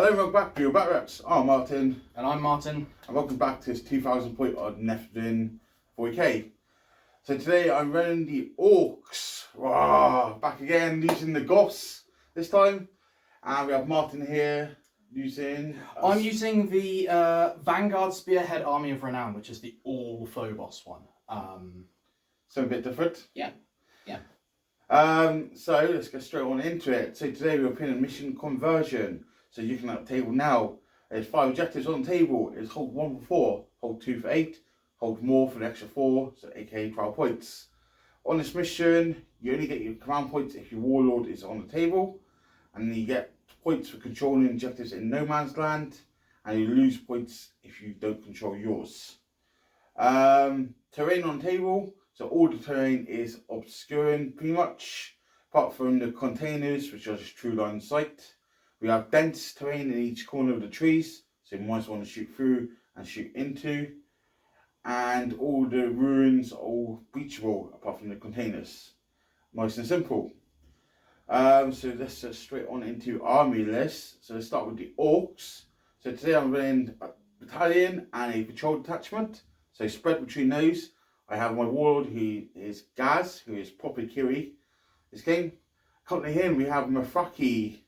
Hello and welcome back to your Back Reps. I'm Martin. And I'm Martin. And welcome back to this 2000 point on Warhammer 40k. So today I'm running the Orks. Wow, back again using the Goths this time. And we have Martin here using... I'm using the Vanguard Spearhead Army of Renown, which is the all Phobos one. So a bit different. Yeah. So let's get straight on into it. So today we're playing a mission conversion. So you can at the table now. There's 5 objectives on the table. It's hold 1 for 4, hold 2 for 8, hold more for the extra 4, so aka 12 points. On this mission, you only get your command points if your warlord is on the table, and then you get points for controlling objectives in no man's land, and you lose points if you don't control yours. Terrain on the table, so all the terrain is obscuring pretty much, apart from the containers, which are just true line of sight. We have dense terrain in each corner of the trees, so you might want to shoot through and shoot into. And all the ruins are all breachable apart from the containers. Nice and simple. So let's just straight on into army list. So let's start with the Orks. So today I'm running a battalion and a patrol detachment. So spread between those, I have my warlord who is Gaz, who is proper Kiri this game. Accompanying him we have Mafraki.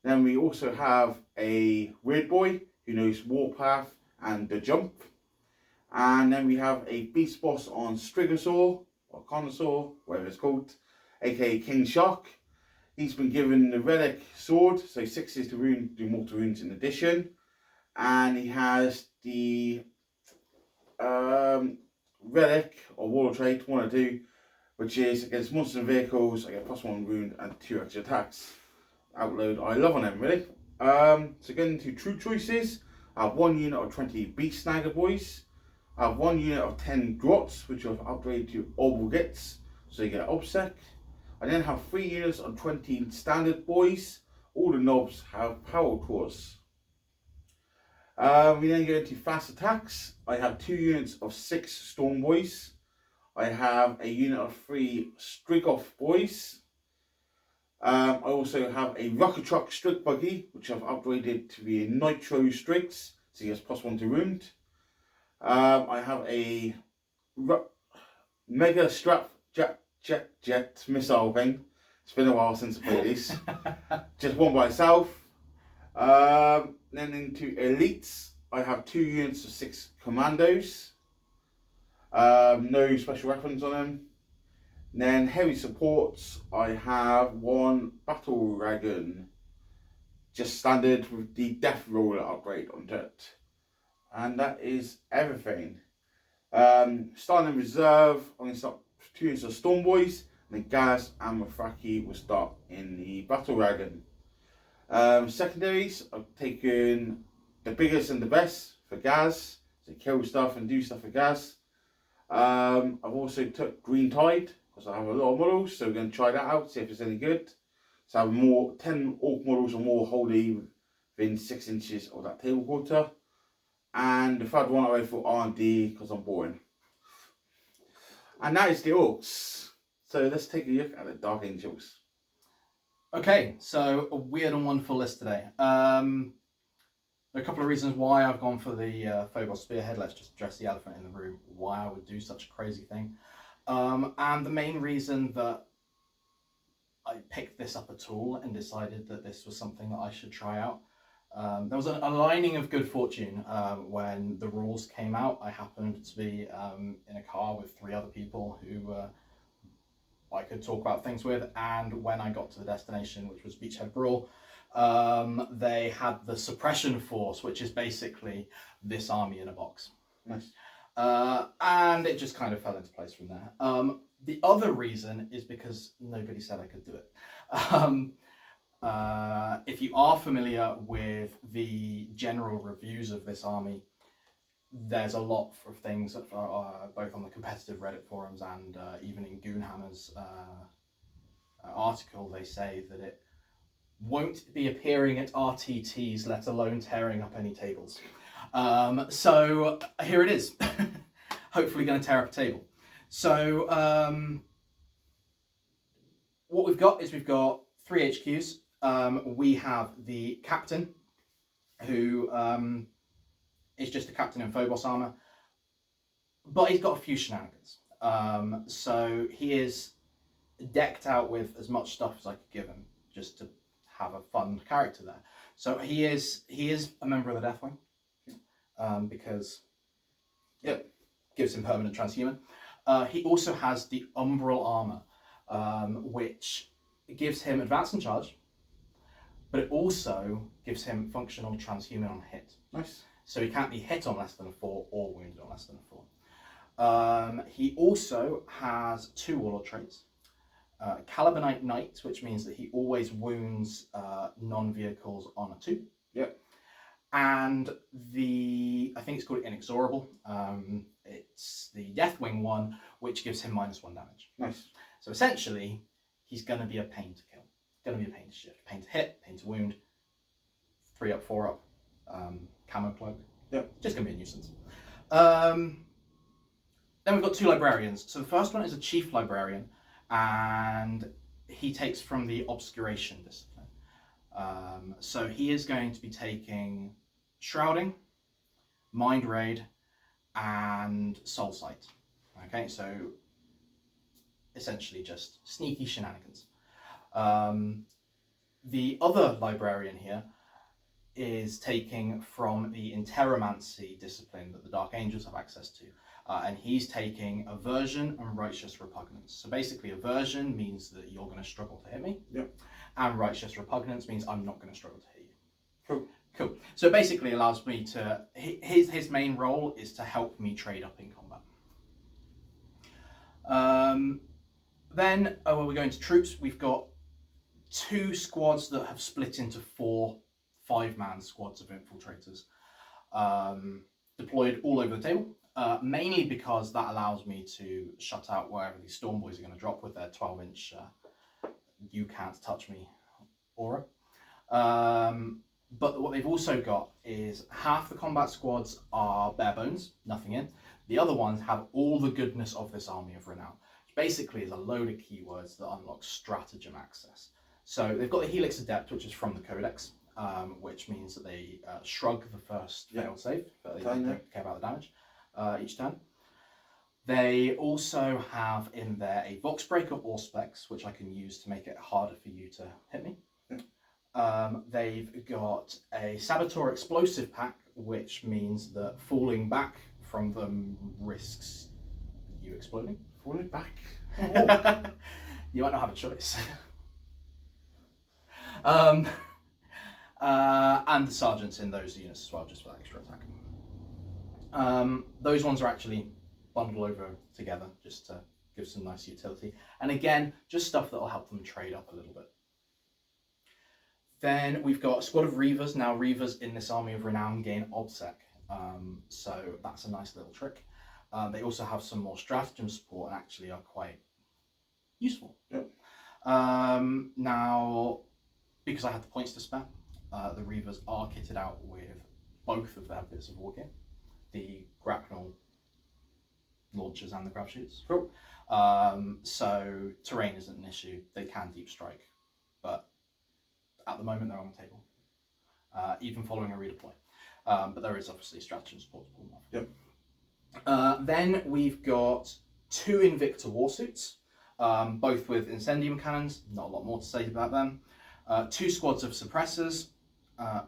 Then we also have a weird boy who knows Warpath and the jump. And then we have a beast boss on Strigosaur, or Connosaur, whatever it's called, aka King Shark. He's been given the relic sword, so 6 is to wound, do mortal wounds in addition. And he has the relic, or warlord trait, 1 or 2, which is against monsters and vehicles, I get +1 wound and 2 extra attacks. Outload I love on them really. So getting into true choices, I have 1 unit of 20 beast snagger boys. I have 1 unit of 10 grots, which I've upgraded to orbital gits, so you get obsec. I then have 3 units of 20 standard boys. All the knobs have power claws. We then go into fast attacks. I have 2 units of 6 storm boys. I have a unit of 3 Strigoth boys. I also have a rocket truck Strig buggy, which I've upgraded to be a nitro Strigs, so he has +1 to wound. I have a mega strap jet missile thing. It's been a while since I played this. Just 1 by itself. Then into elites, I have 2 units of 6 commandos. No special weapons on them. Then heavy supports, I have 1 battle dragon, just standard with the death roller upgrade onto it. And that is everything. Starting in reserve, I'm going to start 2 units of storm boys, and then Gaz and Mafraki will start in the battle dragon. Secondaries, I've taken the biggest and the best for Gaz, to kill stuff and do stuff for Gaz. I've also took Green Tide, because I have a lot of models, so we're going to try that out, see if it's any good. So I have 10 orc models or more wholly within 6 inches of that table quarter. And the third one I went for R&D because I'm boring. And that is the Orcs. So let's take a look at the Dark Angels. Okay, so a weird and wonderful list today. A couple of reasons why I've gone for the Phobos Spearhead. Let's just address the elephant in the room, why I would do such a crazy thing. And the main reason that I picked this up at all and decided that this was something that I should try out. There was an aligning of good fortune when the rules came out. I happened to be in a car with 3 other people who I could talk about things with, and when I got to the destination, which was Beachhead Brawl, they had the suppression force, which is basically this army in a box. Nice. And it just kind of fell into place from there. The other reason is because nobody said I could do it. If you are familiar with the general reviews of this army, there's a lot of things that are both on the competitive Reddit forums and even in Goonhammer's article. They say that it won't be appearing at RTTs, let alone tearing up any tables. So here it is. Hopefully going to tear up a table. So what we've got is we've got 3 HQs. We have the captain, who is just a captain in Phobos armor, but he's got a few shenanigans. So he is decked out with as much stuff as I could give him, just to have a fun character there. So he is a member of the Deathwing, because it gives him permanent transhuman. He also has the Umbral armor, which gives him advance and charge, but it also gives him functional transhuman on hit. Nice. So he can't be hit on less than a 4 or wounded on less than a 4. He also has 2 warlord traits. Calibanite Knight, which means that he always wounds non-vehicles on a 2. Yep. And I think it's called Inexorable. It's the Deathwing one, which gives him -1 damage. Nice. So essentially, he's going to be a pain to kill. Going to be a pain to shift, pain to hit, pain to wound. 3 up, 4 up, camo cloak. Yep. Just going to be a nuisance. Then we've got 2 librarians. So the first one is a chief librarian, and he takes from the obscuration discipline. So he is going to be taking shrouding, mind raid, and soul sight. Okay, so essentially just sneaky shenanigans. The other librarian here is taking from the Interomancy discipline that the Dark Angels have access to. And he's taking Aversion and Righteous Repugnance. So basically, Aversion means that you're going to struggle to hit me. Yep. And Righteous Repugnance means I'm not going to struggle to hit you. Cool. Cool. So it basically allows me to... His main role is to help me trade up in combat. Then, when we go into troops, we've got 2 squads that have split into 4 5-man squads of infiltrators. Deployed all over the table. Mainly because that allows me to shut out wherever these Storm Boys are going to drop with their 12-inch you can't touch me aura. But what they've also got is half the combat squads are bare bones, nothing in. The other ones have all the goodness of this Army of Renown, which basically is a load of keywords that unlock stratagem access. So they've got the Helix Adept, which is from the Codex, which means that they shrug the first fail save, but they don't care about the damage each turn. They also have in there a Voxbreaker Auspex, which I can use to make it harder for you to hit me. They've got a Saboteur Explosive Pack, which means that falling back from them risks you exploding. Falling back? You might not have a choice. And the Sergeants in those units as well, just for that extra attack. Those ones are actually bundled over together just to give some nice utility. And again, just stuff that will help them trade up a little bit. Then we've got a squad of Reavers. Now Reavers in this Army of Renown gain OBSEC, so that's a nice little trick. They also have some more stratagem support and actually are quite useful. Yep. Now, because I had the points to spare, the Reavers are kitted out with both of their bits of war gear, the grapnel launchers and the grab shooters. Cool. So terrain isn't an issue. They can deep strike, but at the moment they're on the table, even following a redeploy. But there is obviously stratagem support to pull them off. Yep. Then we've got 2 Invicta warsuits, both with Incendium cannons. Not a lot more to say about them. 2 squads of suppressors.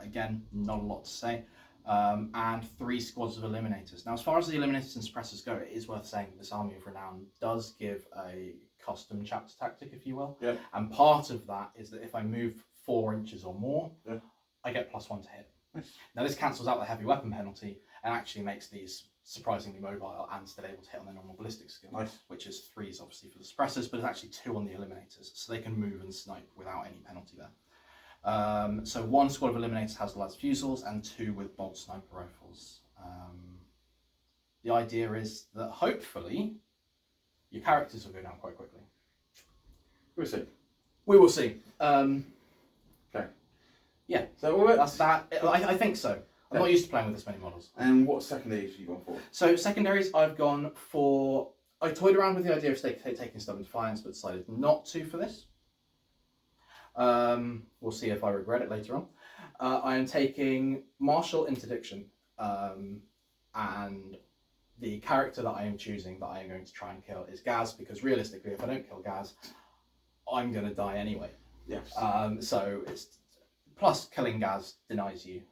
Again, not a lot to say. And 3 squads of eliminators. Now, as far as the eliminators and suppressors go, it is worth saying that this Army of Renown does give a custom chapter tactic, if you will. Yeah. And part of that is that if I move 4 inches or more, yeah, I get +1 to hit. Nice. Now, this cancels out the heavy weapon penalty and actually makes these surprisingly mobile and still able to hit on their normal ballistic skill, nice, which is 3s obviously for the suppressors, but it's actually 2 on the eliminators, so they can move and snipe without any penalty there. So 1 squad of eliminators has las fusils and 2 with bolt sniper rifles. The idea is that hopefully your characters will go down quite quickly. We'll see. We will see. Okay. Yeah. So that's that. I think so. I'm not used to playing with this many models. And what secondaries have you gone for? So secondaries, I've gone for... I toyed around with the idea of taking Stubborn Defiance, but decided not to for this. We'll see if I regret it later I am taking martial interdiction, and the character that I am choosing that I am going to try and kill is Gaz, because realistically, if I don't kill Gaz, I'm going to die anyway. Yes. So it's plus killing Gaz denies you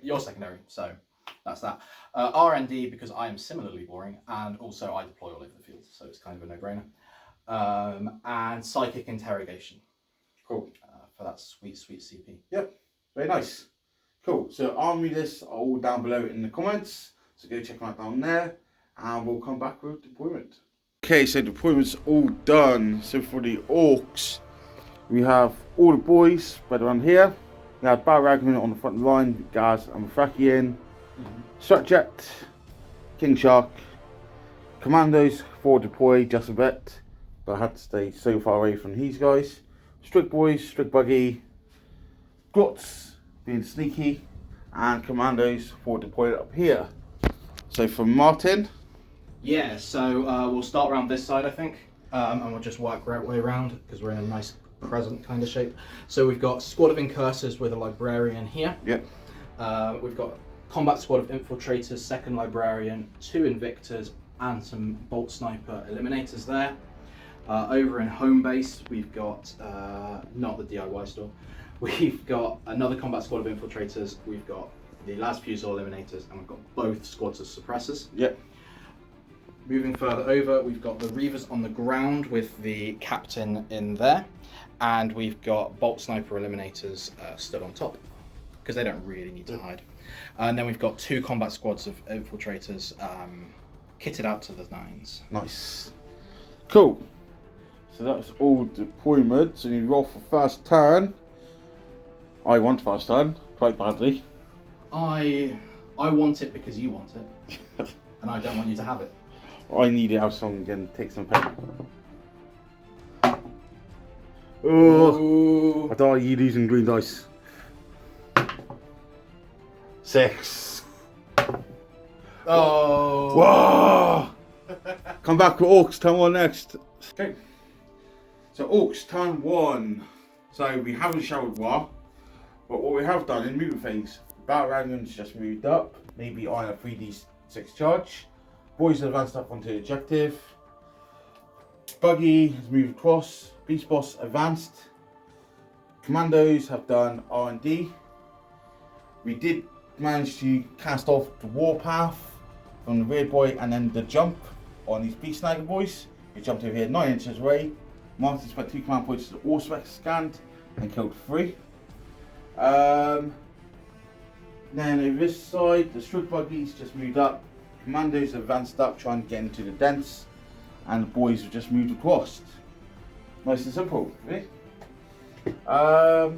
your secondary, so that's that. RND, because I am similarly boring, and also I deploy all over the field, so it's kind of a no-brainer. And psychic interrogation. Cool. For that sweet CP. Yep, very nice. Cool, so army lists are all down below in the comments, so go check them out down there, and we'll come back with deployment. Okay, so deployment's all done. So for the Orks, we have all the boys spread around here. We have Battle Ragman on the front line, Gaz and Mafrakian, Stratjet, King Shark, Commandos for deploy just a bit, but I had to stay so far away from these guys. Strict Boys, Strict Buggy, Grots being sneaky, and Commandos for deploy up here. So from Martin. Yeah, so we'll start around this side, I think, and we'll just work our way around because we're in a nice crescent kind of shape. So we've got squad of incursors with a librarian here. Yep. We've got combat squad of infiltrators, second librarian, 2 invictors, and some bolt sniper eliminators there. Over in home base, we've got not the DIY store. We've got another combat squad of infiltrators. We've got the last fusel eliminators, and we've got both squads of suppressors. Yep. Moving further over, we've got the Reavers on the ground with the captain in there, and we've got bolt sniper eliminators stood on top because they don't really need to hide. And then we've got 2 combat squads of infiltrators kitted out to the nines. Nice. Cool. So that's all deployment. So you roll for first turn. I want first turn quite badly. I want it because you want it, and I don't want you to have it. I need to have someone again take some pain. Oh, I thought you losing green dice. 6. Oh. Whoa! Come back with Orks, turn 1 next. Okay. So Orks, turn 1. So we haven't showered War, but what we have done in movement phase, Battle Dragon's just moved up, maybe on a 3d6 charge. Boys have advanced up onto the objective. Buggy has moved across. Beast Boss advanced. Commandos have done R&D. We did manage to cast off the Warpath from the Weird Boy and then the jump on these Beast Snagger boys. We jumped over here 9 inches away. Martin spent 2 command points to the Orks scanned and killed 3. Then over this side, the Strict Buggies just moved up. Commandos advanced up trying to get into the dents, and the boys have just moved across. Nice and simple, really. So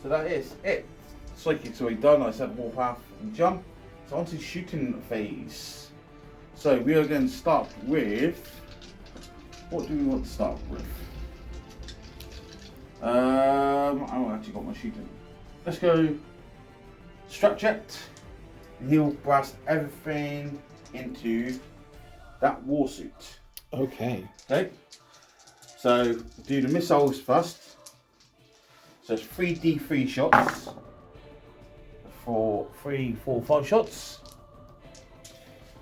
that is it. Psychic's already done. I said Warpath and jump. So on to shooting phase. So we are going to start with, what do we want to start with? I haven't actually got my shooting. Let's go Stratjet. He'll blast everything into that war suit. Okay. Okay. So do the missiles first. So it's 3d3 shots for 3, 4, 5 shots.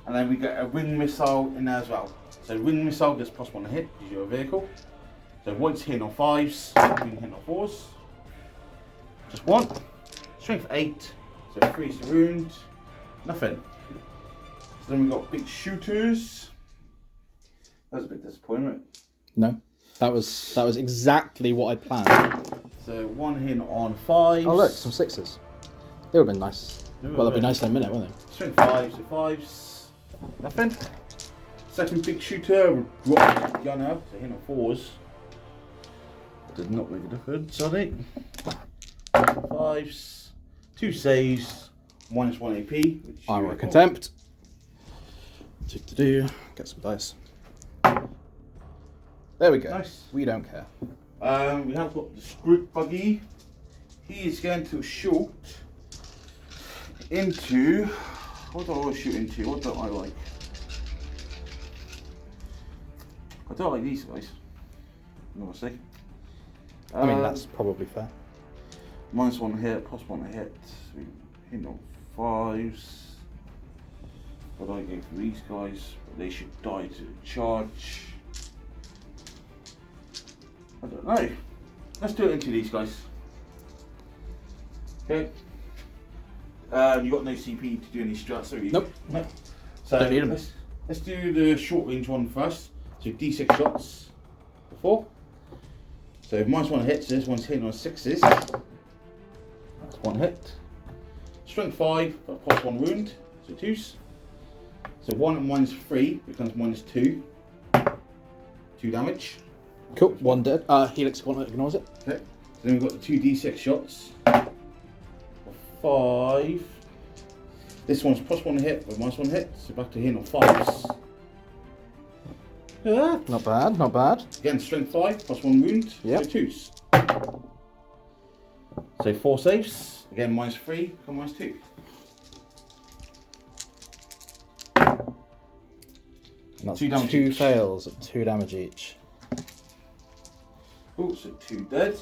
And then we get a wing missile in there as well. So wing missile gets +1 to hit because you're a vehicle. So once hitting on 5s, being hitting on 4s. Just 1. Strength 8. So 3's the wound. Nothing. So then we've got big shooters. That was a big disappointment. No, that was exactly what I planned. So 1 hit on 5s. Oh look, some 6s. They would have been nice. Well, they'll be nice in a minute, won't they? Strength 5, so 5s. Nothing. Second big shooter, we dropped the gun out, so hitting on 4s. Did not make a difference, sorry. 5s. 2 saves. -1 AP. Armor contempt. Get some dice. There we go. Nice. We don't care. We have got the Strict Buggy. He is going to shoot into. What do I always shoot into? What don't I like? I don't like these guys. No mistake. I mean, that's probably fair. -1 hit, +1 hit. So hitting on 5s. But I go for these guys, but they should die to the charge. I don't know. Let's do it into these guys. Okay. You got no CP to do any strats, have you? Nope. Nope. So Don't need 'em. let's do the short range one first. So D6 shots before. So -1 hits, this one's hitting on 6s. That's 1 hit. Strength 5, but +1 wound, so 2s. So 1 and 1's 3, becomes -2. 2 damage. Cool. 1 dead. Helix ignores it. Okay. So then we've got the 2 D6 shots. 5. This one's +1 hit, but -1 hit, so back to hitting on 5s. Not bad, not bad. Again, strength 5, +1 wound, Yep. so 2s. So 4 saves, again -3, become -2. And that's 2 damage 2 each. fails at 2 damage each. Cool, so 2 dead.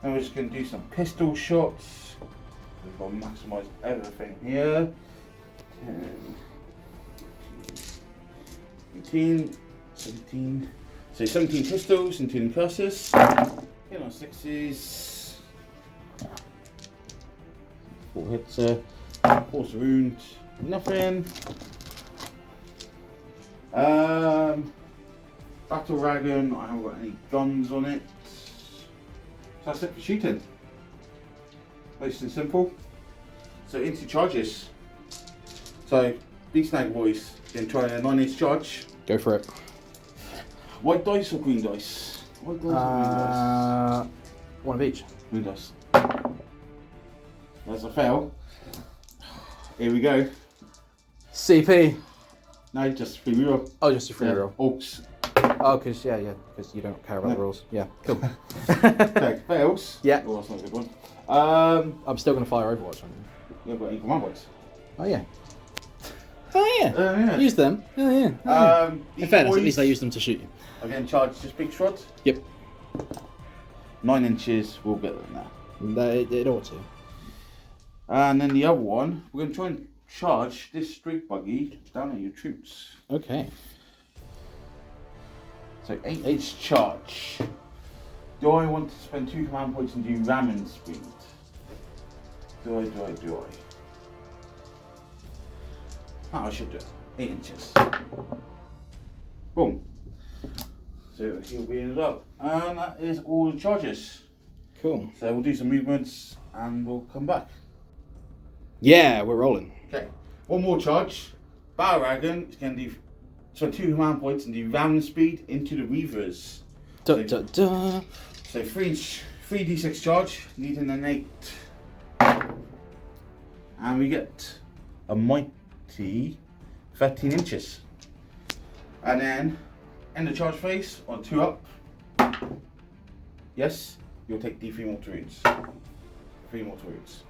And we're just going to do some pistol shots. We've got to maximise everything here. 10, 18, 17. So 17 pistols, including curses. Hit on 6s. 4 hits, force wound, nothing. Battle Dragon, I haven't got any guns on it. So that's it for shooting. Nice and simple. So into charges. So big snag boys, going to try a 9-inch charge. Go for it. White dice or green dice? White dice or green dice? 1 of each. Green dice. There's a fail. Here we go. CP. No, just free reroll. Oh, just a free roll. Orks. Oh, because because you don't care about the rules. Yeah, cool. Okay, fails. Yeah. Oh, that's not a good one. I'm still going to fire Overwatch on you. You've got any command points. Oh, yeah. Oh, yeah. Yeah. Use them. Oh, yeah. Oh, yeah. In These fairness, at boys- least I use them to shoot you. Again, charge just big shot. Yep. 9 inches, we'll get them there. It ought to. And then the other one, we're going to try and charge this streak buggy down at your troops. Okay. So 8H charge. Do I want to spend 2 command points and do ramming speed? Do I? Oh, I should do it. 8 inches. Boom. So he'll be ended up. And that is all the charges. Cool. So we'll do some movements and we'll come back. Yeah, we're rolling. Okay. One more charge. Battle Dragon is going to do 2 command points and do ram speed into the Reavers. Da, da, da. So 3d6 charge, needing an 8. And we get a mighty 13 inches. And then in the charge phase, on 2 up, yes, you'll take D3 mortal wounds. 3 mortal wounds.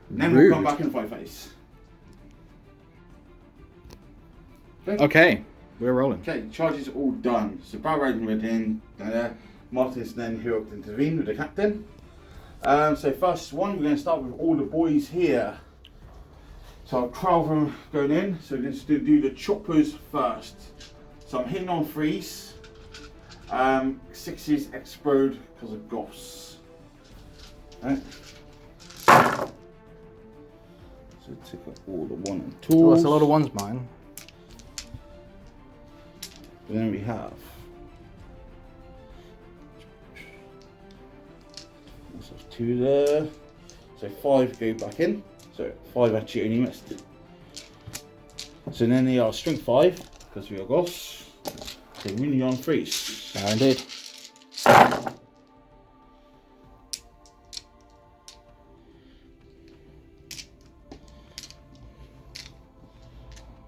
Then we'll come back in 5 phase. Okay, we're rolling. Okay, charges all done. So Battle Dragon went in, Martin's then heroic to intervene with the captain. So first one, we're going to start with all the boys here. So 12 of them going in, so we're going to do the choppers first. So I'm hitting on 3s. 6s explode because of goss. Right. So take up all the 1 and 2s. Oh, that's a lot of ones, mine. And then we have so 2 there. So 5 go back in. So 5 actually only missed. So then they are strength 5 because we are goss. So really on 3s. Yeah, indeed.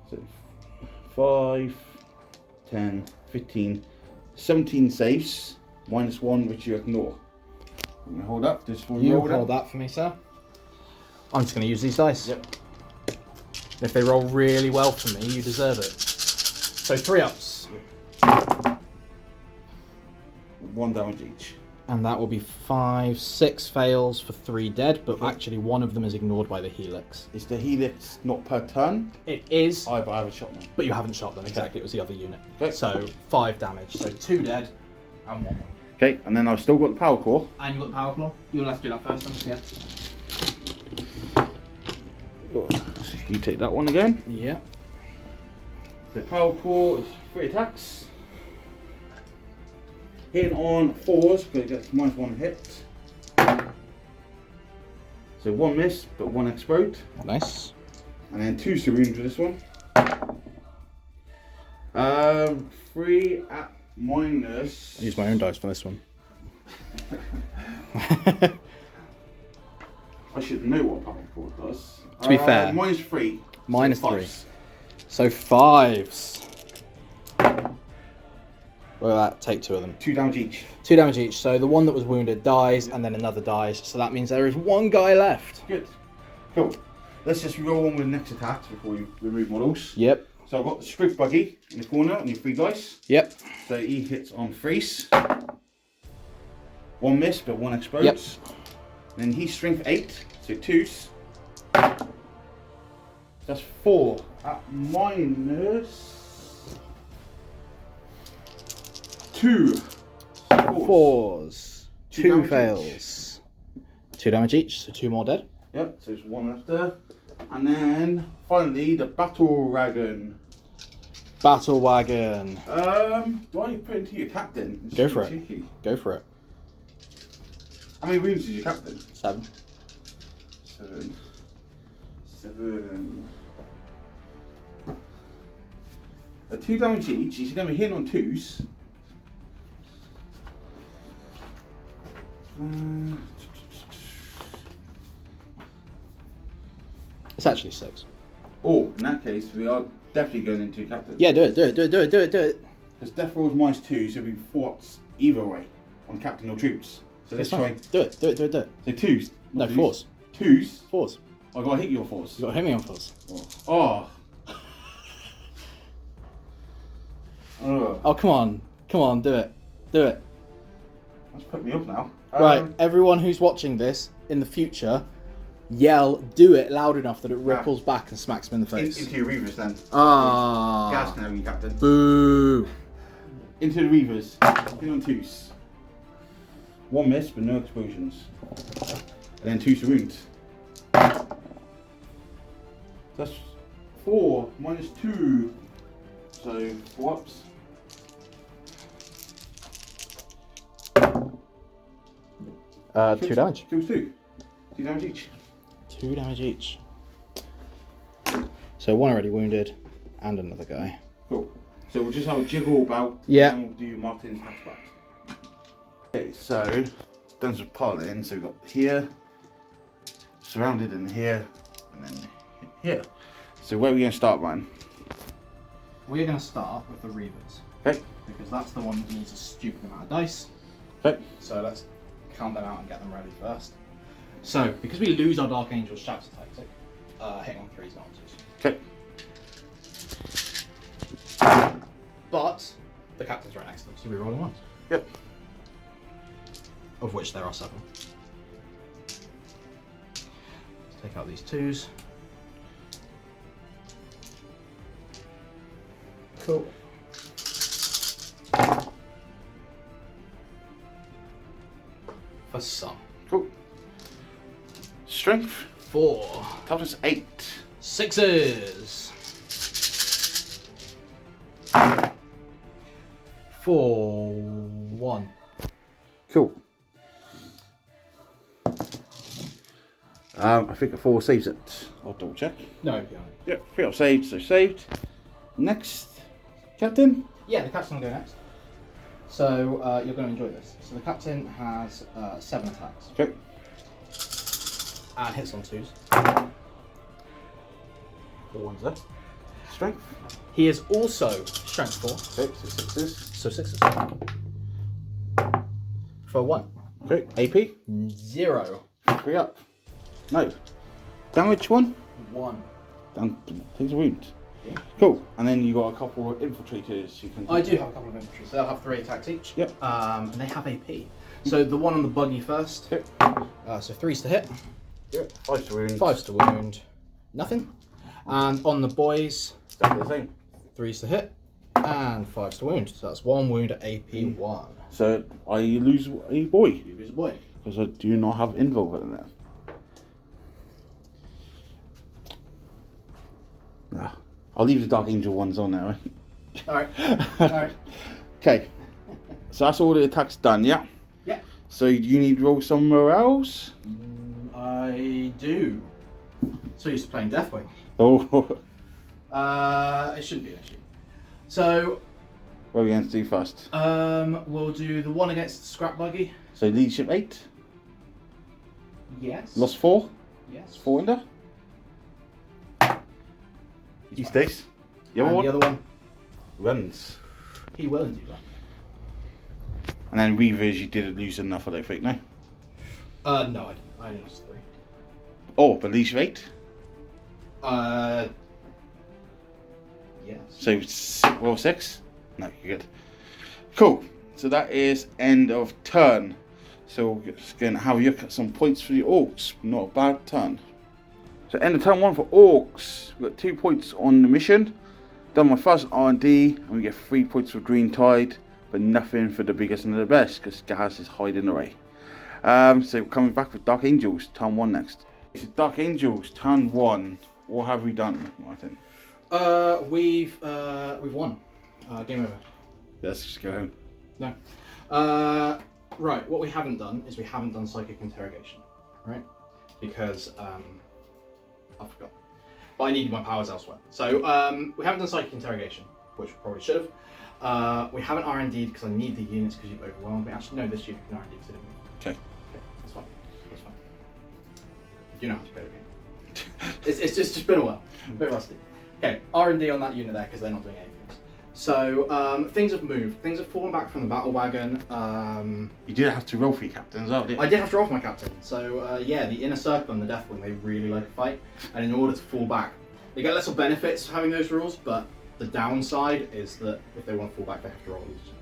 So 5, 10, 15, 17 saves, -1 which you ignore. I'm going to hold up, this one You roll hold that for me, sir. I'm just going to use these dice. Yep. If they roll really well for me, you deserve it. So 3 ups. 1 damage each. And that will be 5, 6 fails for 3 dead, but actually one of them is ignored by the helix. Is the helix not per turn? It is, I haven't shot them. but you haven't shot them, exactly, it was the other unit. Okay. So 5 damage, so 2 dead and 1. Okay, and then I've still got the power core. And you've got the power claw? You'll have to do that first, yeah. You take that one again. Yeah. The power core is 3 attacks. Hitting on 4s, because it gets -1 hit. So 1 miss, but 1 explode. Nice. And then 2 wounds with this one. 3 at minus. I use my own dice for this one. I should know what power core does. To be fair. -3. Minus So 3. 5s. So 5s. Look at that, take 2 of them. 2 damage each. 2 damage each, so the one that was wounded dies, and then another dies, so that means there is 1 guy left. Good. Cool. Let's just roll on with the next attack before we remove models. Yep. So I've got the Strip Buggy in the corner on your 3 dice. Yep. So he hits on 3s. 1 miss, but 1 explodes. Yep. Then he's strength 8, so 2s. That's 4 at minus 2. 4s. 2 damage fails. 2 damage each, so 2 more dead. Yep, so there's 1 left there. And then finally the Battle Wagon. Battle Wagon. Do I put into your captain? It's Go for it. cheeky. Go for it. How many wounds is your captain? 7. 7. 7. 2 damage each. He's going to be hitting on 2s. It's actually 6. Oh, in that case, we are definitely going into captain. Yeah, do it, do it, do it, do it, do it, do it. Because death roll is -2, so we fought either way on captain or troops. So let's try. Do it, do it, do it, do it. So 2s. No, not 4s. 2s. 4s. I got to hit you on 4s. You got to hit me on 4s. Oh. Oh. Oh, come on. Come on, do it. Do it. That's put me up now. Right, everyone who's watching this in the future, yell, do it loud enough that it ripples back and smacks him in the face. Into your Reavers then. Ah. Gas now, you captain. Boo. Into the Reavers. Hit on 2s. 1 miss, but no explosions. And then 2 wounds. That's 4 minus 2. So 4 ups. Two damage. Kills 2. 2 damage each. 2 damage each. So 1 already wounded, and another guy. Cool. So we'll just have a jiggle about. Yeah. And we'll do Martin's hatchback. Okay, so done some piloting. So we've got here, surrounded in here, and then here. So where are we going to start, Ryan? We're going to start with the Reavers. Okay. Because that's the one that needs a stupid amount of dice. Okay. So let's count them out and get them ready first. So, because we lose our Dark Angel's Shatter tactic, hitting on 3s and 2s. Okay. But the captain's right next to them, so we're rolling 1s. Yep. Of which there are 7. Let's take out these 2s. Cool. For some. Cool. Strength. 4. Toughness 8. 6s. 4. 1. Cool. I think a 4 saves it. I'll double check. No, Yep, 3 up saved, so saved. Next, Captain. yeah, the captain will go next. So you're going to enjoy this. So the captain has 7 attacks. Okay. And hits on 2s. 4 1s there. Strength. He is also strength 4. Okay, so 6s. So 6s. For 1. Okay, AP. 0. 3 up. No. Damage 1. 1. down, takes a wound. Yeah. Cool. And then you got a couple of infiltrators you can. I do have a couple of infantry, so they'll have 3 attacks each. Yep. And they have AP. So the one on the buggy first. Yep. So 3s to hit. Yep. 5 to wound. 5s to wound. Nothing. And on the boys, Exactly the same. 3s to hit and 5s to wound. So that's 1 wound at AP 1. So I lose a boy You lose a boy. because I do not have invul in there. Nah, I'll leave the Dark Angel ones on there. Right? Alright. Alright. Okay. So that's all the attacks done, yeah? Yeah. So you need to roll somewhere else? I do. So used to playing Deathwing. Oh. It shouldn't be an issue. So What are we going to do first? we'll do the one against the scrap buggy. So leadership 8. Yes. Lost 4. Yes. 4 under. He stays. The other And one the other one, runs. he will do that. And then Reavers, you didn't lose enough, I don't think, no? No, I didn't. I only lost 3. Oh, but leadership 8? Yes. So roll 6? No, you're good. Cool. So that is end of turn. So we're just going to have a look at some points for the Orks. Not a bad turn. So end of turn 1 for Orks. We've got 2 points on the mission. Done my first R&D, and we get 3 points for Green Tide, but nothing for the biggest and the best because Gaz is hiding away. So we're coming back with Dark Angels, turn 1 next. So Dark Angels, turn 1. What have we done, Martin? We've won. Game over. Let's just go home. No. Right. What we haven't done is we haven't done psychic interrogation, right? Because I forgot. But I needed my powers elsewhere. So we haven't done psychic interrogation, which we probably should have. We haven't R&D'd because I need the units because you've overwhelmed me. Actually, no, this unit can R&D because I didn't. Okay. That's fine. That's fine. You know how to play the game. It's just been a while. A bit rusty. Okay, R&D on that unit there because they're not doing anything else. So things have moved. Things have fallen back from the battle wagon. You did have to roll for your captains, aren't you? I did have to roll for my captain. So yeah, the inner circle and the Deathwing, they really like a fight. And in order to fall back, they get little benefits of having those rules, but the downside is that if they want to fall back, they have to roll each.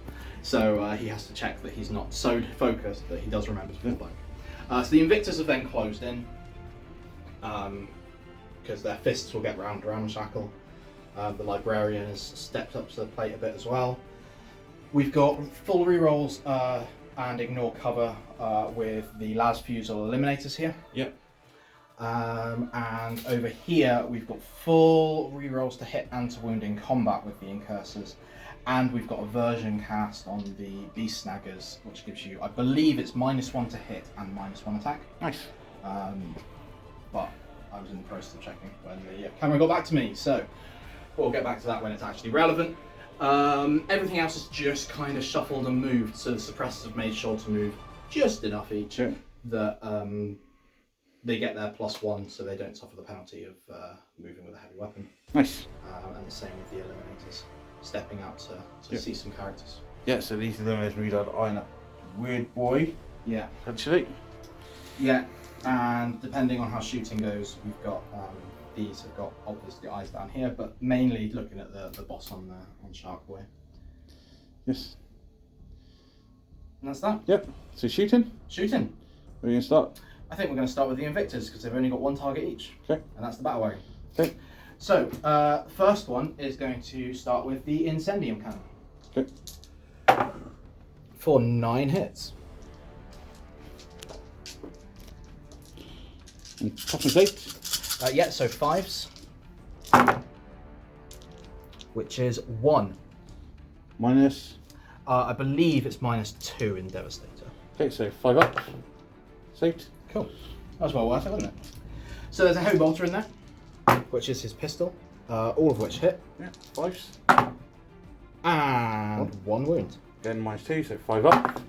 So he has to check that he's not so focused that he does remember to fall back. So the Invictors have then closed in. Because their fists will get round Ramshackle. The Librarian has stepped up to the plate a bit as well. We've got full rerolls and ignore cover with the Las Fusel Eliminators here. Yep. And over here we've got full rerolls to hit and to wound in combat with the Incursors. And we've got a version cast on the Beast Snaggers, which gives you, I believe it's -1 to hit and -1 attack. Nice. But I was in the process of checking when the camera got back to me, so we'll get back to that when it's actually relevant. Everything else is just kind of shuffled and moved, so the suppressors have made sure to move just enough each that they get their +1, so they don't suffer the penalty of moving with a heavy weapon. Nice. And the same with the Eliminators, stepping out to see some characters. Yeah, so these Eliminators read out Iron Up Weird Boy. Yeah. Actually. Yeah. And depending on how shooting goes, we've got these have got obviously eyes down here, but mainly looking at the boss on Shark Boy. Yes. And that's that. Yep. So shooting. Shooting. Where are you gonna start? I think we're going to start with the Invictors because they've only got 1 target each. Okay. And that's the battle wagon. Okay. So first one is going to start with the Incendium Cannon. Okay. For 9 hits. And toughness 8. Yeah, so 5s. Which is 1. Minus. I believe it's -2 in Devastator. Okay, so 5 up. Saved. Cool. That was well worth it, wasn't it? So there's a heavy bolter in there, which is his pistol, all of which hit. Yeah, 5s. And 1 wound. Then -2, so 5 up.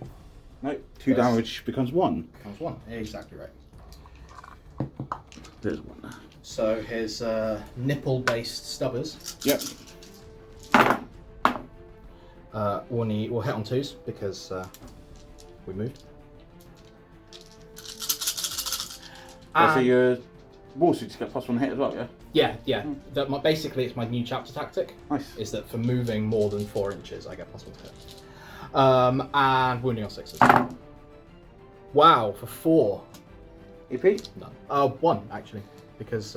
No, 2 damage becomes 1. Becomes 1. Exactly right. There's 1 there. So his nipple-based stubbers. Yep. We'll hit on 2s because we moved. So you're War suits get +1 hit as well, yeah? Yeah. Basically, it's my new chapter tactic. Nice. Is that for moving more than 4 inches, I get +1 to hit. And wounding on 6s. Wow, for 4. EP? None. 1 actually, because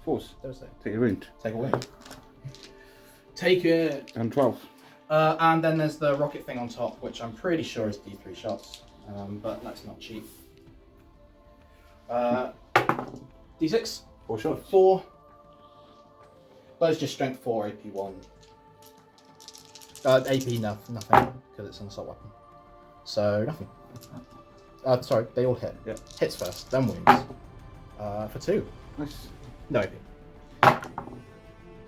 Force. Thursday. Take a wound. Take a wound. Take it. And 12. And then there's the rocket thing on top, which I'm pretty sure is D3 shots, but let's not cheat. D6. 4 shots. 4. But it's just strength 4, AP 1. AP nothing, because it's an assault weapon. So nothing. Sorry, they all hit. Yeah. Hits first, then wounds. For 2. Nice. No AP.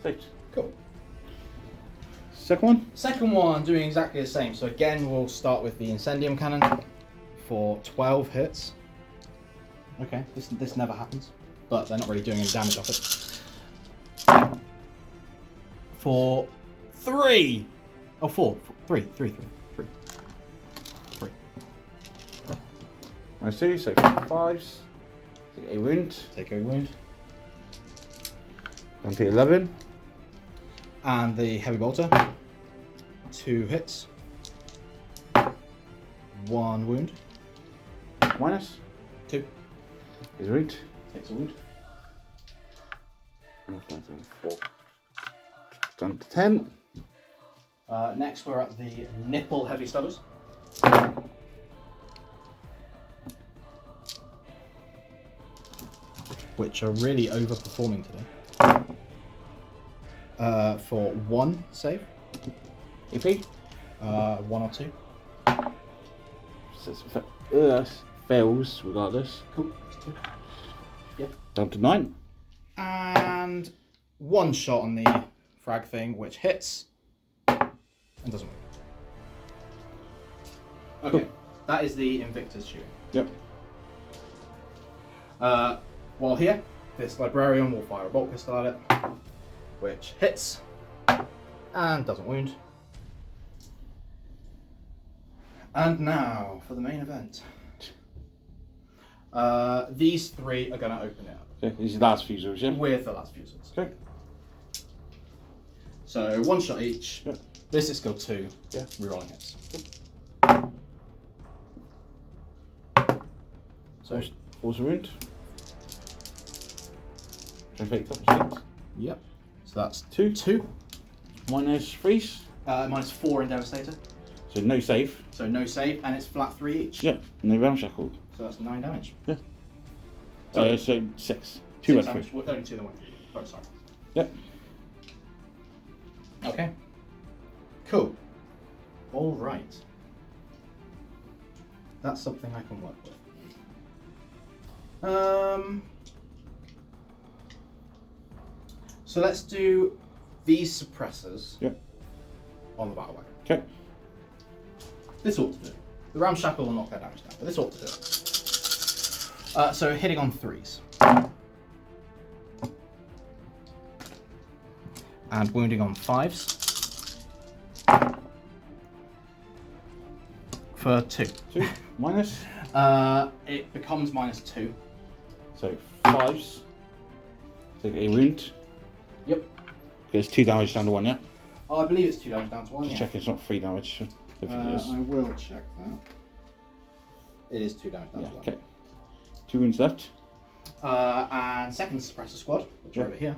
Saved. Cool. Second one? Second one, doing exactly the same. So again, we'll start with the Incendium Cannon for 12 hits. Okay, this never happens, but they're not really doing any damage off it. For 3! Oh, 4. 3. -2, so 5s. Take a wound. Take a wound. Down to 11. And the Heavy Bolter. 2 hits. 1 wound. Minus. 2. Is a wound. Takes a wound. Down to 4. Down to 10. Next, we're at the Nipple Heavy Stubbers. Which are really overperforming today. For 1 save. EP? 1 or 2. So fails regardless. Cool. 2. Yeah. Down to 9. And 1 shot on the frag thing, which hits and doesn't work. Okay, cool. That is the Invictus shooting. Yep. While here, this Librarian will fire a bolt pistol at it, which hits and doesn't wound. And now for the main event. These 3 are going to open it up. Okay, these are the last fusils, yeah? With the last fusils. Okay. So 1 shot each. Yep. This is skill 2. Yeah. Rerolling hits. So, force a wound. Perfect. Yep. So that's 2. 2. Minus 3s. -4 in Devastator. So no save. So no save, and it's flat 3 each. Yeah, no ramshackle. So that's 9 damage. Yeah. So 6. 2 6 out of 3. damage. Well, only 2 than 1. Oh, sorry. Yep. Okay. Cool. All right. That's something I can work with. So let's do these suppressors. Yep. On the battle wagon. Okay. This ought to do it. The ramshackle will knock their damage down, but this ought to do it. So hitting on 3s. And wounding on 5s. For 2. 2. Minus. It becomes -2. So 5s. Take a wound. Yep. It's 2 damage down to 1, yeah? Oh, I believe it's 2 damage down to 1. Just Yeah. check it's not 3 damage. If it is. I will check that. It is 2 damage down to 1. Okay. 2 wounds left. And second suppressor squad, which are over here.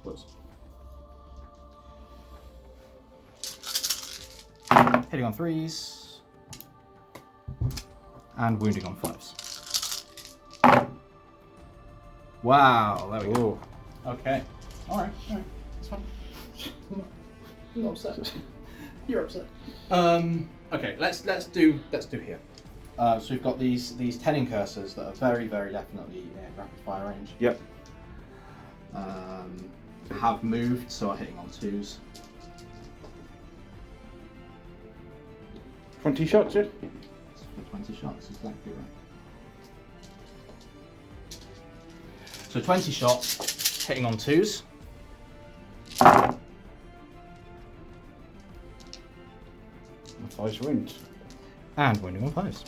Whoops. Hitting on 3s. And wounding on 5s. Wow, there we go. Okay. Alright. It's fine. I'm not upset. You're upset. Okay, let's do here. So we've got these 10 incursors that are very, very definitely in rapid fire range. Yep. Have moved, so are hitting on 2s. 20 shots, yeah? For 20 shots, exactly right. So 20 shots, hitting on 2s. And 5 wounds. And wounding on 5s.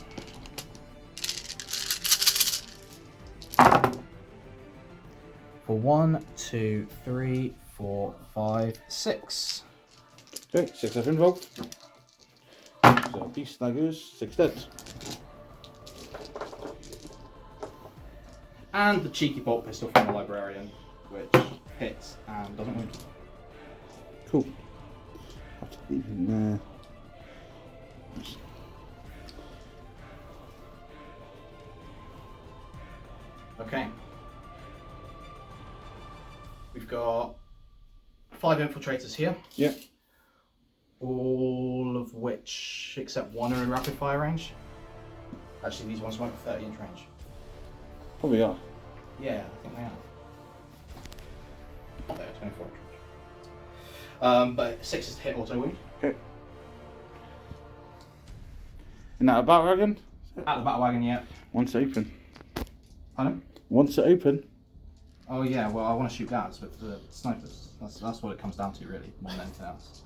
For 1, 2, 3, 4, 5, 6. Okay, 6 left involved. So peace, snaggers, 6 dead. And the cheeky bolt pistol from the librarian, which hits and doesn't wound. Cool. Have to leave him there. Okay. We've got 5 infiltrators here. Yep. All of which, except one, are in rapid fire range. Actually, these ones won't be 30-inch range. Probably are. Yeah, I think they are. They're 24 inch range. But 6 is to hit auto wound. Okay. Isn't that a battle wagon? At the battle wagon, yeah. Once open. Pardon? Once open. Oh yeah, well I want to shoot guards with the snipers. That's what it comes down to really, more than anything else.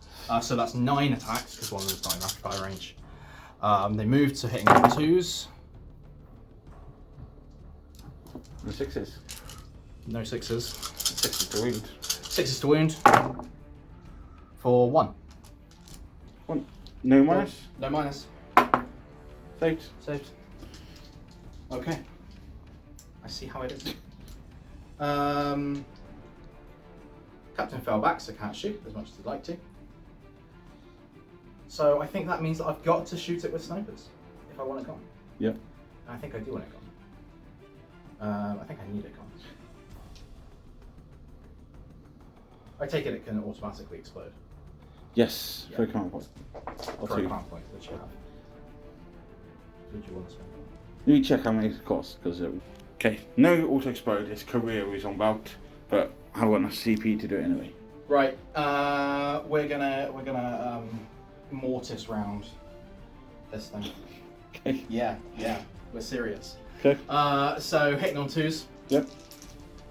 So that's 9 attacks, because one of them's not in rapid fire range. They move to hitting on 2s. The 6s. No 6s. 6s to wound. 6s to wound. For 1. 1. No minus. No minus. Saved. Saved. Okay. I see how it is. Captain fell back, so can't shoot as much as he'd like to. So I think that means that I've got to shoot it with snipers if I want it gone. Yep. And I think I do want it gone. I think I need it gone. I take it can automatically explode. Yes, Yeah. for a command point. Or For a 2. command point, which you have. Would you want to spend? Let me check how many it costs, because okay, no auto explode, it's career is on about, but I want a CP to do it anyway. Right, we're gonna mortis round this thing. Okay. Yeah, we're serious. Okay. So hitting on 2s. Yep.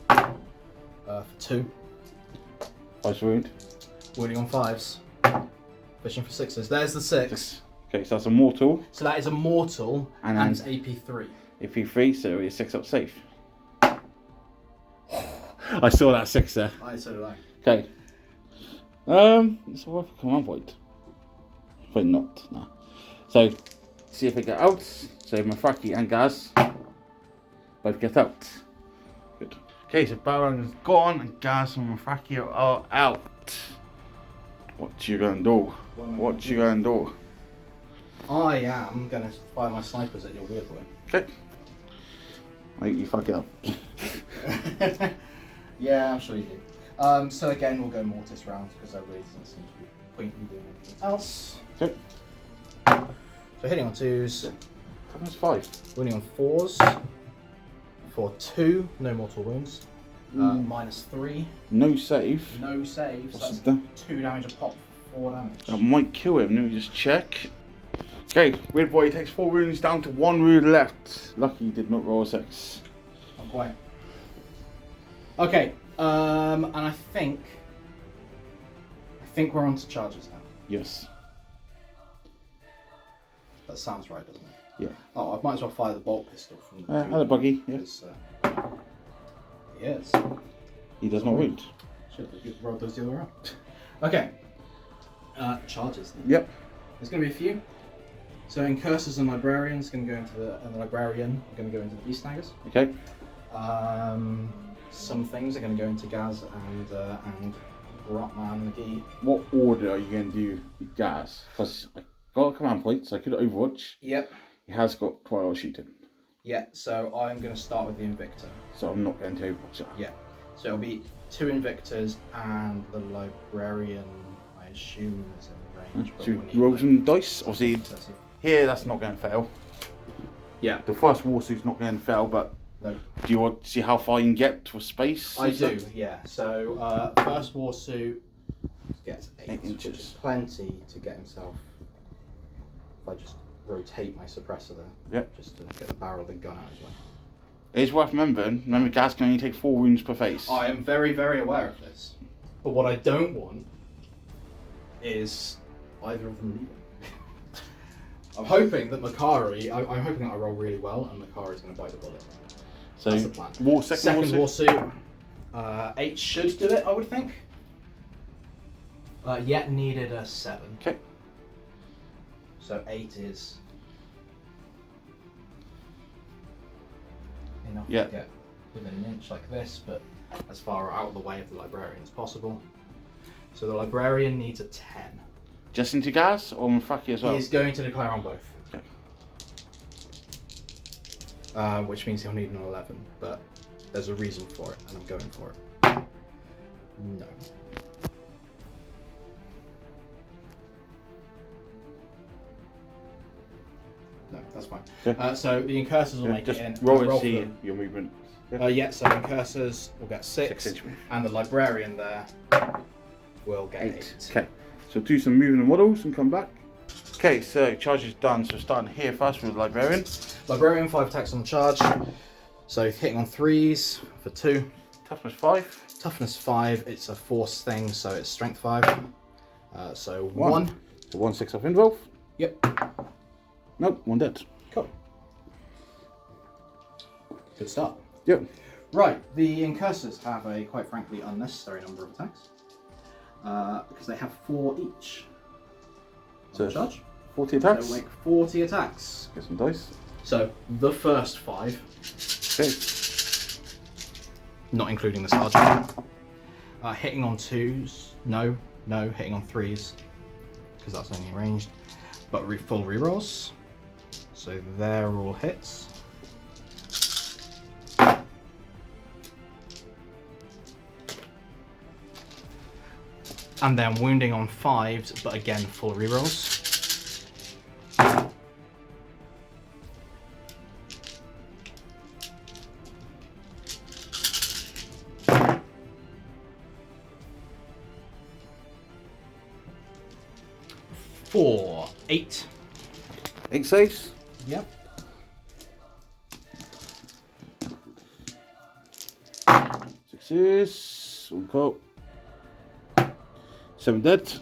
For 2. 5 wound. Wounding on 5s. Fishing for 6s. There's the 6. Okay, so that's a mortal. So that is a mortal And and, then- it's AP3. AP3, so it's 6 up safe. I saw that 6 there. So did I. Okay. It's worth a command point. But not, no. So, see if they get out. So Mafraki and Gaz both get out. Good. Okay, so Baron is gone and Gaz and Mafraki are out. What you gonna do? What you gonna do? I am gonna fire my snipers at your weird boy. Okay. Like you fuck it up. Yeah, I'm sure you do. So again, we'll go mortis round because there really doesn't seem to be a point in doing anything else. Okay. So hitting on 2s, That's 5. wounding on 4s. For 2, no mortal wounds. Minus 3, No save. no saves. What's That's that? 2 damage a pop, 4 damage. That might kill him. Let me just check. Okay, weird boy takes 4 wounds down to 1 wound left. Lucky he did not roll a 6. Not quite. Okay, and I think we're on to charges now. Yes. That sounds right, doesn't it? Yeah. Oh, I might as well fire the bolt pistol from the Another buggy. Yeah. because, yes. He does not wound. Shit, you rolled those the other way around. Okay. Charges then. Yep. There's going to be a few. So in Cursors and Librarians, going to go into the Librarian, going to go into the Beast Snaggers. Okay. Some things are going to go into Gaz and Rotman McGee. What order are you going to do with Gaz? Because I got a command point, so I could Overwatch. Yep. He has got 12 shooting, Yeah, so I'm going to start with the Invictor. so I'm not going to Overwatch that. Yeah. So it'll be 2 Invictors and the Librarian, I assume, is in range. but So we'll need, roll like, some dice. Obviously, let's see. here that's not going to fail. Yeah. The first Warsuit's not going to fail, but No. do you want to see how far you can get with space? I and do, stuff? yeah. So first Warsuit gets 8 8 which inches. is plenty to get himself. If I just rotate my suppressor there, Yep. just to get the barrel of the gun out as well. It's worth remembering. Remember, Gaz can only take 4 wounds per face. I am very, very aware of this. But what I don't want is either of them leaving. I'm hoping that Makari, I'm hoping that I roll really well and Makari's going to bite the bullet. So, That's the plan. second Second Warsuit. Warsuit 8 should do it, I would think. Yet needed a 7. Okay. So 8 is enough Yeah. to get within an inch like this, but as far out of the way of the librarian as possible. So the librarian needs a 10. Just into gas or Mafaki as well? He's going to declare on both. Okay. Which means he'll need an 11, but there's a reason for it, and I'm going for it. No. No, that's fine. Okay. So the incursors will make Just it in. roll and and for see them. your movement. Yeah, so the incursors will get 6, 6 inch. and the librarian there will get 8. Okay, so do some moving the models and come back. Okay, so charge is done. So starting here first with the librarian. Librarian, 5 attacks on charge. So hitting on 3s for 2. Toughness 5. Toughness 5, it's a force thing, so it's strength 5. So 1. So 1 6 off involve. Yep. Nope, 1 dead. Cool. Good start. Yep. Right, the incursors have a quite frankly unnecessary number of attacks. Because they have 4 each. So Charge. 40 attacks. They'll make 40 attacks. Get some dice. So the first 5, Okay. not including the sergeant, hitting on 2s, no, hitting on 3s, because that's only ranged, but full rerolls. So they're all hits. And then wounding on 5s, but again full rerolls. For 8. 8 saves. Yep. Sixes. 1 coat. 7 dead.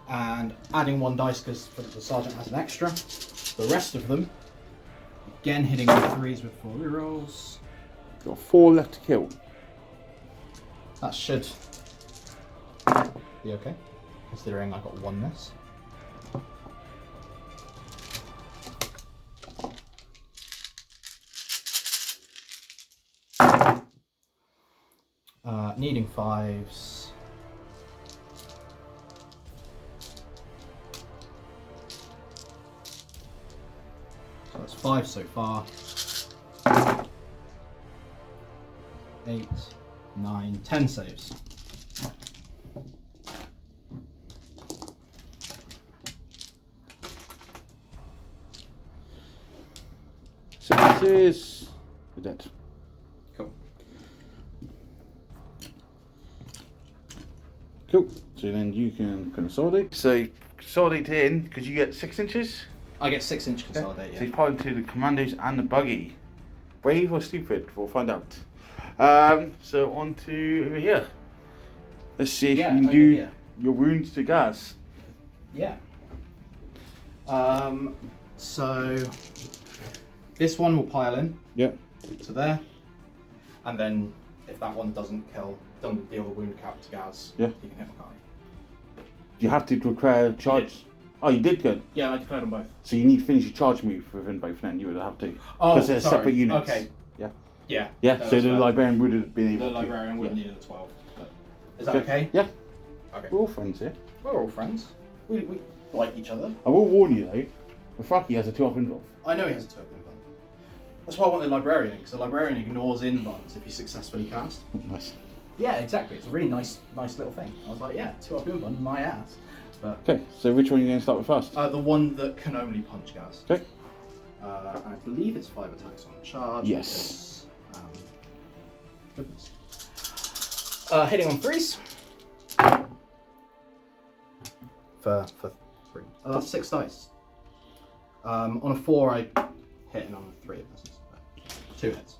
And adding 1 dice because the sergeant has an extra. The rest of them, again hitting on 3s with full rerolls. Got 4 left to kill. That should be okay, considering I got 1 miss. Needing 5s. So that's 5 so far. 8, 9, 10 saves. Sixes. You're dead. Cool. Cool. So then you can consolidate. So consolidate in because you get 6 inches. I get 6-inch consolidate, So yeah. you part into the commandos and the buggy. Brave or stupid? We'll find out. So on to over here. Let's see if you can over do here. your wounds to gas. Yeah. So this one will pile in Yep. to there, and then if that one doesn't deal the wound cap to Gaz, Yeah. you can hit Makari. You have to declare charge. Oh, you did good. Yeah, I declared them both. So you need to finish your charge move within both, then you would have to. Oh, Because they're sorry. separate units. Okay. Yeah. Yeah. Yeah. No, So that's the fair. librarian would have been able The to. librarian would have Yeah. needed a 12. But is that okay? Yeah. Okay. We're all friends here. We're all friends. We like each other. I will warn you though. Mafaki has a 2 off involve. I know he has a 2 invuln. That's why I want the librarian, because the librarian ignores invulns if you successfully cast. Nice. Yeah, exactly. It's a really nice little thing. I was like, yeah, 2 up invuln, my ass. But Okay. So which one are you going to start with first? the one that can only punch Gaz. Okay. And I believe it's 5 attacks on charge. Yes. Because, hitting on 3s. For 3. That's 6 dice. On a 4, I hit, and on a 3, it misses. 2 hits.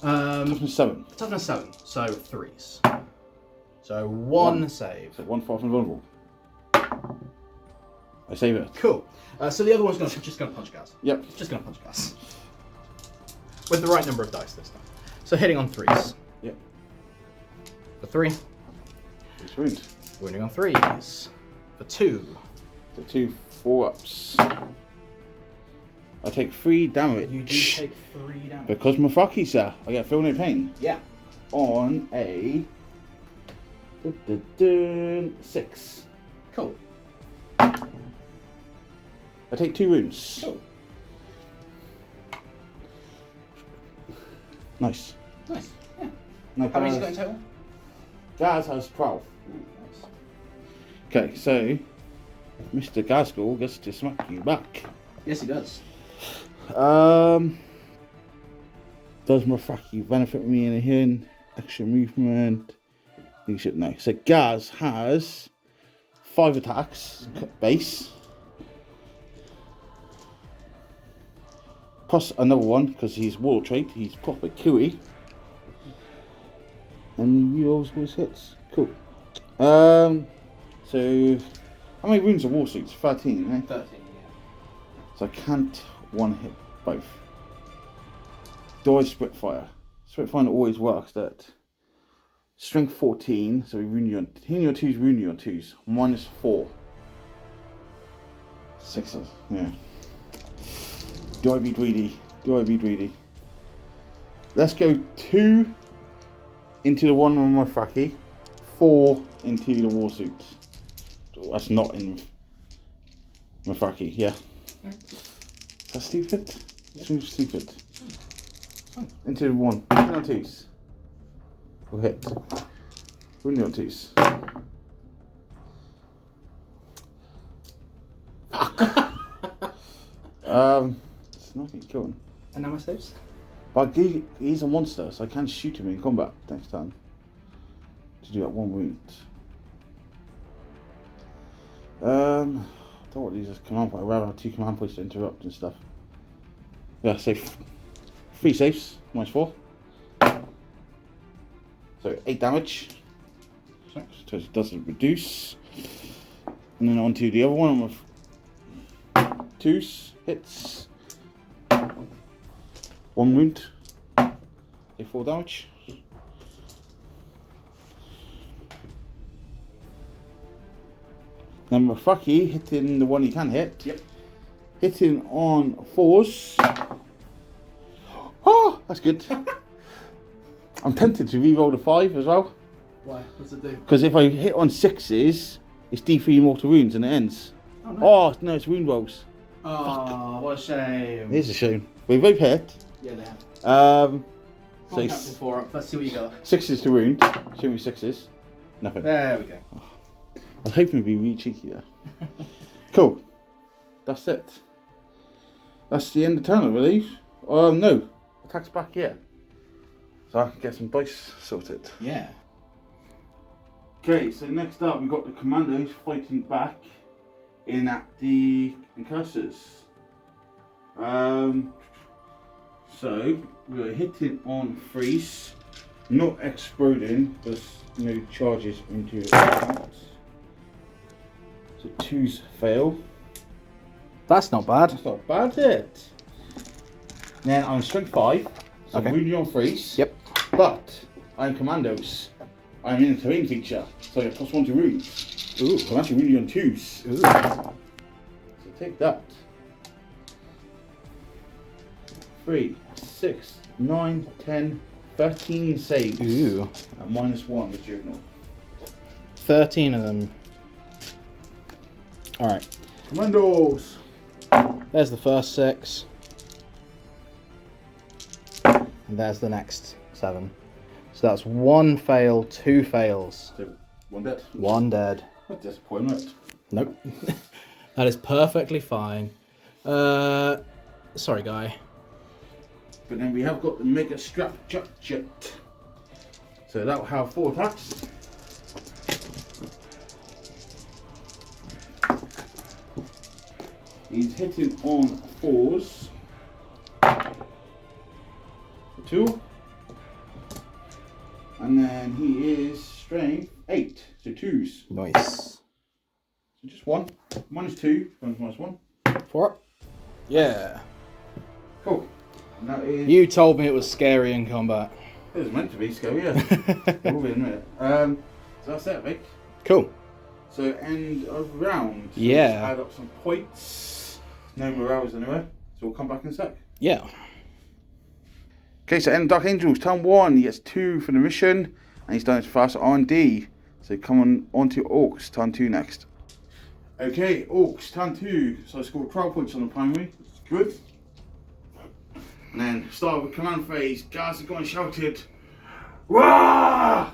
Toughness 7. Toughness 7, so 3s. So 1 save. So 1 for off invulnerable. I save it. Cool. So the other one's just gonna punch Gaz. Yep. Just gonna punch Gaz. With the right number of dice this time. So hitting on 3s. Yep. For 3. It's ruined. Winning on 3s. For 2. So 2 4-ups. I take 3 damage. You do take 3 damage. Because my fucky, sir. I get feel no pain. Yeah. On a 6. Cool. I take 2 wounds. Cool. Nice. Nice. Yeah. No, How many you got in total? Gaz has 12. Ooh, nice. Okay, so Mr. Gaskell gets to smack you back. Yes, he does. Does Mafraki benefit me in hearing? Extra movement? You should know. So Gaz has 5 attacks base. Plus another one because he's war trait. He's proper QE. And you always hits. Cool. So how many wounds are war suits? 13, eh? 13, yeah. So I can't one hit both. Do I Spitfire? Spitfire always works that. Strength 14, so we wound you on hitting your 2s, wound you on 2s. -4. 6s, yeah. Do I be greedy? Do I be greedy? Let's go 2 into the one on my fracky, 4 into the war suits. That's not in my fracky, yeah. Is that stupid? Too stupid. Into 1, wound on 2s. We'll hit. Wound on 2s. It's nothing killing. And now my saves? But he's a monster, so I can shoot him in combat next time. To do that 1 wound. I don't want to use this command point. I'd rather have 2 command points to interrupt and stuff. Yeah, so 3 saves, -4. So 8 damage. So it doesn't reduce. And then on to the other one with 2s, hits. 1 wound. 4 damage. Then Mafraki hitting the one he can hit. Yep. Hitting on 4s. Oh, that's good. I'm tempted to re-roll the 5 as well. Why? What's it do? Because if I hit on 6s, it's D3 mortal wounds and it ends. Oh, no. Oh no, it's wound rolls. Oh, what a shame. It is a shame. We both hit. Yeah, they have. So Come on, Captain 4 up. Let's see what you got. 6s to wound. Show me 6s. Nothing. There we go. I was hoping to be really cheeky there. Cool. That's it. That's the end of the turn, I believe. No. Attack's back here. So I can get some dice sorted. Yeah. Okay, so next up we've got the commandos fighting back in at the incursors. So we're hitting on 3s, not exploding, there's no charges into account. So 2s fail. That's not bad. That's not bad, is it? Then I'm strength 5, so Okay. I'm wounding on 3s. Yep. But I'm commandos. I'm in a terrain feature, so I get +1 to wounds. Ooh. So I'm actually wounding on 2s. Ooh. So take that. 3, 6, 9, 10, 13 saves. Ooh. At -1 with juvenile. 13 of them. Alright. Commandos! There's the first 6. And there's the next 7. So that's 1 fail, 2 fails. So 1 dead. 1 dead. What disappointment. Nope. That is perfectly fine. Sorry, guy. But then we have got the Mega Strap Jet. So that will have 4 attacks. He's hitting on 4s. 2. And then he is strength 8, so 2s. Nice. So just 1. -2, -1. 4. Yeah. Cool. And that is. You told me it was scary in combat. It was meant to be scary, yeah. We'll be in a minute. So that's it, Vic. Cool. So end of round. So Yeah. Let's add up some points. No morales anywhere. So we'll come back in a sec. Yeah. Okay, so end Dark Angels, turn 1, he gets 2 for the mission, and he's done his fast R&D. So come on to Orks, turn 2 next. Okay, Orks, turn 2. So I scored 12 points on the primary, good. And then start with command phase, guys have gone and shouted, "Wah!"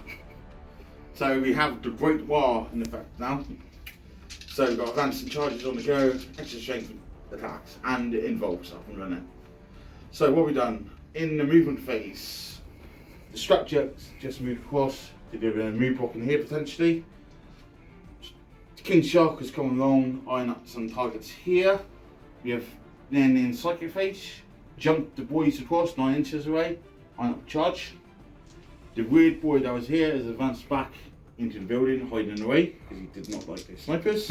So we have the Great War in effect now. So we've got advanced and charges on the go, extra strength attacks, and it involves up and running. So what we've done, in the movement phase, the structure just moved across to do a move block in here potentially. King Shark has come along, eyeing up some targets here. We have then in psychic phase, jumped the boys across 9 inches away, eyeing up charge. The weird boy that was here has advanced back into the building, hiding away because he did not like the snipers.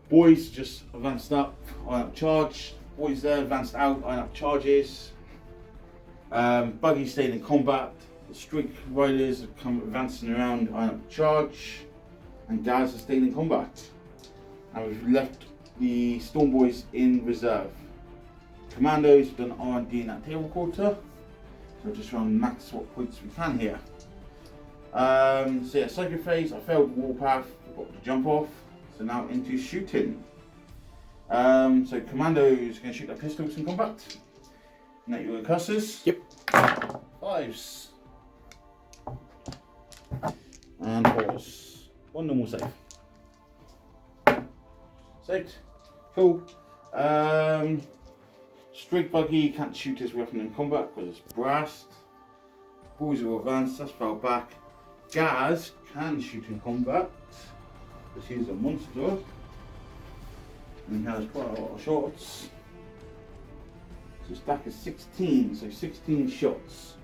Boys just advanced up, eyeing up charge. Boys there advanced out, eyeing up charges. Buggy stayed in combat. The streak riders have come advancing around, eyeing up charge. And Gaz has stayed in combat. And we've left the Storm Boys in reserve. Commandos have done R&D in that table quarter. So just trying to max what points we can here. So yeah, psychic phase, I failed warpath, I got the jump off. So now into shooting. So Commandos are going to shoot their pistols in combat. Now you're going cusses. Yep. 5s. And 4s. 1 normal save. Saved. Cool. Streak Buggy can't shoot his weapon in combat because it's brassed. Boys will advance, that's fell back. Gaz can shoot in combat because he's a monster. And he has quite a lot of shots. So stack is 16, so 16 shots.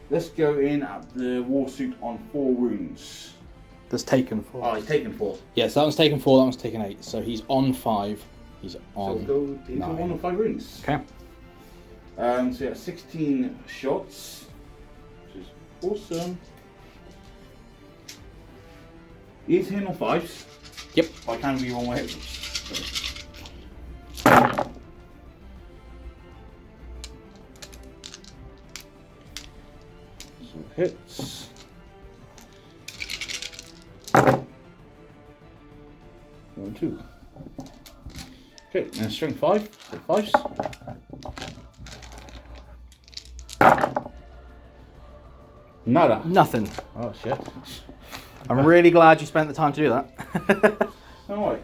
Let's go in at the war suit on 4 wounds. That's taken 4. Oh, he's taken 4. Yes, that one's taken 4, that one's taken 8. So he's on 5. He's on. So we'll go into 9. 1 or 5 wounds. Okay. So yeah, 16 shots, which is awesome. He's hitting on 5s. Yep. I can be 1 more hit. So hits. One, 2. Okay, now strength 5, so 5s. Nada. Nothing. Oh shit. I'm really glad you spent the time to do that. Alright.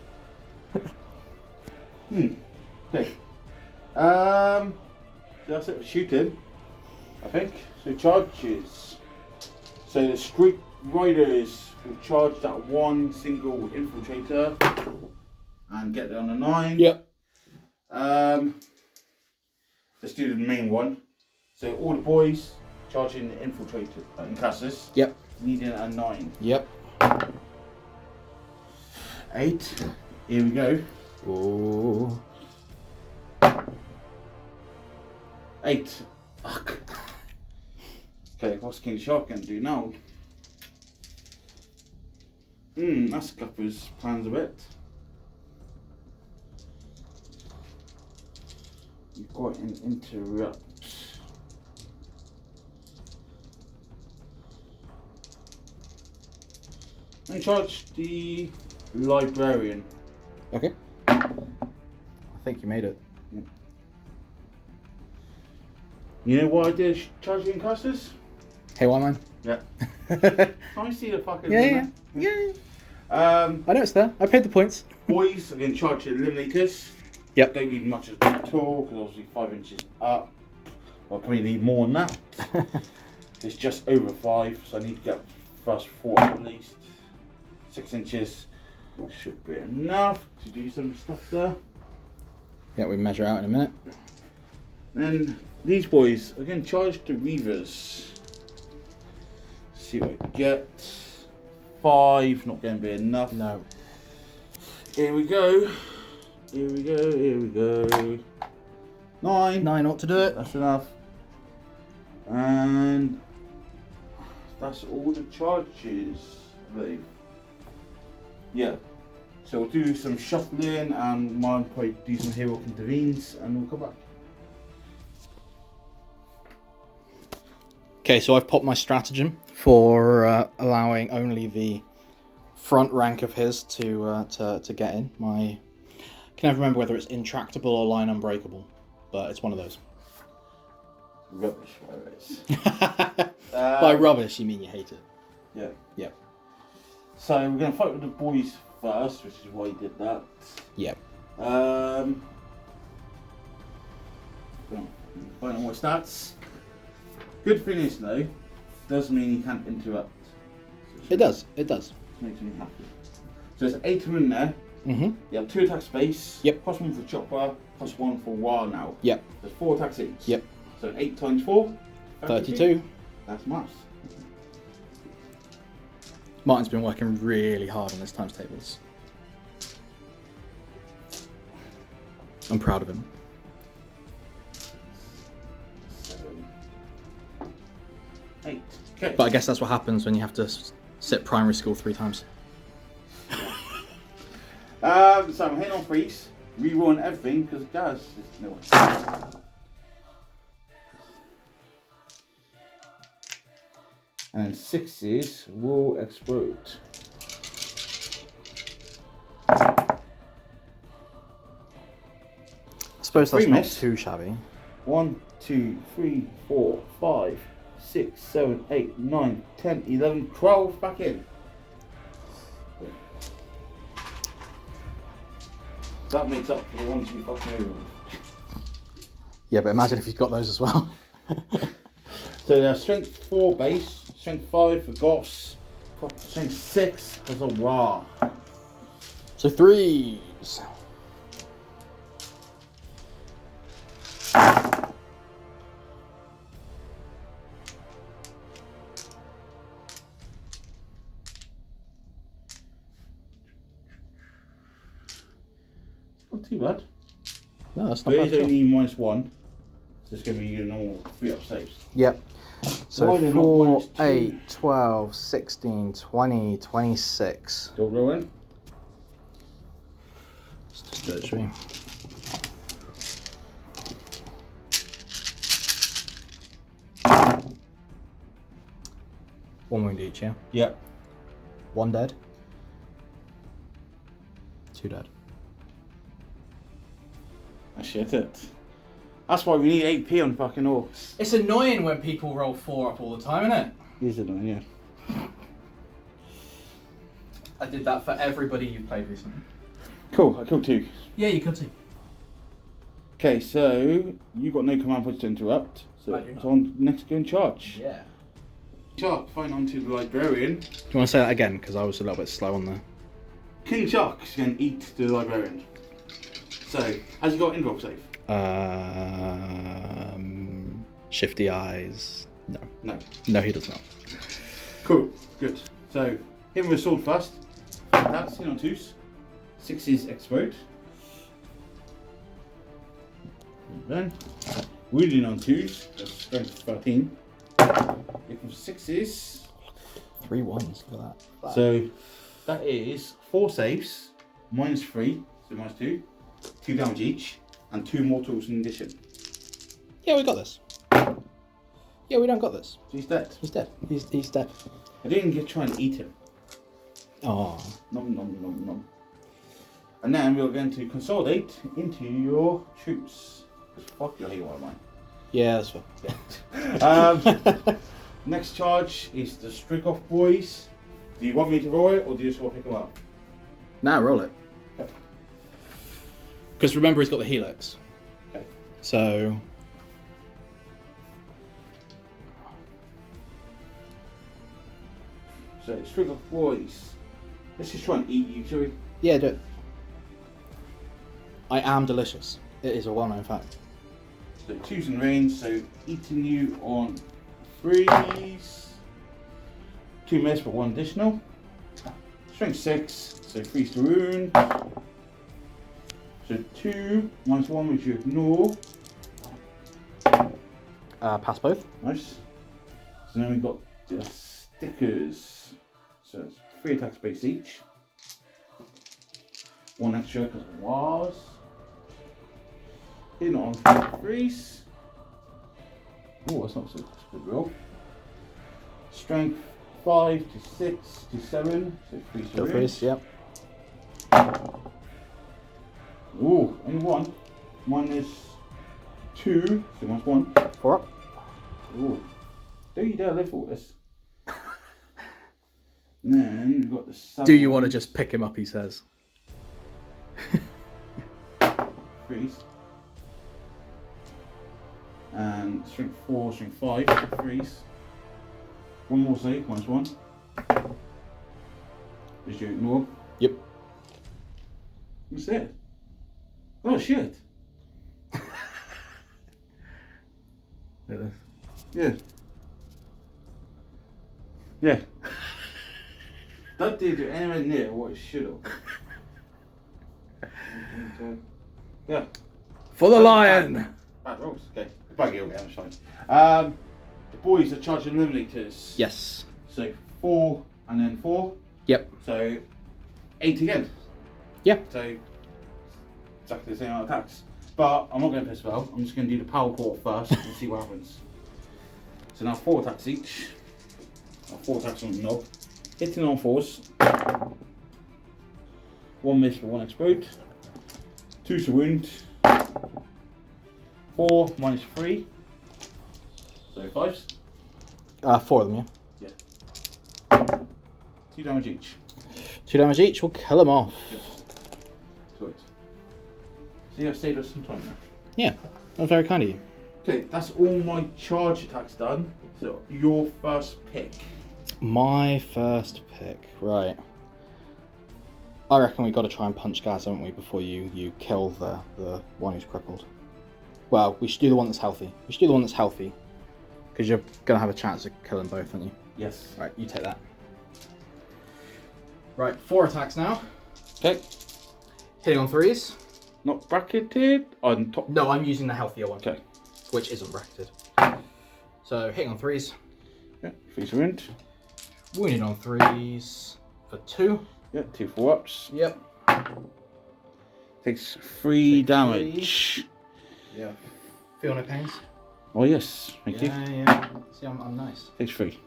Okay. So that's it for shooting, I think. So charges. So the street riders will charge that 1 single infiltrator and get there on a 9. Yep. Let's do the main one. So all the boys charging the infiltrator in classes. Yep. Needing a 9. Yep. 8. Here we go. Oh. 8. Fuck. Okay, what's King Shark going to do now? That's Gupper's plans a bit. You've got an interrupt. And charge the librarian. Okay. I think you made it. You know what I did charging classes? Hey, why man? Yeah. Can I see the fucking Yeah. I know it's there. I paid the points. Boys are going to charge the eliminators. Yep. Don't need much of that at all because obviously 5 inches up. Well, probably need more than that. It's just over 5, so I need to get first 4 at least. 6 inches should be enough to do some stuff there. Yeah, we measure out in a minute. Then these boys are going to charge the Reavers. See what I get. 5, not going to be enough. No. Here we go. Here we go. Here we go. 9. 9 ought to do it. That's enough. And that's all the charges, I believe. Yeah. So we'll do some shuffling and mine probably do some hero intervenes and we'll come back. Okay, so I've popped my stratagem for allowing only the front rank of his to get in. I can never remember whether it's intractable or line unbreakable, but it's one of those. Rubbish, whatever it is. By rubbish, you mean you hate it? Yeah. Yeah. So we're going to fight with the boys first, which is why you did that. Yeah. Find out what stats. Good thing is though, does mean you can't interrupt. It does. It does. Makes me happy. So there's 8 in there. Mm-hmm. You have 2 attack space. Yep. +1 for chopper, +1 for war now. Yep. There's 4 attacks each. Yep. So 8 times 4. 32. That's maths. Martin's been working really hard on his times tables. I'm proud of him. 7, 8. Okay. But I guess that's what happens when you have to sit primary school 3 times. So I'm hitting on freeze, rerolling everything because guys, there's no way. And 6s will explode. I suppose that's 3 not miss. too shabby. 1, 2, 3, 4, 5, 6, 7, 8, 9, 10, 11, 12 back in. That makes up for the ones we fucking over. Yeah, but imagine if you've got those as well. So there's strength 4 base, strength 5 for Goss, strength 6 as a raw. So 3s. Not too bad. No, that's not But bad. it's at all. only -1. So it's going to be your normal 3 up saves. Yep. So Why they're not 4, -2? 8, 12, 16, 20, 26. Still rolling. Let's just do it, shall we? One wound each, yeah? Yep. 1 dead. 2 dead. That's shit it. That's why we need 8p on fucking Orks. It's annoying when people roll 4 up all the time, isn't it? Is it annoying, yeah. I did that for everybody you've played recently. Cool, I killed 2. Yeah, you could see. Okay, so you got no command points to interrupt. So I do not. it's on next go in charge. Yeah. Shark, find onto the librarian. Do you want to say that again? Because I was a little bit slow on there. King Shark is going to eat the librarian. So, has he got invuln save? Shifty eyes. No. No. No, he does not. Cool, good. So, hit him with a sword first. That's in on 2s. 6s explode. And then, wounding on 2s. That's strength 13. Hit him 6s. 3 1s, look at that. So, that is 4 saves, -3, so -2, 2 damage each, and 2 mortals in addition. Yeah, we got this. Yeah, we don't got this. So he's dead. He's dead. He's dead. I didn't get trying to eat him. Oh. Nom nom nom nom. And then we're going to consolidate into your troops. Fuck your hero, mine. Yeah, that's fine. Next charge is the Strigoff boys. Do you want me to roll it, or do you just want to pick them up? Now roll it. Okay. Because remember, he's got the helix. Okay. So. So Strigoff boys. Let's just try and eat you, shall we? Yeah, do it. I am delicious. It is a well-known fact. So 2s in range, so eating you on 3s. 2 miss, but 1 additional. Strength 6, so 3's to wound. So 2 -1, which you ignore. Pass both. Nice. So then we've got the stickers. So it's 3 attack space each. 1 extra because of wars. In on 3s. Oh, that's not so good roll. Strength 5 to 6 to 7. So 3 Go threes, yep. Ooh, only 1. Minus 2. So minus 1. 4 up. Ooh. Don't you dare live for this. And then we've got the 7. Do you want to just pick him up, he says. 3s. And strength 4, strength 5, 3s. 1 more save, minus 1. Did you ignore? Yep. What's that? Oh shit. Yeah. Yeah. That did do anywhere near what it should have. Yeah. For the lion! Bad rolls. Okay. Bugle, yeah, that's fine. The boys are charged eliminators. Yes. So 4 and then 4. Yep. So 8 again. Yeah. So exactly the same amount of attacks. But I'm not going to piss well. I'm just going to do the power port first and see what happens. So now 4 attacks each. 4 attacks on the knob. Hitting on 4s. 1 miss for 1 explode. 2 to wound. 4 minus 3. So 5s. 4 of them, yeah. Yeah. 2 damage each. 2 damage each, we'll kill them off. Yes. Good. So yeah, saved us some time now. Yeah, that's very kind of you. Okay, that's all my charge attacks done. So your first pick. My first pick, right. I reckon we've got to try and punch Gaz, haven't we, before you kill the one who's crippled. Well, we should do the one that's healthy. We should do the one that's healthy. Because you're going to have a chance of killing both, aren't you? Yes. Right, you take that. Right, 4 attacks now. Okay. Hitting on 3s. Not bracketed on top. No, I'm using the healthier one. Okay. Which isn't bracketed. So, hitting on 3s. Yeah, 3 to wound. Wounded on 3s for 2. Yeah, 2 4-ups. Yep. Takes 3 damage. Yeah. Feel no pains? Oh yes, thank you. Yeah. See, I'm nice. Takes 3.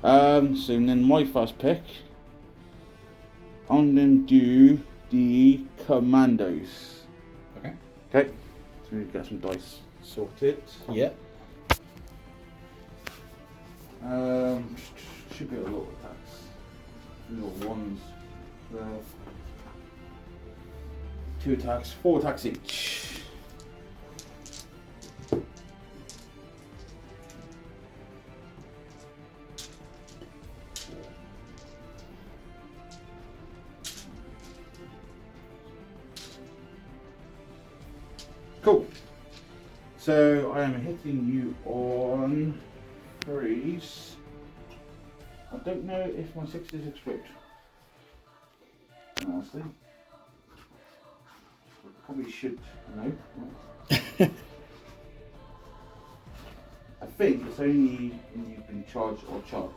Yeah. So then my first pick. I'm going to do the commandos. Okay. Okay. So we get some dice sorted. Yep. Should be a lot of attacks. Little 1s. 2 attacks, 4 attacks each. Cool. So I am hitting you on 3s. I don't know if my 6s explode. Honestly. Probably should know. I think it's only when you've been charged or charged.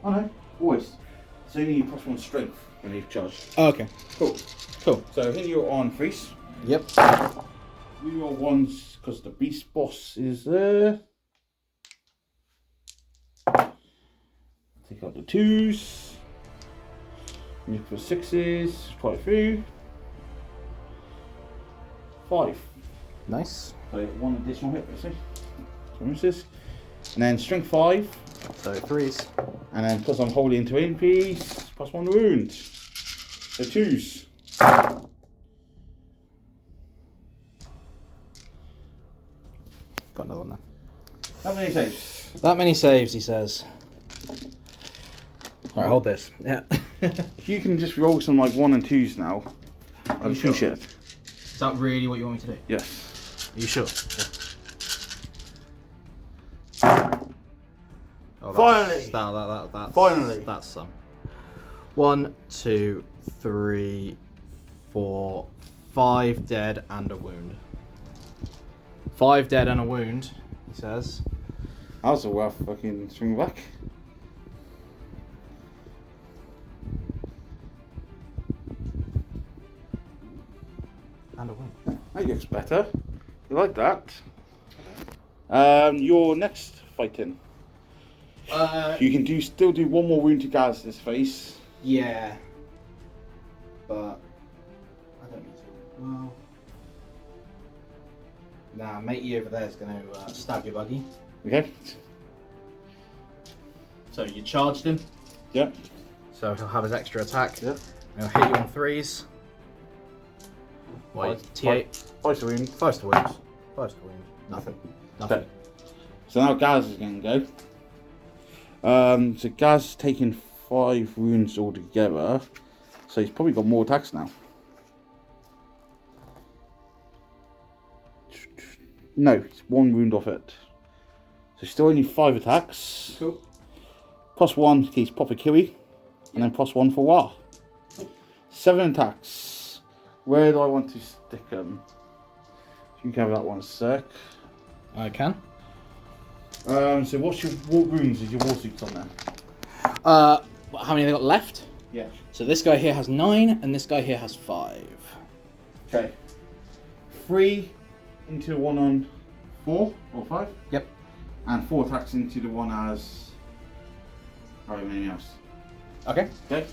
Oh no, always. It's only +1 strength when you've charged. Oh, okay. Cool. Cool. So hitting you on 3s. Yep. We are 1s because the beast boss is there. Take out the 2s. Look for 6s. Quite a few. 5. Nice. So 1 additional hit, let's see. So misses. And then strength 5. So 3s. And then because I'm holding into in piece, +1 wound. So 2s. Got another one then. How many saves? That many saves, he says. Alright, hold this. Yeah. If you can just roll some like 1 and 2s now, I'd appreciate it. Is that really what you want me to do? Yes. Are you sure? Oh, finally! That's Finally! That's some. 1, 2, 3, 4, 5 dead and a wound. 5 dead and a wound, he says. That was a rough fucking swing back. And a wound. That looks better. You like that? Your next fighting. You can still do one more wound to Gaz this face. Yeah. But I don't need to. Well. Nah, matey over there is going to stab your buggy. Okay. So you charged him. Yep. So he'll have his extra attack. Yep. He'll hit you on 3s. Wait, T8. 5 to wound. 5 to wound. 5 to wound. Nothing. Nothing. Okay. So now Gaz is going to go. So Gaz taking 5 wounds altogether. So he's probably got more attacks now. No, it's 1 wound off it. So still only 5 attacks. Cool. +1 in case Papa Kiwi. And then +1 for War. 7 attacks. Where do I want to stick them? You can have that one a sec. I can. So what wounds is your war suits on there? How many have they got left? Yeah. So this guy here has 9 and this guy here has 5. Okay. 3 into the one on 4 or 5. Yep. And 4 attacks into the one as however many else. Okay. Okay.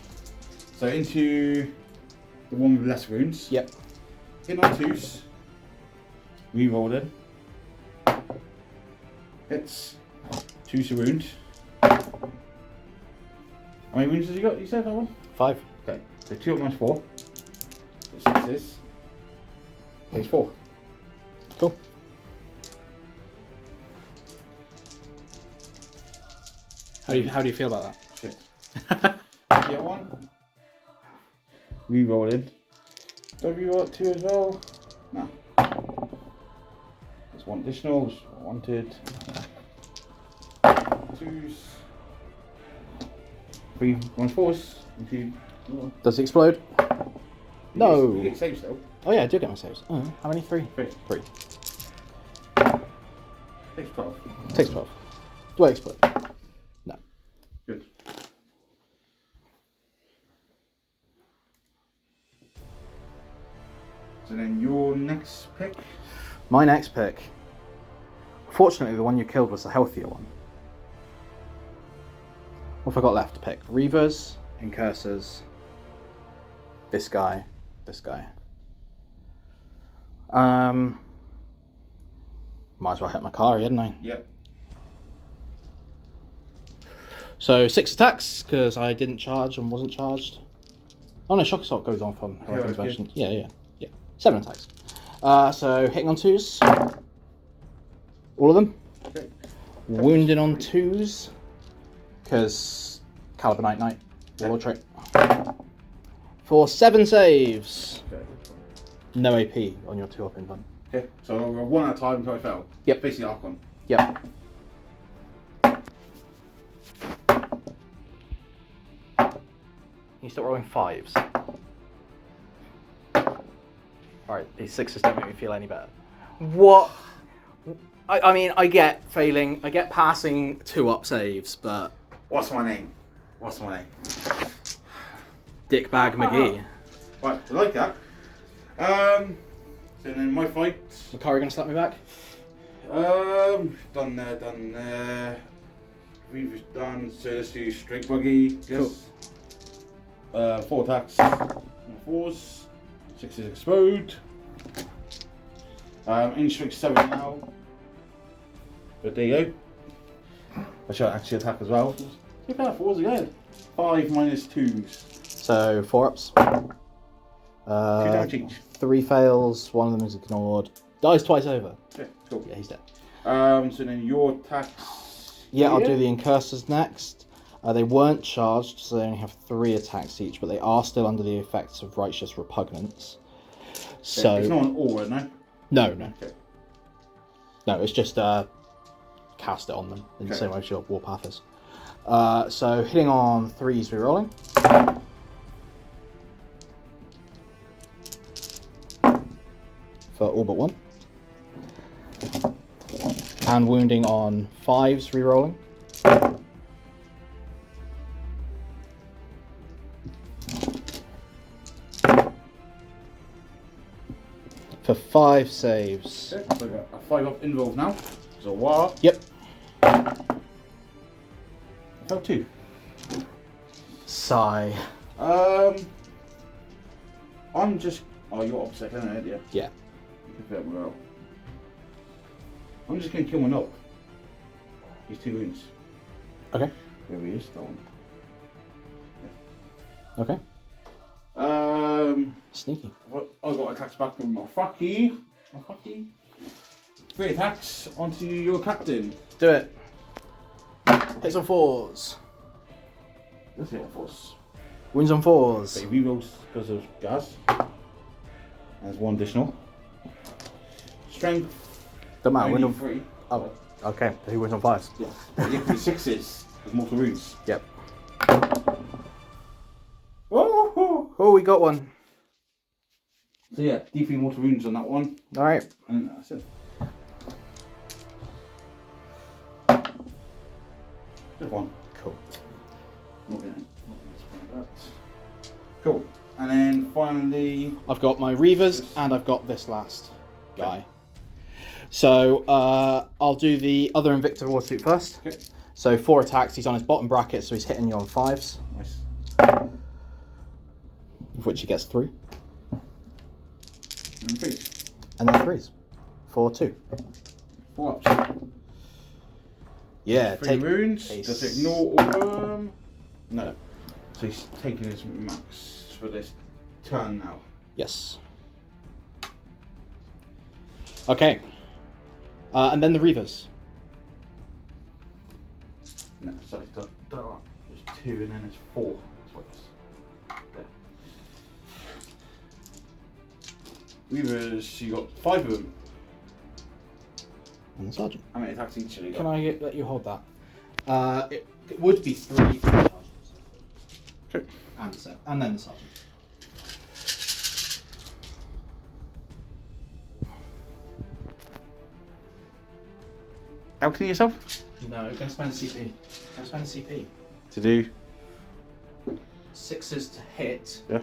So into the one with less wounds. Yep. Hit on 2s. Reroll in. Hits. 2 to wound. How many wounds has he got? You said that one? 5. Okay. So 2 up minus 4. So 6 is. Takes 4. Cool. How do you feel about that? Shit. Get 1. Reroll in. Do I reroll 2 as well? No. There's 1 additional, which I wanted. 2s. 3 minus 4s. Does it explode? No. You get saves though. Oh yeah, I do get my saves. Oh, how many? 3? 3. 3. Takes 12. Takes 12. Do I explode? No. Good. So then your next pick? My next pick. Fortunately, the one you killed was the healthier one. What have I got left to pick? Reavers, Incursors, this guy, this guy. Might as well hit my car, hadn't I? Yep. So 6 attacks, because I didn't charge and wasn't charged. Oh no, Shock Assault goes on from Hurricane's version. Yeah. 7 attacks. So hitting on 2s. All of them. Okay. Wounding on 2s. Because Caliber Night, Warlord trick. For 7 saves. Okay. No AP on your 2 up in fun. Okay. So I'll roll 1 at a time until I fail. Yep. Basically Archon. Yep. You start rolling 5s. Alright, these 6s don't make me feel any better. What? I mean, I get failing, I get passing 2-up saves, but... What's my name? Dickbag McGee. Right, I like that. So then my fight. Makari gonna slap me back? Done there. We've done, so let's do straight buggy. Yes. Cool. 4 attacks. 4s. 6 is explode. In strike 7 now. But there you go. I shall actually attack as well. Look at that, 4s again. 5 minus 2s. So 4-ups. 2 damage each. 3 fails, 1 of them is ignored. Dies twice over. Yeah, cool. Yeah, he's dead. So then your attacks. Yeah, I'll do the Incursors next. They weren't charged, so they only have 3 attacks each, but they are still under the effects of Righteous Repugnance. So It's not an aura, no? No. Okay. No, it's just cast it on them in the same way as your Warpath is. So hitting on 3s, rerolling. for all but one. And wounding on 5s, rerolling. For 5 saves. Okay, so I got a 5 up involved now. So what? Yep. Fell 2. Sigh. I'm just. Oh, you're opposite, isn't it? Yeah. Well. I'm just gonna kill one up. He's 2 wounds. Okay. There he is, that one. Okay. Sneaky. I got attacks back from my fucky. 3 attacks onto your captain. Do it. Hits on 4s. Let's hit it first. Wounds on 4s. So he rerolls because of gas. There's 1 additional. Strength. The man. Wound on 3. Oh, okay. He wins on 5s. Yeah. But you have 6s with mortal wounds. Yep. Oh, we got one. So yeah, D3 mortal wounds on that one. Alright. And that's it. Just 1. Cool. Not gonna that. Cool. And then finally, I've got my Reavers and I've got this last guy. So I'll do the other Invicta Warsuit first. Okay. So 4 attacks, he's on his bottom bracket, so he's hitting you on 5s. Nice. Of which he gets 3. And 3. And then 3s. 4, 2. 4 ups. Yeah, 3 take wounds. a Just ignore all of them. No. So he's taking his max for this turn now. Yes. Okay. And then the Reavers. No, so it's done. There's 2 and then there's 4. That's what it is. Weavers, you got 5 of them. And the Sergeant. How many attacks each have you got? Can I let you hold that? It would be 3 for the Sergeant. Okay. And then the Sergeant. Outing yourself? No, going to spend a CP. To do? 6s to hit. Yeah.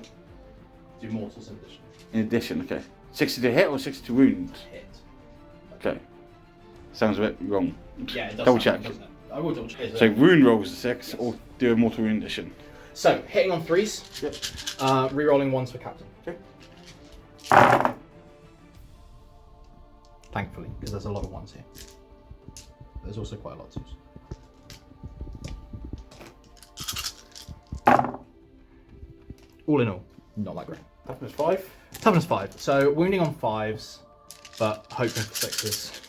Do mortals in addition. In addition, okay. 60 to hit or 60 to wound? Hit. Okay. Sounds a bit wrong. Yeah, it does. Double sound, check. doesn't it? I will double check. So wound rolls are 6 Yes. or do a mortal wound addition? So, hitting on 3s. Yep. Rerolling 1s for Captain. Okay. Thankfully, because there's a lot of 1s here. There's also quite a lot of 2s. All in all, not that great. Toughness 5. Toughness 5. So, wounding on 5s, but hoping for 6s.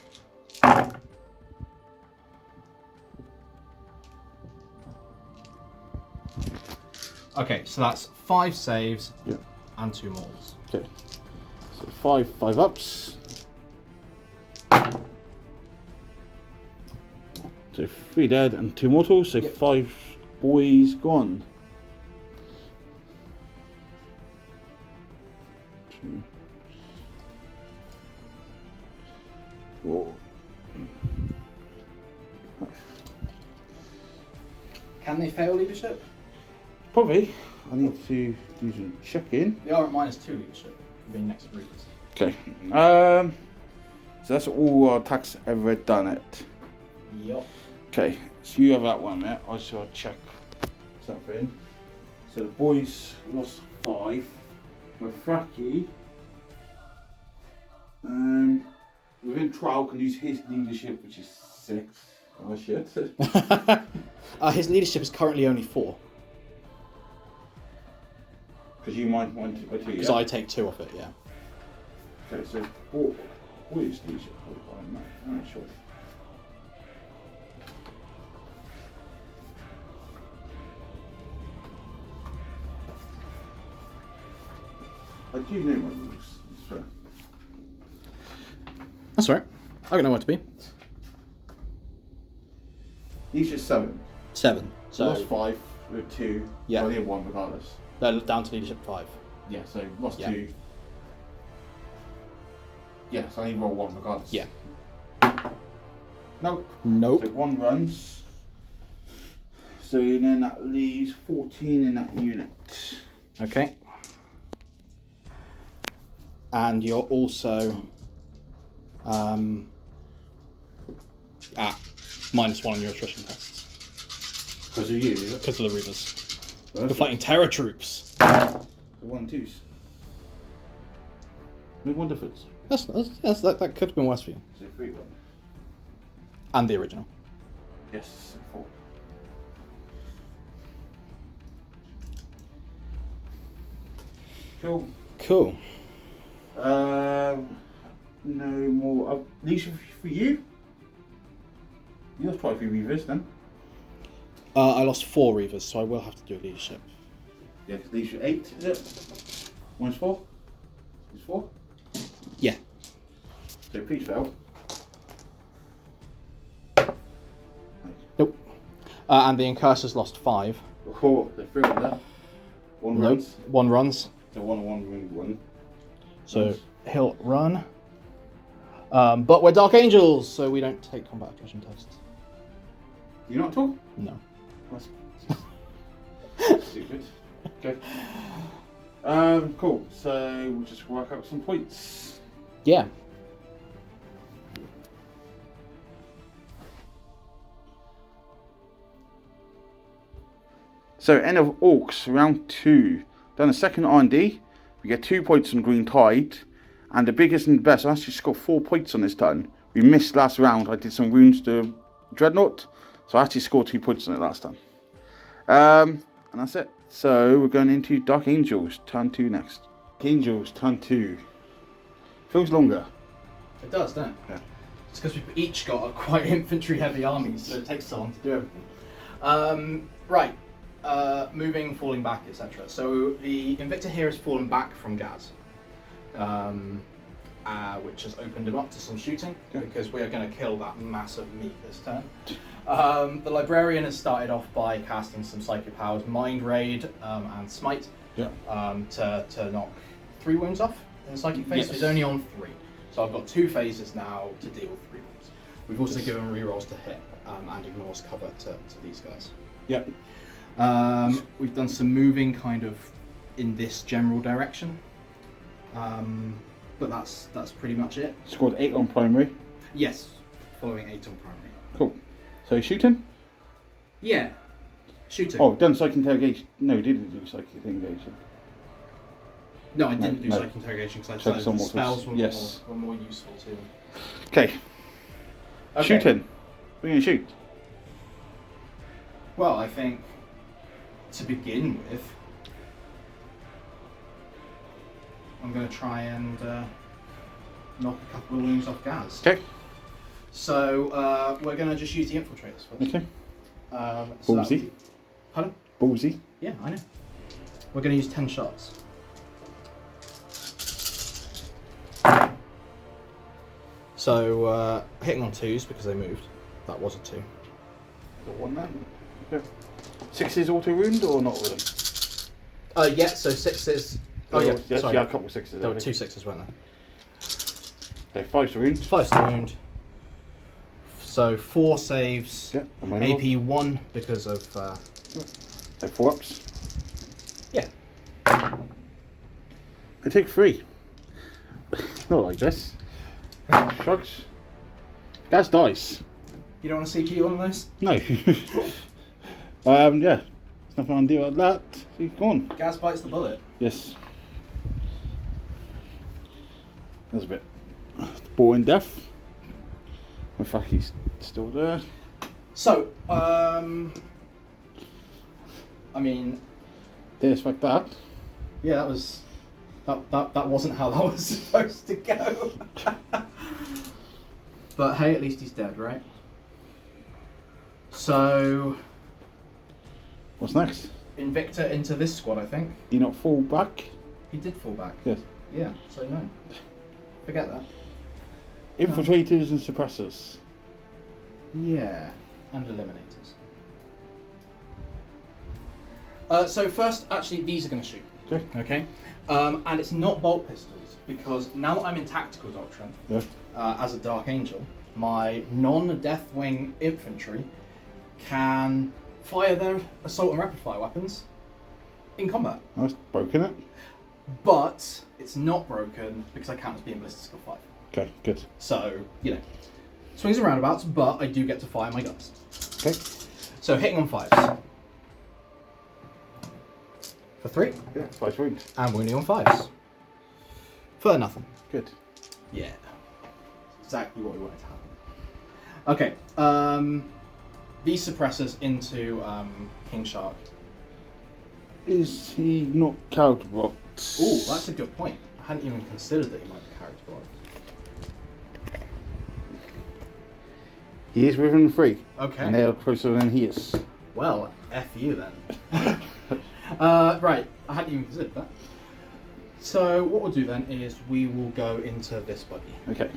Okay, so that's 5 saves and 2 mauls. Okay. So 5 ups. So 3 dead and 2 mortals, so 5 boys gone. 2. 4. Can they fail leadership? Probably. I need to do some check-in. They are at -2 leadership, for being next to Reavers. Okay. So that's all our attacks ever done it. Yup. Okay, so you have that one there. I shall check something. So the boys lost 5. With Fracky, within trial can use his leadership, which is 6. Oh shit. His leadership is currently only 4. Because you might want to. Because I take 2 off it, yeah. Okay, so boys leadership. I'm not sure. I do know my rules. So. That's all right. I don't know what to be. Leadership 7. 7. So So lost 5 with 2. Yeah. So only 1 regardless. they're down to leadership 5. Yeah, so lost Yeah. 2. Yes, I need to roll 1 regardless. Yeah. Nope. Nope. So 1 runs. So then that leaves 14 in that unit. Okay. And you're also at -1 on your attrition tests. Because of you, is it? Because of the Reavers. Well, You're fighting terror troops. the 1 2s. Make 1 difference. That could have been worse for you. So 3 1. And the original. Yes, 4. Cool. Cool. No more. These are for you? You lost quite a few Reavers then. I lost 4 Reavers, so I will have to do a leadership. Yeah, these are 8, is it? 1's 4? It's 4? Yeah. So please fail. Nope. And the Incursors lost 5. Oh, they're 3 of there. 1 Nope. runs. 1 runs. So 1 1. So Runs. he'll run. But we're Dark Angels, so we don't take combat attrition tests. You not at all? No. That's stupid. Okay. Cool. So we'll just work out some points. Yeah. So end of Orks, round 2. Done a second R&D. We get 2 points on Green Tide. And the biggest and the best, I actually scored 4 points on this turn. We missed last round. I did some wounds to Dreadnought. So I actually scored 2 points on it last time. And that's it. So we're going into Dark Angels, turn 2 next. Dark Angels, turn 2. Feels longer. It does, doesn't it? Yeah. It's because we've each got a quite infantry heavy army, so it takes so long to do everything. Right. Moving, falling back, etc. So the Invictor here has fallen back from Gaz, which has opened him up to some shooting, because we are going to kill that massive meat this turn. The Librarian has started off by casting some Psychic Powers, Mind Raid and Smite, to knock 3 wounds off in the Psychic phase. Yes. So he's only on 3. So I've got 2 phases now to deal with 3 wounds. We've also given rerolls to hit and ignores cover to these guys. Yep. We've done some moving kind of in this general direction, but that's pretty much it. Scored 8 on primary. Yes, following 8 on primary. Cool. So shooting? Yeah, shooting. Oh, done psychic interrogation. No, didn't do psychic interrogation. No, I didn't do no. psychic interrogation because I Check decided some the more spells yes. were more useful to them. Okay. Shooting. We're going to shoot. Well, I think to begin with, I'm going to try and knock a couple of wounds off Gaz. Okay. So we're going to just use the infiltrators first. Okay. So Ballsy. Pardon? Ballsy. Yeah, I know. We're going to use 10 shots. So hitting on 2s because they moved. That was a 2. Got 1 man. Okay. 6s auto wound or not really? Yeah, so 6s. Oh yeah, yes, sorry. yeah, a couple of 6s. There were 2 6s, weren't there? Okay, 5 wounds. 5 to wound. So 4 saves. Yeah, AP 1 because of. So 4 ups. Yeah. I take 3. Not like this. Shrugs. That's dice. You don't want to CP on those? No. Yeah. There's nothing I can do about that. So go on. Gas bites the bullet. Yes. That's a bit boring death. In fact, he's still there. So, I mean, There's like that. yeah, that was that wasn't how that was supposed to go. But hey, at least he's dead, right? So, What's next? Invictor into this squad, I think. Do you not fall back? He did fall back. Yes. Yeah, so no. Forget that. Infiltrators and suppressors. Yeah, and eliminators. So first, actually, these are going to shoot. Okay. Okay. And it's not bolt pistols because now that I'm in tactical doctrine, Yeah. as a Dark Angel, my non-Deathwing infantry can fire their assault and rapid fire weapons in combat. That's broken it. But it's not broken because I count as being ballistic skill 5. Okay, good. So, you know, swings and roundabouts, but I do get to fire my guns. Okay. So hitting on 5s. For 3. Yeah, 5 wounds. And wounding on 5s. For nothing. Good. Yeah. Exactly what we wanted to happen. Okay. These suppressors into King Shark. Is he not character blocked? Oh, that's a good point. I hadn't even considered that he might be character blocked. He is within 3. Okay. And they are closer than he is. Well, F you then. Right, I hadn't even considered that. So what we'll do then is we will go into this buggy. Okay.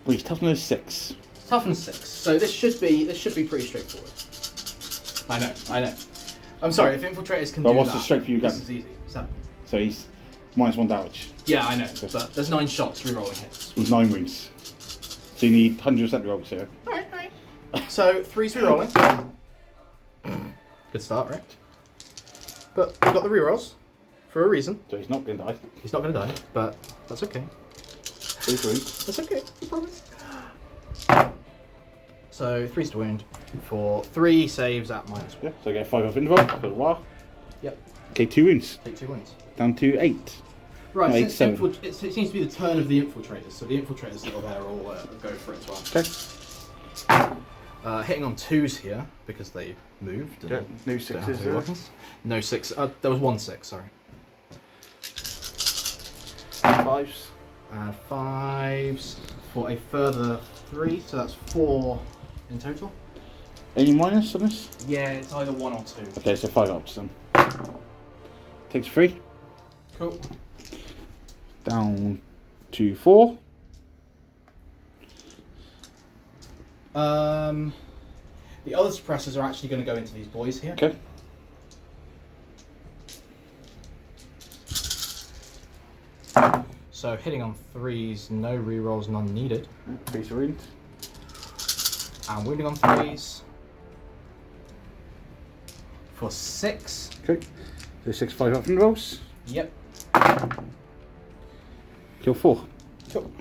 Well, he's toughness 6. Toughness 6. So this should be pretty straightforward. I know. I'm sorry, if infiltrators can But do what's that, the strength you this got? is easy. 7. So he's -1 damage. Yeah, I know, but there's 9 shots, re-rolling hits. With 9 wounds. So you need 100% rolls here. Alright. So 3's re-rolling. Good start, right? But we've got the re-rolls for a reason. So he's not going to die. He's not going to die, but that's okay. 3 wounds. That's okay, I promise. So 3's to wound for 3 saves at -1. Yeah, so I get 5 off interval for a while. Yep. Okay, 2 wounds. Take 2 wounds. Down to 8. Right, No, since 7. it seems to be the turn of the infiltrators, so the infiltrators that are there all go for it as well. Okay. Hitting on 2s here because they moved. Yeah, no don't have 6s any there. weapons. No 6. There was 1 6. Sorry. 5s. And 5s for a further 3, so that's 4 in total. Any minus on this? Yeah, it's either 1 or 2. Okay, so 5 ups then. Takes 3. Cool. Down to 4. The other suppressors are actually going to go into these boys here. Okay. So hitting on 3s, no rerolls, none needed. 3 wounds. And wounding on 3s for 6. Okay. So 6 5 up rolls. Yep. Kill 4. Cool.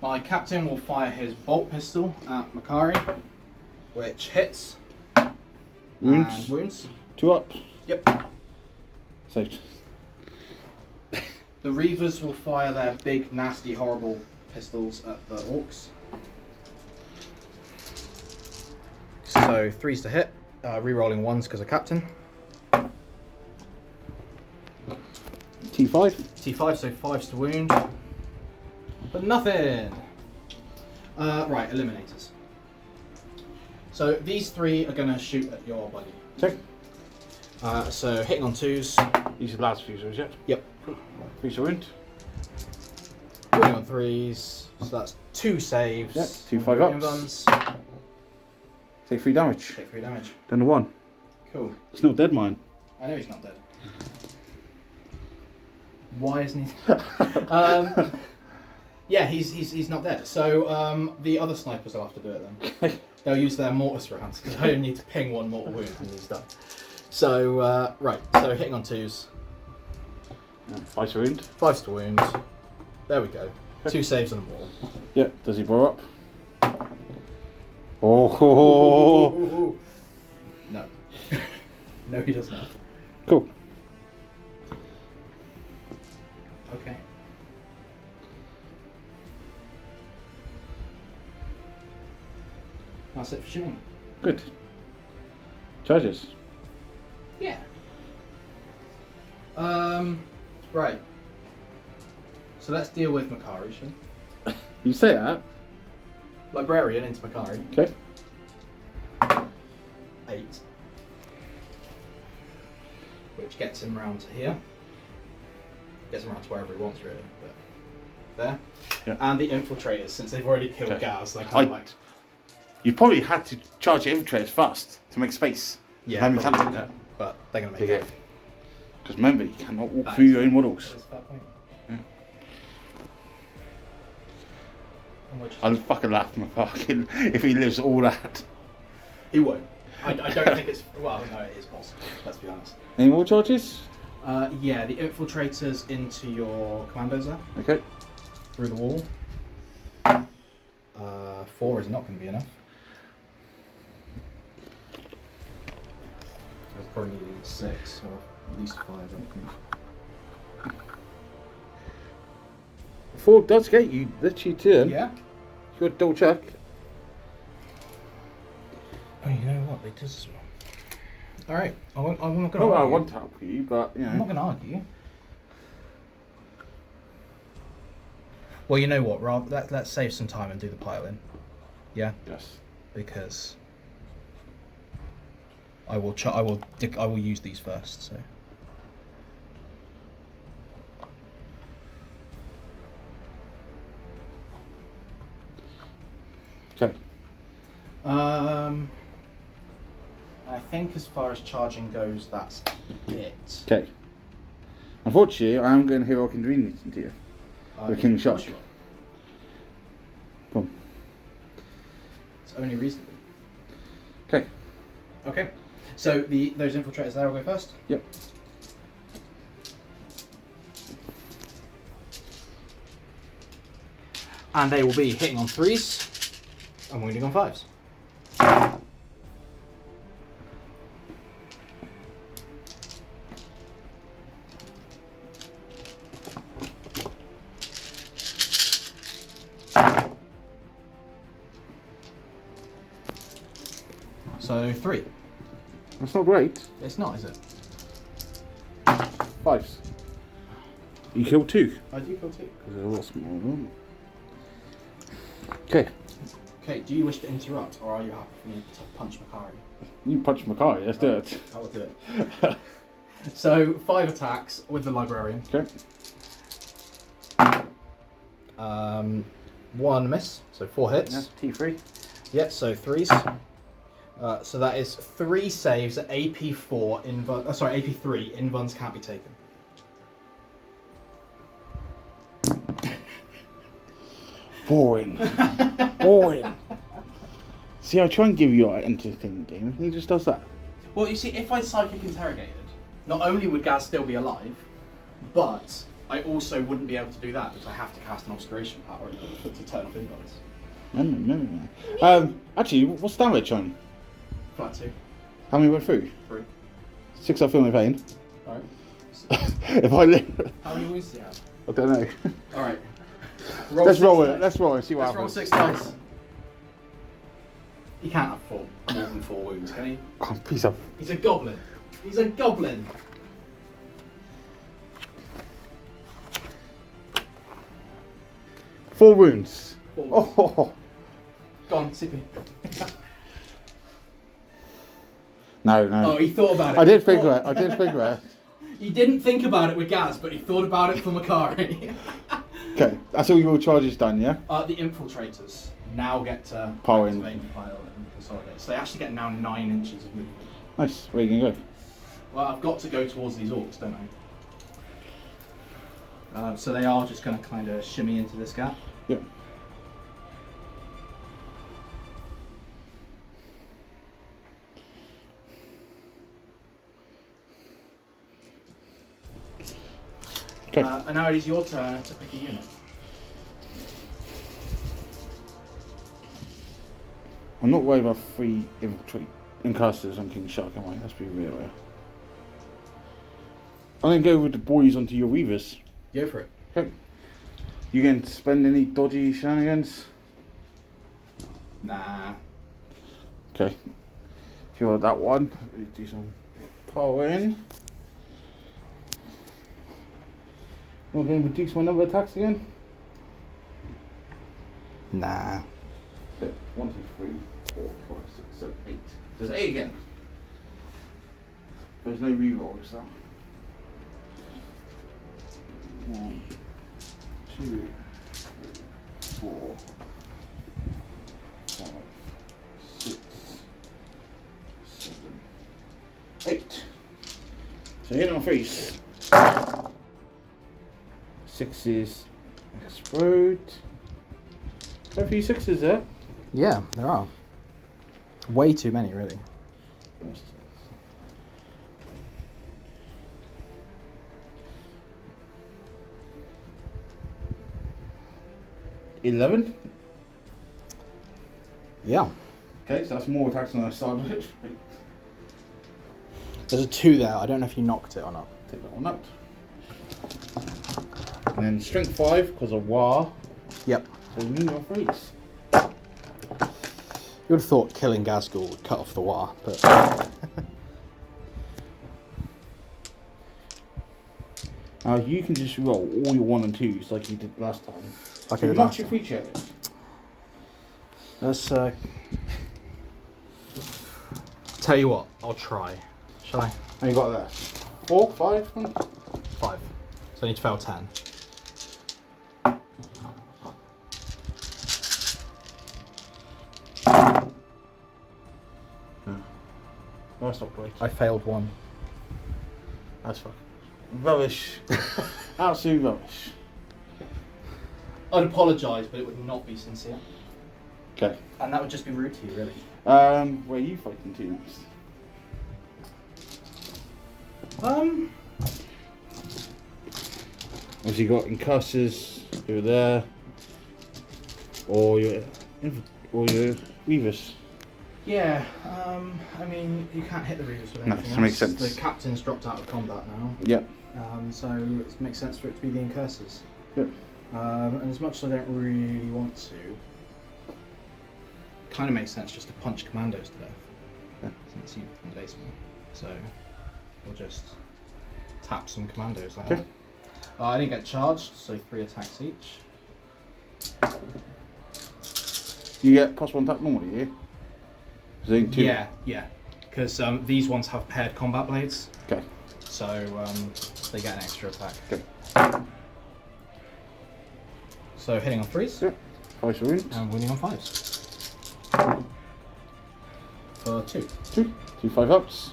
My captain will fire his bolt pistol at Makari, which hits. Wounds. And wounds. 2 up. Yep. Saved. The Reavers will fire their big, nasty, horrible pistols at the Orks. So 3's to hit, re-rolling 1s because of captain. T5. T5, so 5's to wound. But nothing! Right, eliminators. So these 3 are going to shoot at your buggy. Okay. So hitting on 2s. These are the last few zones, yeah? Yep. 3 wound. Wounding on 3s. So that's 2 saves. Yep, 2 5 Wounding ups. guns. Take 3 damage. Take 3 damage. Down to 1. Cool. It's not dead, mine. I know he's not dead. Why isn't he? Yeah, he's not dead. So the other snipers will have to do it then. They'll use their mortis rounds because I only need to ping 1 mortal wound and he's done. So right, so hitting on 2s. 5 wound. 5's to wound. There we go. 2 saves on a wall. Yeah, does he blow up? Oh, No. No, he does not. cool. Okay. That's it for shooting. Good. Charges. Yeah. Right. So let's deal with Makari, shall we? You say that? Librarian into Makari. Okay. 8. Which gets him round to here. Gets him round to wherever he wants, really. But there. Yeah. And the infiltrators, since they've already killed Gaz, they're kind of like... You probably had to charge your infiltrators first to make space. Yeah, Then we can't do that. but they're going to make it. Because remember, you cannot walk through your own models. Yeah. I'll fucking laugh my fucking if he lives all that. He won't. I don't think it's... Well, no, it is possible, let's be honest. Any more charges? Yeah, the infiltrators into your commandos there. Okay. Through the wall. 4 is not going to be enough. I'll probably need 6 or at least 5. I think. 4 does get you literally 10. Yeah. You got to double check. Oh, you know what? They did as well. Alright, I'm not going to Oh, argue. I want to help you, but you know. I'm not going to argue. Well, you know what? Let's save some time and do the piling. Yeah. Yes. Because I will use these first. So. Okay. I think as far as charging goes, that's it. Okay. Unfortunately, I am going to hero convenience into you. The King Shark. Sure. Come. It's only reasonable. Okay. Okay. So those infiltrators there will go first? Yep. And they will be hitting on 3s and wounding on 5s. So 3. That's not great. It's not, is it? 5s. You killed 2. I do kill 2. Because they're a lot smaller. Okay. Okay, do you wish to interrupt, or are you happy for me to punch Makari? You punch Makari, let's do it. I will do it. So 5 attacks with the librarian. Okay. 1 miss, so 4 hits. Yeah, T3. Yeah, so 3s. So that is 3 saves at AP4. AP3. Invuns can't be taken. Boring. Boring. See, I try and give you an entertaining game, and he just does that. Well, you see, if I psychic interrogated, not only would Gaz still be alive, but I also wouldn't be able to do that because I have to cast an obscuration power to turn off invuns. No. Actually, what's damage on? Flat 2. How many went through? 3. 6 I feel my pain. Alright. If I live. How many wounds do you have? I don't know. Alright. Let's roll it. Let's roll it. See what Let's happens. roll 6 dice. He can't have more than 4 wounds, can he? Oh, piece of. He's a goblin. He's a goblin. Four wounds. 4 wounds. Oh. Go on, Sippy. No. Oh, he thought about it. I did think about it. He didn't think about it with Gaz, but he thought about it for Makari. Okay, that's all your charges done, yeah? The infiltrators now get to Power in. activate and pile and consolidate. So they actually get now 9 inches of movement. Nice. Where are you going to go? Well, I've got to go towards these orcs, don't I? So they are just going to kind of shimmy into this gap. Yeah. Okay. And now it is your turn to pick a unit. I'm not worried about 3 infiltrate incasters on King Shark, am I? Let's be real here. I'm going to go with the boys onto your Reavers. Go for it. Okay. You going to spend any dodgy shenanigans? Nah. Okay. If you want that one, do some power in. I'm going to reduce my number of attacks again. Nah. 1, 2, 3, 4, 5, 6, 7, 8. There's 8 again. There's no reroll, is there? 1, 2, So hit on freeze. 6s explode. A few 6s there. Yeah, there are. Way too many, really. 11. Yeah. Okay, so that's more attacks than I started with. There's a 2 there. I don't know if you knocked it or not. Take that one out. And then strength 5 because of War. Yep. So you need your freeze. You would have thought killing Gazgul would cut off the war, but... Now you can just roll all your 1 and 2s like you did last time. Like So I did not last your time. free check. Let's, tell you what, I'll try. Shall I? And you got that. 4, 5? 5. So I need to fail 10. No, that's not great. I failed 1. That's fucking rubbish. Absolute rubbish. I'd apologise, but it would not be sincere. Okay. And that would just be rude to you, really. Where are you fighting to next? Have you got incursors over there? Or your Weavers? Yeah, I mean, you can't hit the Reavers with No, anything that makes else. sense. The captain's dropped out of combat now, Yep. so it makes sense for it to be the Incursors. Yep. And as much as I don't really want to, kind of makes sense just to punch commandos to death. Yeah. Since you can base me. So, we'll just tap some commandos like Okay. that. I didn't get charged, so 3 attacks each. You get +1 attack normally, yeah? So you can 2. Yeah. Because these ones have paired combat blades. Okay. So they get an extra attack. Okay. So hitting on 3s Yeah. 5 wounds. and winning on 5s. For 2. 2. 2 5-ups.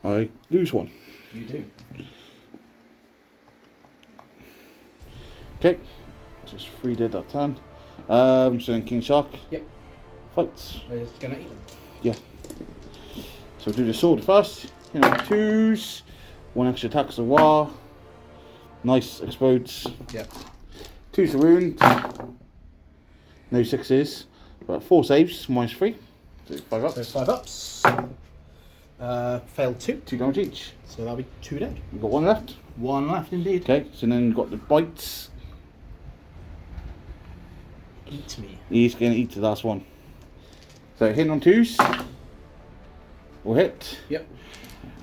I lose 1. You do. Okay. Just 3 dead that turn. So then King Shark. Yep. Fights. We're just gonna eat them. Yeah. So we'll do the sword first. 2s. 1 extra attacks of War. Nice explodes. Yep. 2's the wound. No 6s. But 4 saves, -3. So 5 ups. So 5 ups. Failed 2. 2 damage each. So that'll be 2 dead. We've got 1 left. 1 left indeed. Okay, so then we've got the bites. Eat me. He's going to eat the last one. So hitting on 2s. Will hit. Yep.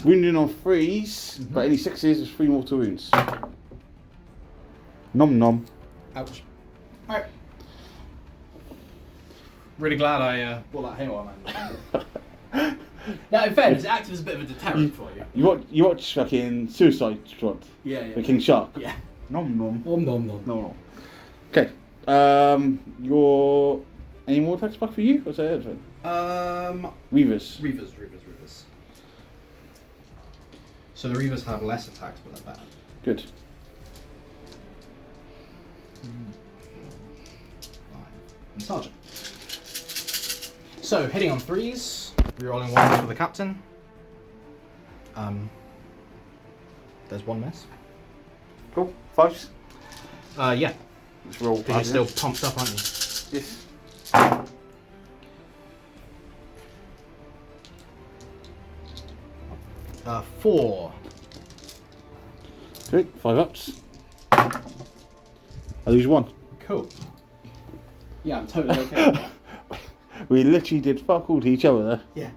Wounding on 3s. But any 6s is 3 mortal wounds. Nom nom. Ouch. Alright. Really glad I brought that hail on. Now, in fairness, it acted as a bit of a deterrent for you. You watch fucking Suicide Squad. Yeah. The King Shark. Yeah. Nom nom. Nom nom nom. No, no. Okay. Your any more attacks back for you? Or is that everything? Reavers. Reavers. So the Reavers have less attacks, but they're better. Good. And Sergeant. So hitting on 3s, rerolling 1 for the captain. There's 1 miss. Cool. 5s. Yeah. Let's roll. Because you're still pumped up, aren't you? Yes. Uh, 4. Okay, 5 ups. I lose 1. Cool. Yeah, I'm totally okay with that. We literally did fuck all to each other there. Yeah.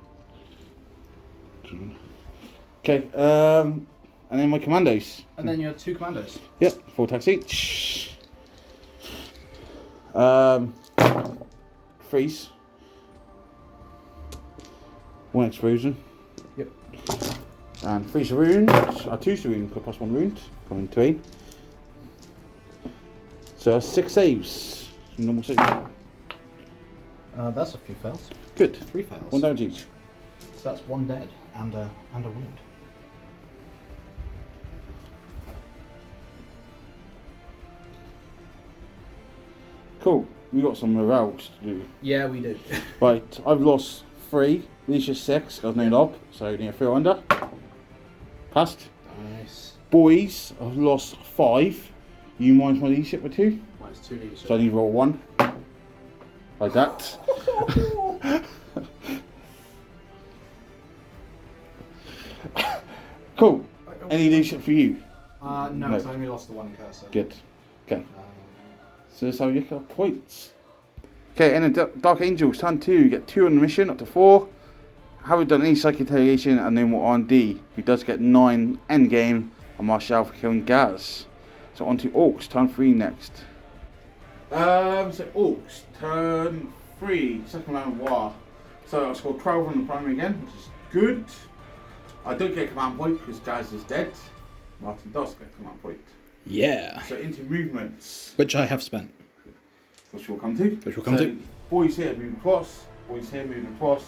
Okay, and then my commandos. And then you have 2 commandos. Yep, 4 attacks each. Freeze. 1 explosion. Yep. And 3's a wound. 2's a wound, +1 wound. Coming to 8. So 6 saves. Normal save. That's a few fails. Good. 3 fails. 1 damage each. So that's 1 dead. and a wound. Cool. We got some morales to do. Yeah, we do. Right, I've lost 3. These are 6. Got no knob, so I need a 3 under. Passed. Nice. Boys, I've lost 5. You minus my leadership with 2. Minus 2 leadership. So I need to roll 1. Like that. Cool. Any leadership for you? No, because I only lost the 1 cursor. Good. Okay. So that's how you get points. Okay, and in Dark Angels, turn 2, you get 2 on the mission, up to 4. Haven't done any psychic interrogation, and then we're on D, who does get 9 endgame, and Marshall for killing Gaz. So on to Orks, turn 3 next. So Orks, turn 3, second round of war. So I scored 12 on the primary again, which is good. I don't get a command point because Gaz is dead. Martin does get a command point. Yeah. So into movements. Which I have spent. Which we'll come to. Which we'll come to. Boys here moving across. Boys here moving across.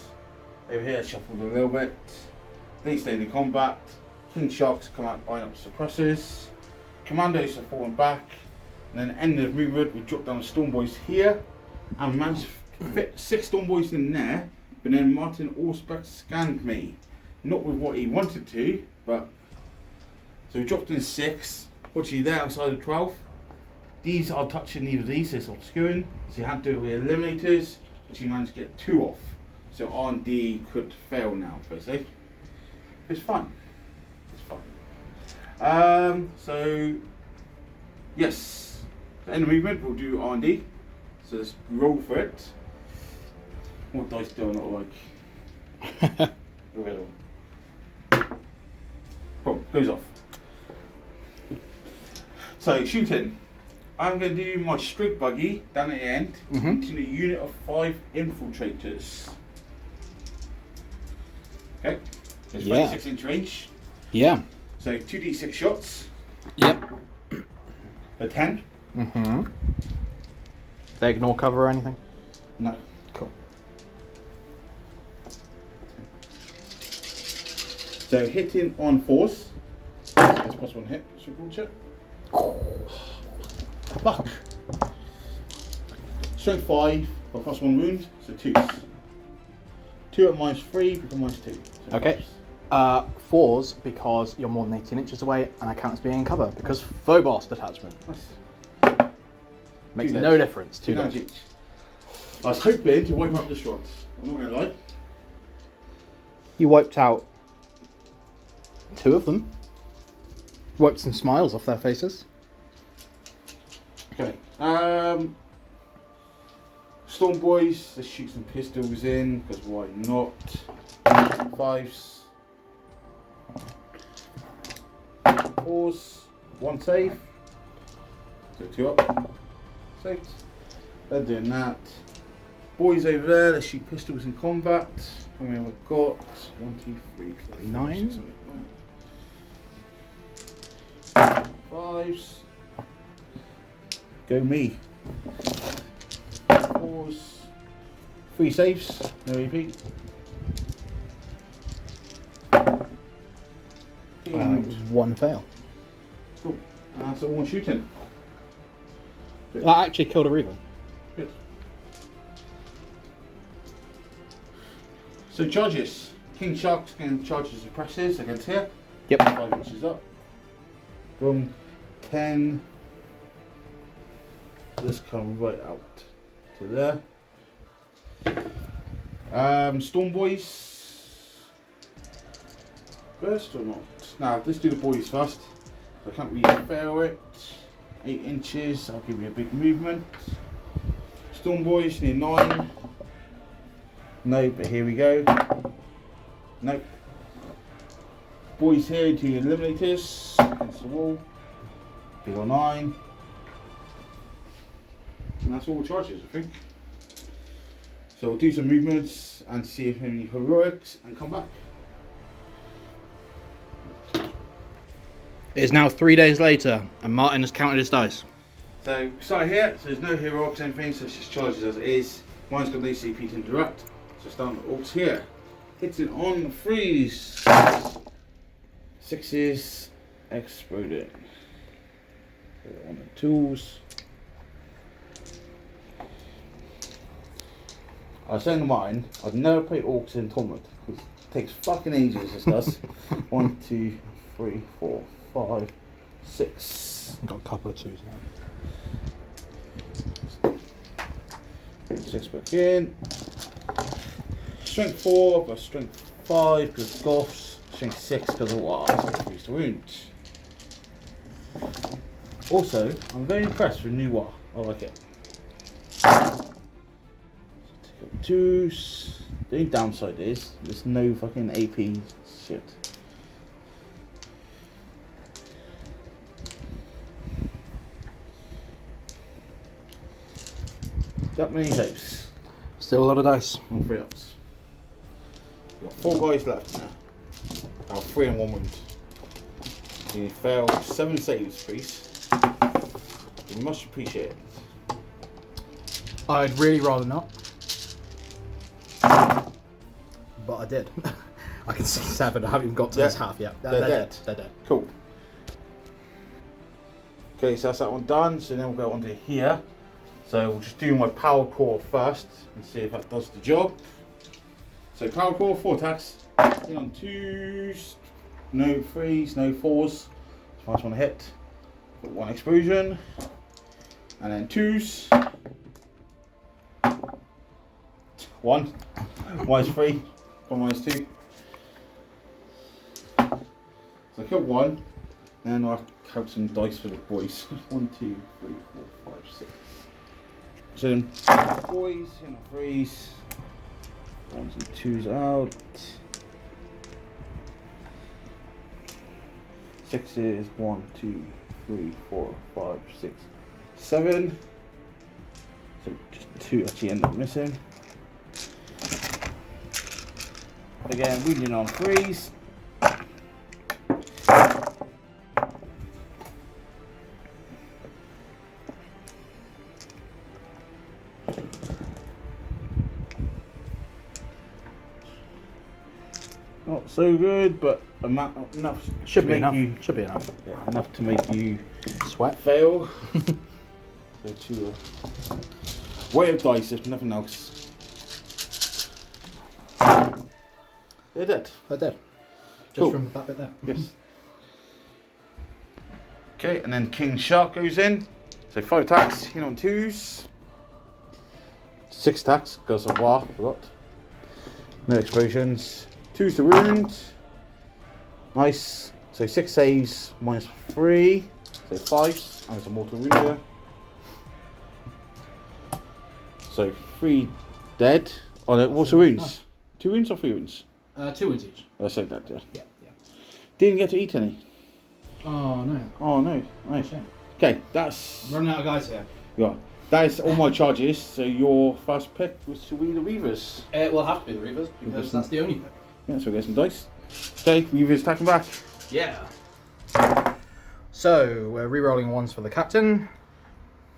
Over here shuffled a little bit. They stay in combat. King Sharks come out buying up suppressors. Commandos are falling back. And then end of movement, we drop down the Storm Boys here. And we managed to fit 6 Storm Boys in there. But then Martin Allspec scanned me. Not with what he wanted to, but so we dropped in 6. Fortunately, they're outside of 12. These are touching neither of these, so it's obscuring. So you had to do it with eliminators, which you managed to get 2 off. So R&D could fail now, basically. It's fun. It's fun. So yes, the end of movement we'll do R&D. So let's roll for it. What dice do I not like? Boom, goes off. So shooting. I'm going to do my strig buggy down at the end to a unit of 5 infiltrators. Okay, it's 26-inch range. Yeah. So 2d6 shots. Yep. A 10. They ignore cover or anything? No. Cool. So hitting on force. That's plus 1 hit. So roll check. Fuck. Strength 5 for plus 1 wound, so 2s. 2 at -3, become -2. So Okay. 4s because you're more than 18 inches away and I count as being in cover because Phobos detachment. Nice. Makes 2 no dead. difference. 2 2 damage dead. each. I was hoping to wipe up the shots. I'm not going to lie. You wiped out 2 of them. Wiped some smiles off their faces. Okay. Storm Boys, let's shoot some pistols in, because why not? 5s. 4s. 1 save. So 2 up. Saved. They're doing that. Boys over there, let's shoot pistols in combat. How many have I got? 1, 2, 3, 4, 9. 5s. Go me. 4s. 3 saves. No AP. And 1 fail. cool. So 1 shooting. That actually killed a Reaver. Good. So charges. King Sharks can charge his suppressors against here. Yep. 5 inches up. Boom. 10. This come right out to there. Storm Boys. First or not? Now let's do the boys first. I can't really fail it. 8 inches. I'll give you a big movement. Storm Boys near 9. No, but here we go. Nope. Boys here to your eliminators against the wall. Big on 9. And that's all the charges, I think. So we'll do some movements and see if any heroics and come back. It is now 3 days later and Martin has counted his dice. So start here, so there's no heroics or anything, so it's just charges as it is. Mine's got no CP to interrupt. So start with Orks here. hitting on freeze. 6s exploding. On the tools. I was saying to mine, I'd never play Orks in tournament because it takes fucking ages. This does. 1, 2, 3, 4, 5, 6. Got a couple of 2s now. 6 back in. Strength 4, I've got strength 5 because of Goths. Strength 6 because of what? Increase the wounds. Also, I'm very impressed with new war. I like it. Take up 2s. The only downside is there's no fucking AP shit. That many tapes. Still a lot of dice. On 3 ups. We've got 4 guys left now. Now 3 and 1 wound. You failed 7 saves, please. You must appreciate it. I'd really rather not. But I did. I can see 7. I haven't even got to this half yet. They're dead. They're dead. Cool. Okay, so that's that one done. So then we'll go on to here. So we'll just do my power core first and see if that does the job. So power core, 4 attacks. In on 2s. No 3s, no 4s. First one to hit. Got 1 explosion. And then 2s. 1. Minus 3. 1 minus 2. So I killed 1. Then I'll count some dice for the boys. 1, 2, 3, 4, 5, 6. So then boys and 3s. 1s and 2s out. 6s. 1, 2, 3, 4, 5, 6, 7. So just 2 actually end up missing. Again, wounding on 3s. Not so good, but enough. Should to be make enough. You, Should be enough. yeah, enough to make you Sweat. fail. So 2 weight of dice, if nothing else. They're dead. They're dead. Just Cool. from that bit there. Yes. Okay, and then King Shark goes in. So 5 attacks, hit on 2s. 6 attacks, because of war, forgot. No explosions. 2s to wound. Nice. So 6 saves, minus 3. So 5s, and there's a mortal wound there. So 3 dead. Oh no, what's the wounds? Nice. 2 wounds or 3 wounds? 2 wounds each. I said that, yeah. Yeah. Didn't get to eat any. Oh no. Oh no, nice. Shame. Okay, that's Running out of guys here. yeah. That is all my charges. So your first pick was to be the Reavers. It will have to be the Reavers because that's the only pick. Yeah, so we get some dice. Okay, Reavers attacking back. Yeah. So we're re-rolling 1s for the captain.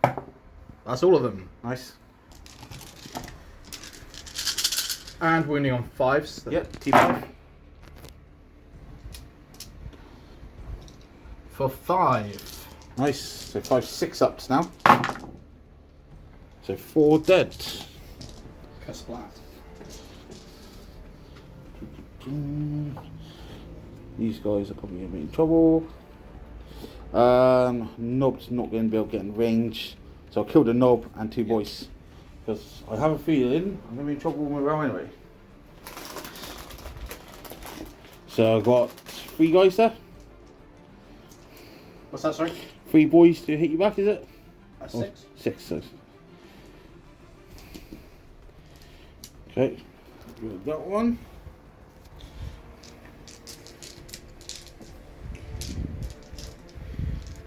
That's all of them. Nice. And wounding on 5s. Yep, T5. For 5. Nice. So 5, 6 ups now. So 4 dead. Kasplat. These guys are probably going to be in trouble. Nob's not going to be able to get in range. So I'll kill the knob and 2 boys. Because I have a feeling I'm going to be in trouble with my row anyway. So I've got 3 guys there. What's that, sorry? 3 boys to hit you back, is it? 6. Oh, 6, so. Okay, got that one.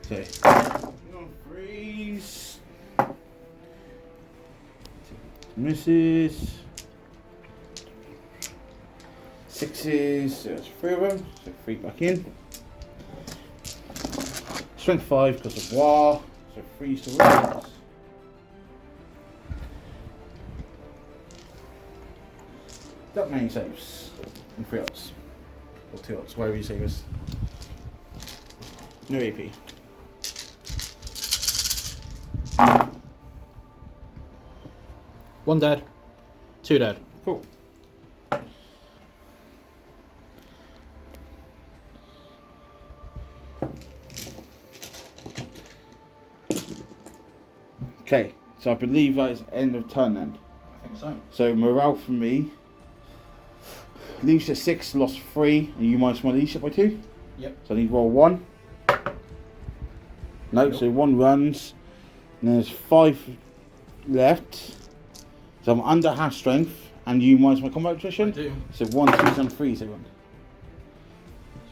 Okay, on 3s. Misses. 6s, so that's 3 of them. So 3 back in. Strength 5 because of war, so 3s to wounds. That many saves. and 3 odds. Or 2 odds, whatever you say is. No AP. One dead, 2 dead. Cool. Okay, so I believe that is end of turn then. I think so. So morale for me. Leadership 6, lost 3, and you minus my leadership by 2. Yep. So I need to roll 1. No, Nope. so 1 runs. And there's 5 left. So I'm under half strength, and you minus my combat I attrition. do. So 1, 2, and 3. So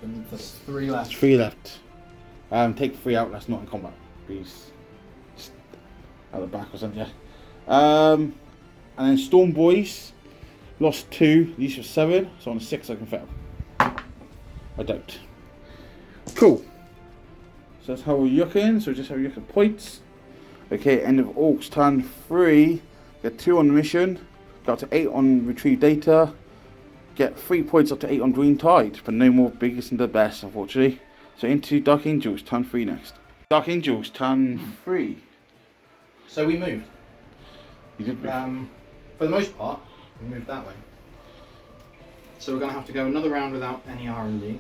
So there's 3 left. 3 left. Take 3 out. That's not in combat. Please, just out the back or something. Yeah. And then Storm Boys lost 2. These are 7. So on a 6 I can fail. I don't. Cool. So that's how we're looking. So just have a look at points. Okay, end of Orks turn 3. Get 2 on the mission. Got to 8 on retrieve data. Get 3 points up to 8 on Green Tide, but no more biggest and the best, unfortunately. So into Dark Angels, turn 3 next. Dark Angels, turn 3. So we moved. You did move. For the most part, we moved that way. So we're going to have to go another round without any R&D.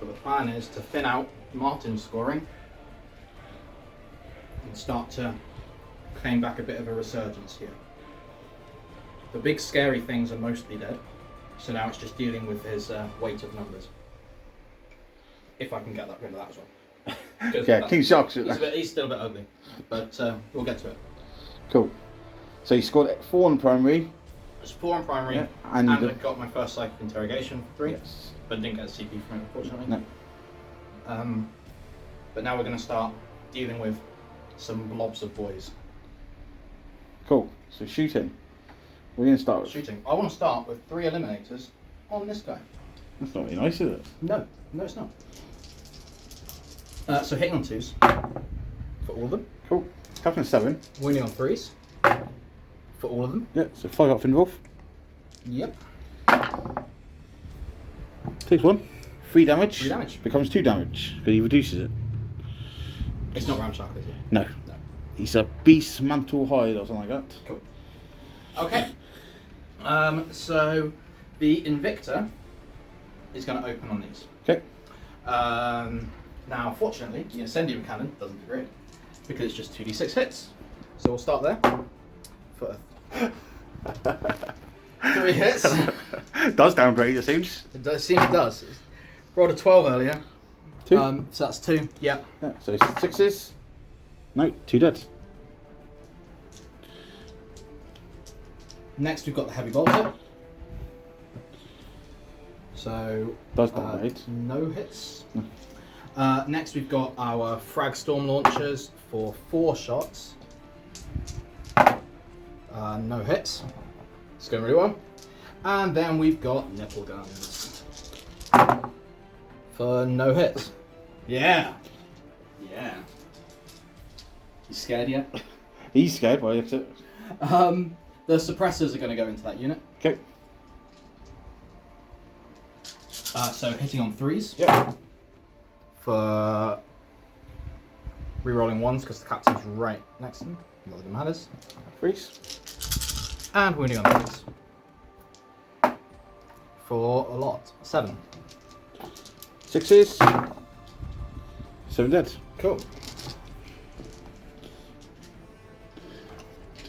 But the plan is to thin out Martin's scoring and start to claim back a bit of a resurgence here. The big scary things are mostly dead, so now it's just dealing with his weight of numbers. If I can get rid of that as well. Yeah, King Sharks. He's still a bit ugly, but we'll get to it. Cool. So you scored 4 on primary. It's 4 on primary, Yeah, and and I got my first psychic interrogation for 3, Yes. but didn't get a CP from it, unfortunately. No. But now we're going to start dealing with some blobs of boys. Cool. So shooting. We're going to start with. Shooting. I want to start with 3 eliminators on this guy. That's not very nice, is it? No, it's not. So hitting on 2s for all of them. Cool. Captain 7. Winning on 3s for all of them. Yeah, so 5 up Finwolf. Yep. Takes 1. 3 damage. 3 damage. Becomes 2 damage, because he reduces it. It's not Ramshark, is it? No. No. He's a beast mantle hide or something like that. Cool. Okay. So the Invictor is going to open on these. Okay. Now, fortunately, the Incendium Cannon doesn't do great because it's just 2d6 hits. So we'll start there for 3 hits. Does downgrade, it seems. It seems it does. Rolled a 12 earlier. 2. So that's 2. Yeah. Yeah, so 6s. No, 2 dead. Next, we've got the Heavy Bolter. So Does downgrade. no hits. Next, we've got our Frag Storm launchers for 4 shots. No hits. It's going really well. And then we've got Nipple Guns for no hits. Yeah. Yeah. You scared yet? He's scared by it. The suppressors are going to go into that unit. Okay. So hitting on 3s. Yeah. For re-rolling 1s because the captain's right next to him. Not that it matters. Freeze. And wounding on 3s. For a lot. 7. 6s. 7 dead. Cool.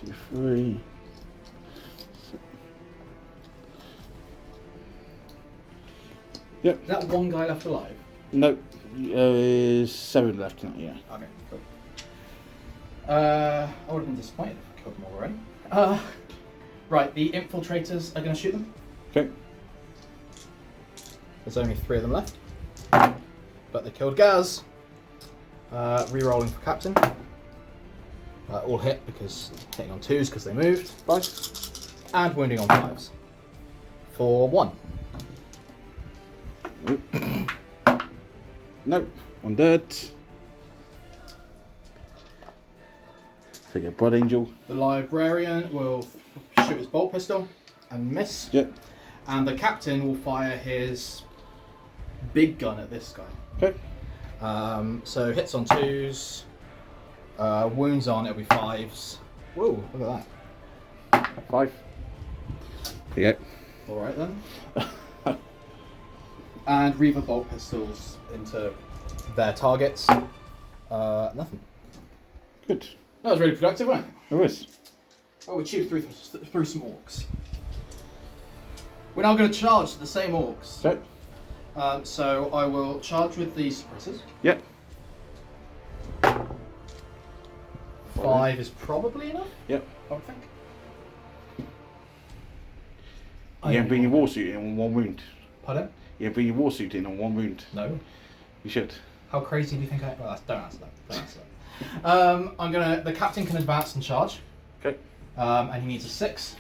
2, 3. Yep. Is that one guy left alive? No. Is 7 left now, yeah. Okay, cool. I would have been disappointed if I killed them already. Right, the infiltrators are going to shoot them. Okay. There's only 3 of them left. But they killed Gaz. Re-rolling for captain. All hit because hitting on 2s because they moved. 5. And wounding on 5s. For 1. Nope. 1 dead. Take a Blood Angel. The librarian will shoot his bolt pistol and miss. Yep. And the captain will fire his big gun at this guy. Okay. So hits on 2s, wounds on, it'll be 5s. Whoa, look at that. 5. Yeah. Alright then. And Reaver bolt pistols into their targets. Nothing. Good. That was really productive, wasn't it? It was. Oh, we chewed through some orcs. We're now going to charge the same orcs. Okay. So I will charge with the suppressors. Yep. 5 is probably enough. Yep. I would think. You can bring your war suit in on 1 wound. Pardon? You can bring your war suit in on 1 wound. No. You should. How crazy do you think I? Well, don't answer that. Don't answer that. I'm gonna. The captain can advance and charge. Okay. And he needs a 6.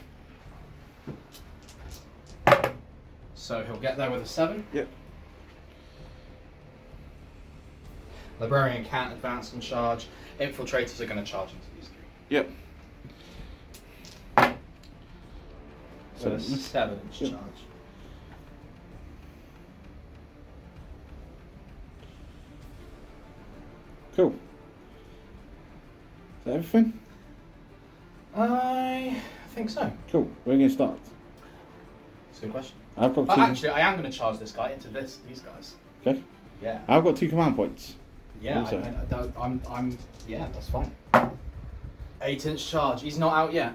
So he'll get there with a 7. Yep. Librarian can't advance and charge. Infiltrators are going to charge into these 3. Yep. So a 7-inch charge. Cool. Is that everything? I think so. Cool. We're going to start. That's a good question. I've got 2. Actually, I am going to charge this guy into these guys. Okay. Yeah. I've got 2 command points. Yeah. I'm. Yeah, that's fine. 8-inch charge. He's not out yet.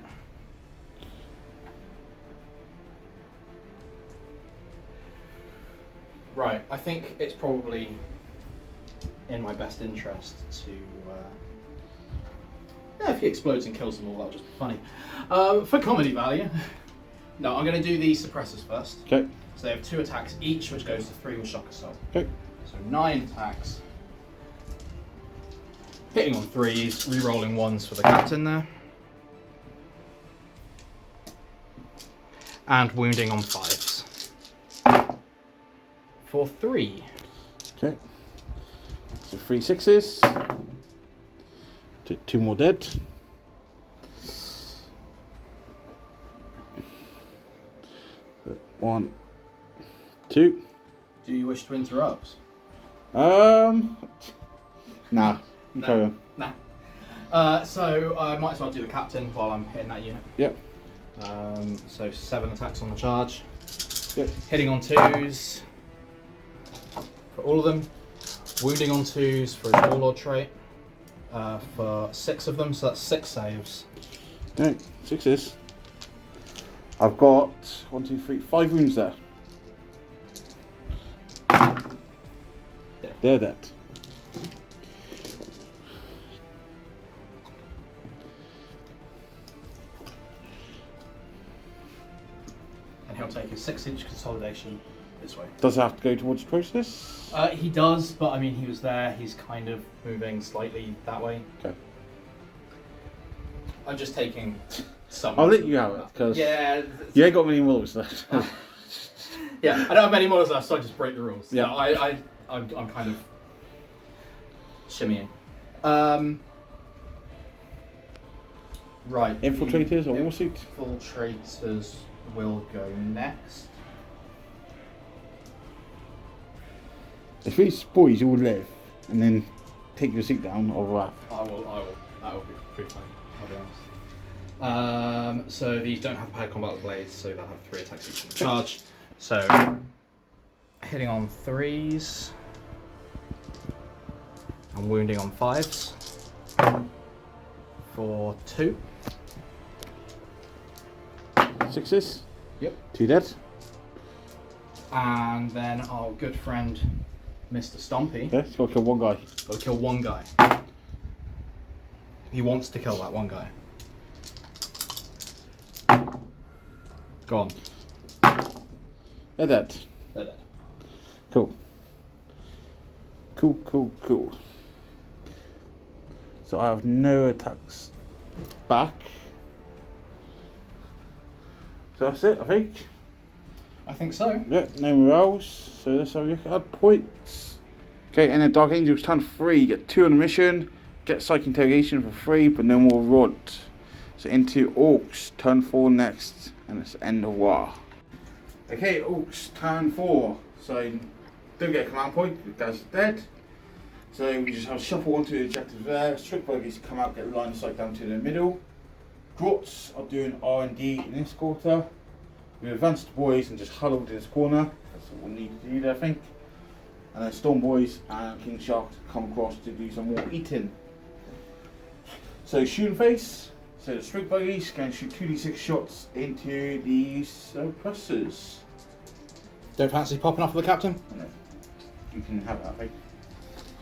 Right. I think it's probably in my best interest to. Yeah, if he explodes and kills them all, that'll just be funny. For comedy value. No, I'm going to do the suppressors first. Okay. So they have 2 attacks each, which goes to 3 with shock assault. Okay. So 9 attacks. Hitting on 3s, re-rolling 1s for the captain there. And wounding on 5s. For 3. Okay. So 3 6s. 2 more dead. One, 2. Do you wish to interrupt? Nah. No. Carry on. Nah. So I might as well do the captain while I'm hitting that unit. Yep. So 7 attacks on the charge. Yep. Hitting on 2s for all of them. Wounding on 2s for his warlord trait. For 6 of them, so that's 6 saves. Okay, 6s. I've got 1, 2, 3, 5 wounds there. Yeah. They're dead. And he'll take his 6-inch consolidation this way. Does it have to go towards the process? He does, but I mean, he was there. He's kind of moving slightly that way. Okay. I'm just taking some. I'll let you have it, because yeah, you ain't got many models left. yeah, I don't have many models left, so I just break the rules. Yeah. No, I'm kind of shimmying. Right. Infiltrators or war suit? Infiltrators will go next. If these boys all live and then take your seat down, I'll wrap. I will. That will be pretty funny, I'll be honest. So these don't have paired combat with blades, so they'll have 3 attacks each in the charge. So, hitting on 3s. And wounding on 5s. For 2. 6s? Yep. 2 dead. And then our good friend, Mr. Stompy. Yeah, he's got to kill 1 guy. Got to kill 1 guy. He wants to kill that 1 guy. Gone. They're dead. They're dead. Cool. Cool. So I have no attacks back. So that's it, I think. I think so. Yeah, no more else. So let's have a look at points. Okay, and then Dark Angels turn 3, get 2 on the mission, get Psych Interrogation for 3, but no more Rod. So into Orks, turn 4 next, and it's end of war. Okay, Orks, turn 4. So don't get a command point, the guys are dead. So we just have shuffle onto the objective there. Strict buggies come out, get line of sight down to the middle. Drots are doing R&D in this quarter. We advance the boys and just huddled in this corner. That's what we need to do there, I think. And then Storm Boys and King Shark come across to do some more eating. So shooting face. So the strict buggies can shoot 2d6 shots into these suppressors. Don't fancy popping off with the captain? No, you can have that, I think.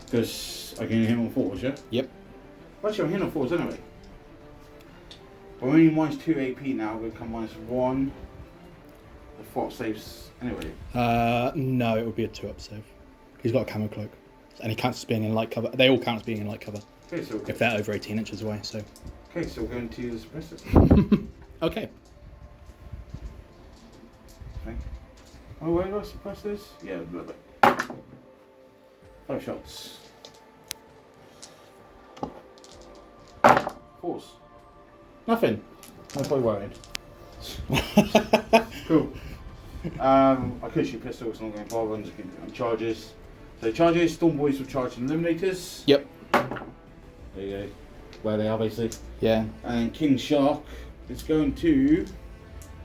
Because I can hit on 4s, yeah? Yep. Actually, I'm hitting on 4s anyway. But we're only minus 2 AP now, we'll come minus 1. The fort saves anyway. No, it would be a 2-up save. He's got a camo cloak. And he counts as being in light cover. They all count as being in light cover. Okay, so if they're over 18 inches away, so. Okay, so we're going to the suppressors. Okay. Okay. Oh, where do I suppress this? Yeah, a little bit. 5 shots. 4s. Nothing. I'm probably worried. Cool. I could shoot pistols, so I'm not going to bother. I'm just going to do charges. So charges, Storm Boys will charge Eliminators. Yep. There you go. Where they are basically. Yeah. And King Shark is going to.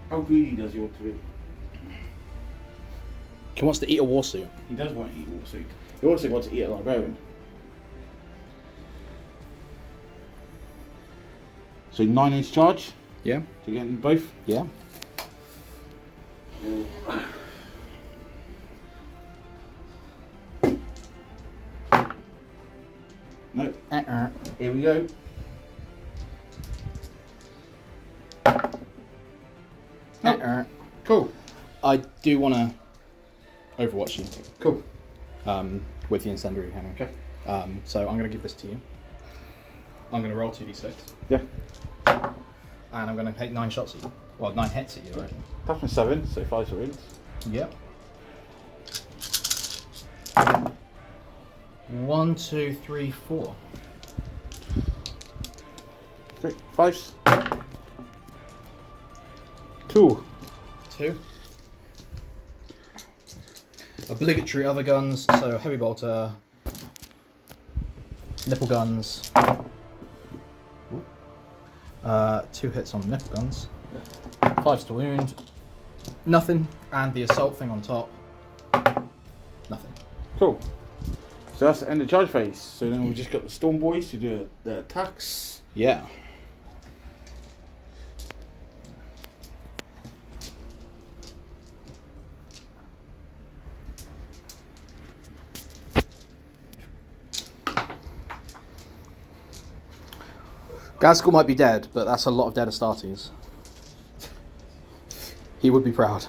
How greedy does he want to be? He wants to eat a war suit. He does want to eat war suit. He also wants to eat a librarian. So 9-inch charge. Yeah. To get them both. Yeah. No. Here we go. Cool. I do want to Overwatch you. Cool. With the incendiary cannon. Okay. So I'm going to give this to you. I'm going to roll 2d6. Yeah. And I'm going to take 9 shots at you. Well, 9 hits at you, right? That's my 7, so 5 wins. Yep. 1, 2, 3, 4. 3, 5. 2. 2. Obligatory other guns, so heavy bolter, nipple guns. 2 hits on nipple guns. 5 to wound. Nothing. And the assault thing on top. Nothing. Cool. So that's the end of the charge phase. So then we've just got the Storm Boys to do the attacks. Yeah. Gaskell might be dead, but that's a lot of dead Astartes. He would be proud.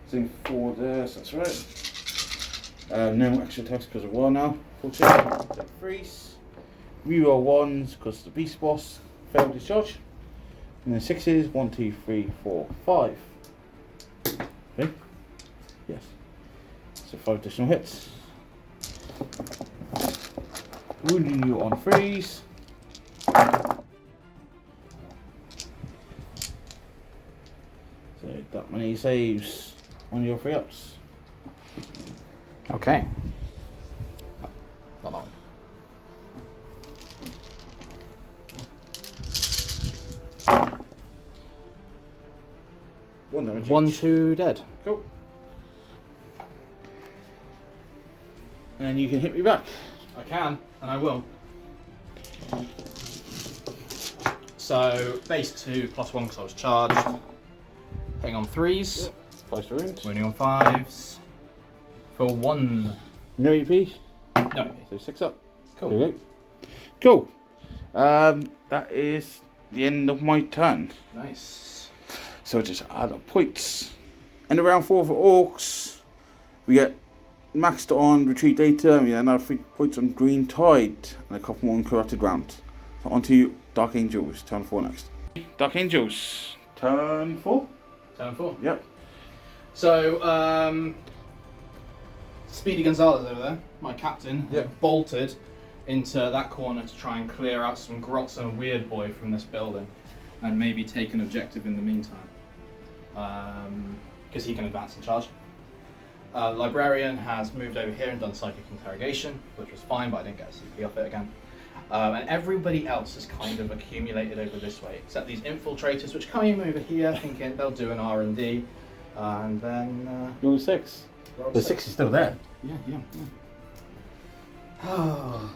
So 4 there, so that's right. No extra attacks because of war now. 14. Freeze. Reroll 1s because the beast boss failed his charge. And then 6s. 1, 2, 3, 4, 5. Okay. Yes. So 5 additional hits. Wounding you on freeze. So that many saves on your 3-ups. Okay. Not long. One damage. 1, 2 dead. Cool. And you can hit me back. I can, and I will. So, base 2 plus 1 because I was charged. Hitting on 3s. Yep. 5 wounds. Wounding on 5s. For 1. No EP. No. So 6 up. Cool. There we go. Cool. That is the end of my turn. Nice. So just add up points. And around 4 for Orks, we get maxed on retreat data, and we get another 3 points on Green Tide, and a couple more on Corrupted Ground. So on to Dark Angels, turn 4 next. Dark Angels, turn 4? Turn 4. Yep. So, Speedy Gonzalez over there, my captain, has bolted into that corner to try and clear out some grots and a weird boy from this building, and maybe take an objective in the meantime. because he can advance and charge. Librarian has moved over here and done psychic interrogation, which was fine, but I didn't get a CP off it again. And everybody else has kind of accumulated over this way, except these infiltrators, which come in over here thinking they'll do an R&D, and then... Roll 6. The 6 is still there. Yeah. Oh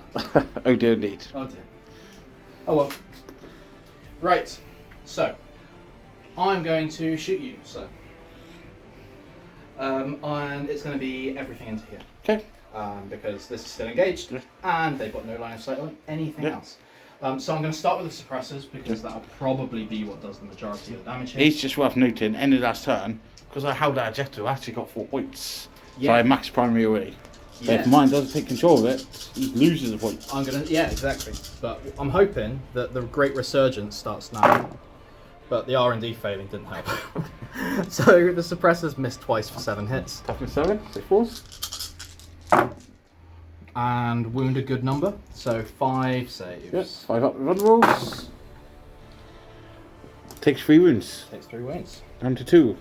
dear indeed. Oh dear. Oh well. Right, so I'm going to shoot you, so. And it's going to be everything into here. Okay. Because this is still engaged, and they've got no line of sight on anything else. So I'm going to start with the suppressors, because that'll probably be what does the majority of the damage here. It's just worth noting, end of last turn, because I held that objective, I actually got 4 points. Yeah. So I maxed primary away. So Yeah. if mine doesn't take control of it, he loses a point. I'm gonna, yeah, exactly. But I'm hoping that the great resurgence starts now. But the R&D failing didn't help. So the suppressors missed twice for 7 hits. Toughness 7, so 4s. And wound a good number, so 5 saves. Yes, 5 up with run rolls. Takes 3 wounds. Takes 3 wounds. Down to 2.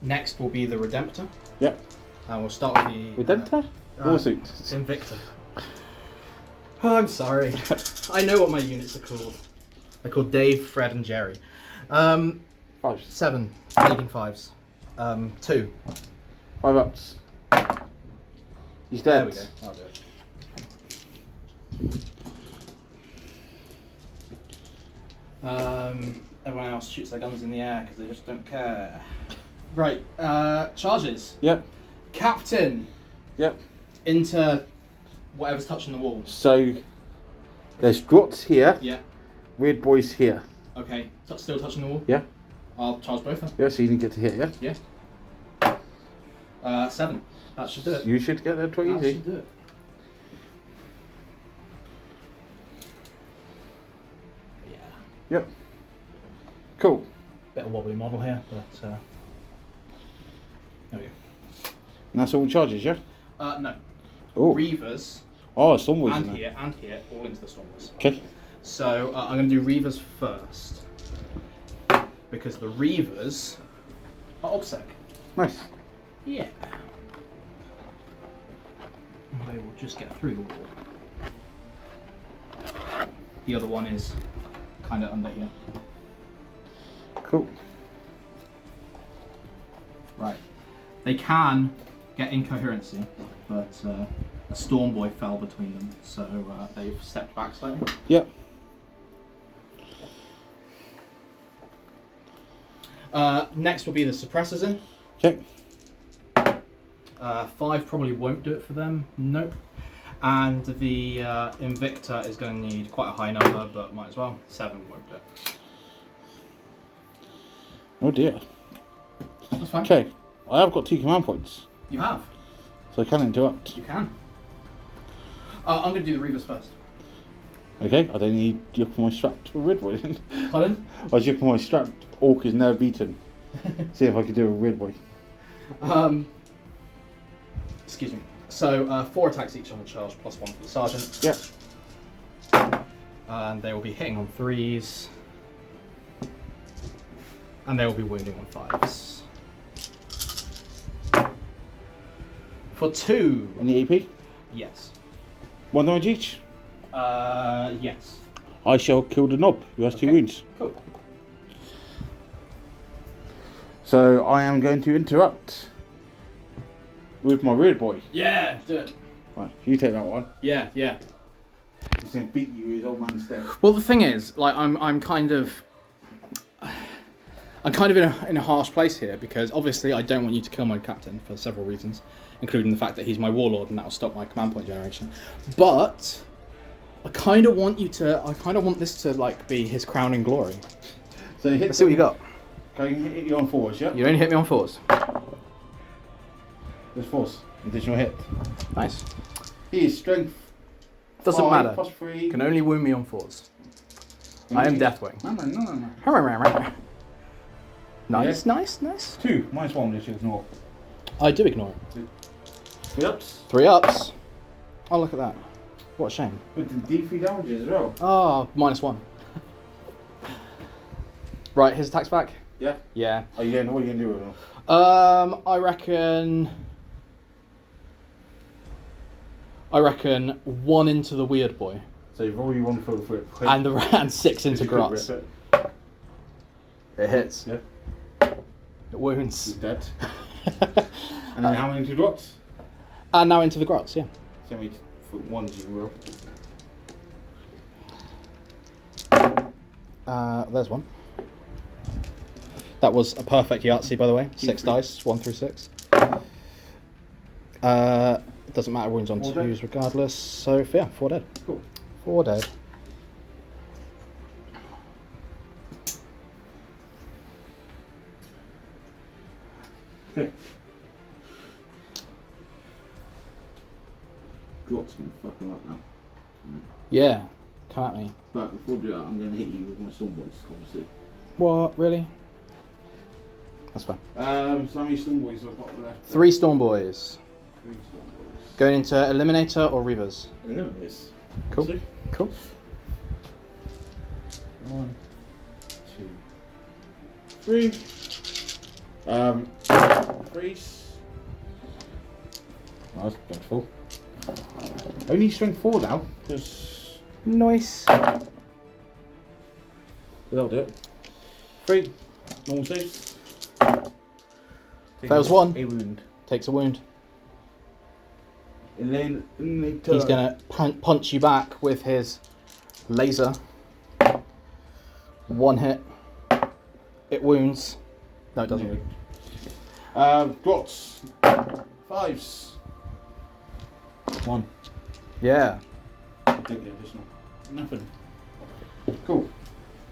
Next will be the Redemptor. Yep. And we'll start with the... Redemptor? Warsuit. Invicta. Oh, I'm sorry. I know what my units are called. They're called Dave, Fred, and Jerry. 5s. 7. Taking 5s. 2. 5 ups. He's There dead. we go. I'll do it. Everyone else shoots their guns in the air because they just don't care. Right. Charges. Yep. Captain. Yep. Into whatever's touching the wall. So there's drots here. Yeah. Weird boys here. Okay. Still touching the wall? Yeah. I'll charge both of them. Yeah, so you didn't get to hit, yeah? Yeah. 7. That should do it. You should get that quite That easy. should do it. Yeah. Yep. Cool. Bit of wobbly model here, but there we go. And that's all charges, yeah? No. Oh. Reavers Oh, Stormboys and in there. here, all into the Stormboys. Okay. So I'm going to do Reavers first, because the Reavers are OBSEC. Nice. Yeah. And they will just get through the wall. The other one is kind of under here. Cool. Right. They can get incoherency, but a Stormboy fell between them, so they've stepped back slightly. Yep. Next will be the suppressors in. Okay. 5 probably won't do it for them. Nope. And the Invicta is going to need quite a high number, but might as well. 7 won't do it. Oh dear. That's fine. Okay. I have got 2 command points, You have. so I can interrupt. You can. I'm going to do the Reavers first. Okay, I don't need you up on my strapped red boy. Pardon? I was up on my strapped orc is now beaten. See if I could do a red boy. Excuse me. So 4 attacks each on the charge, plus 1 for the sergeant. Yep. And they will be hitting on 3s. And they will be wounding on 5s. For 2. Any AP? Yes. 1 damage each. Yes. I shall kill the knob, who has 2 Okay. wounds. Cool. So I am going to interrupt with my red boy. Yeah, do it. Right, you take that one. Yeah, yeah. He's going to beat you with his old man step. Well, the thing is, like, I'm kind of in a harsh place here, because obviously I don't want you to kill my captain for several reasons, including the fact that he's my warlord and that will stop my command point generation. But I kind of want this to like be his crowning glory. So you hit. Let's see what you got. Can you hit you on 4s, yeah? You only hit me on 4s. There's 4s. Additional hit. Nice. He is strength. Doesn't 5 matter. Plus 3. Can only wound me on 4s. I am Deathwing. No. Nice, nice, nice. 2 minus 1, which you ignore. I do ignore it. 3 ups. 3 ups. Oh, look at that. What a shame. With the D3 damages as well. Oh, -1. Right, his attack's back. Yeah. Yeah. What are you going to do with them? I reckon 1 into the weird boy. So you've already won for it. And 6 into Grots. It hits. Yeah. It wounds. He's dead. And then how many into Grots? And now into the Grots, yeah. So many ones you will. There's one. That was a perfect Yahtzee, by the way. 6 dice, 1 through 6. Doesn't matter, wounds on 2s regardless. So, yeah, 4 dead. Cool. 4 dead. Okay. Grots going to fuck him up now. Yeah, come at me. But before I do that, I'm going to hit you with my Stormboys, obviously. What, really? That's fine. So how many Stormboys have I got left? 3 Storm Boys. 3 Stormboys. Going into Eliminator or Reavers? Eliminators. Cool. See? Cool. 1, 2, 3. Freeze. Oh, that's dreadful. Only strength 4 now, because Nice. that'll do it. 3. Normal saves. Fails 1. A wound. Takes a wound. And then He's going to punch you back with his laser. 1 hit. It wounds. No, it doesn't. Grots. 5s. 1. Yeah. I'll take the additional. Nothing. Cool.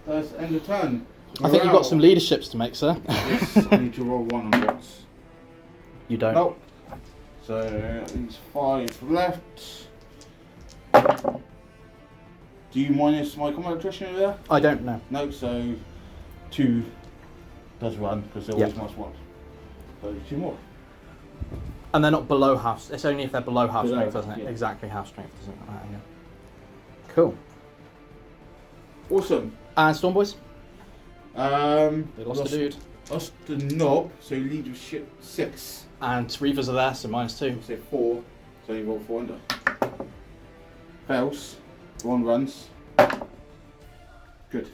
That's end of turn. I think you've got some leaderships to make, sir. Yes, I need to roll 1 on Grots. You don't. Nope. So it's 5 left. Do you minus my combat attrition over there? I don't know. No, so 2 does run because they're always minus 1. So 2 more. And they're not below half. It's only if they're below half Below strength, half, doesn't it? yeah. Exactly half strength, doesn't it? Right, yeah. Cool. Awesome. And Storm Boys? They They lost a dude. Lost the knob, so you lead with shit 6. And Reavers are there, so -2. Say 4, so you roll 4 under. Fails. 1 runs. Good.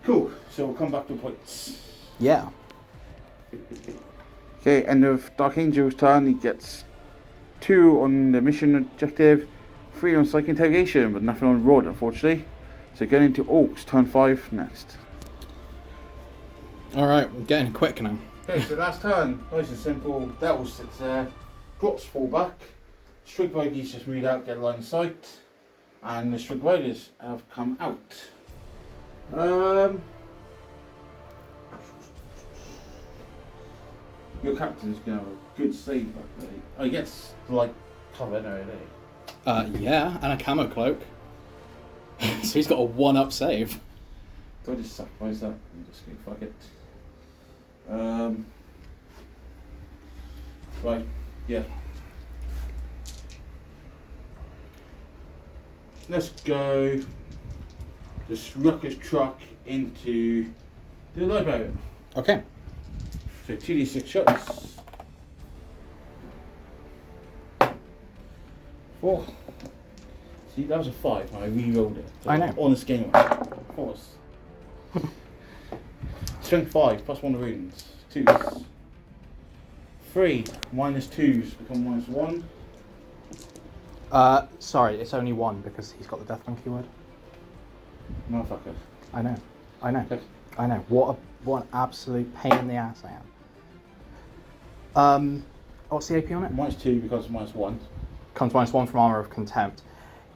Cool. So we'll come back to points. Yeah. Okay, end of Dark Angel's turn. He gets 2 on the mission objective, 3 on psychic interrogation, but nothing on road, unfortunately. So going into Orks, turn 5 next. Alright, we're getting quick now. Okay, so last turn, nice and simple. Devil sits there, Grots fall back, Strig Vikings just read out, get line of sight, and the Strig Riders have come out. Your captain's gonna have a good save back there. Oh, he gets like cover anyway, doesn't he? Yeah, and a camo cloak. So he's got a 1-up save. Do I just sacrifice that? I'm just gonna fuck it. Right, yeah. Let's go this ruckus truck into the library. Okay. So 2d6 shots. 4. See, that was a 5. I re-rolled it. So I know. Honest game. Of course. Strength 5 plus 1 wounds. 2s. 3 minus 2s become minus 1. Sorry, it's only 1 because he's got the Deathland keyword. Motherfucker. I know. I know. Okay. I know. What an absolute pain in the ass I am. What's the AP on it? Minus 2 becomes minus 1. Comes -1 from Armour of Contempt.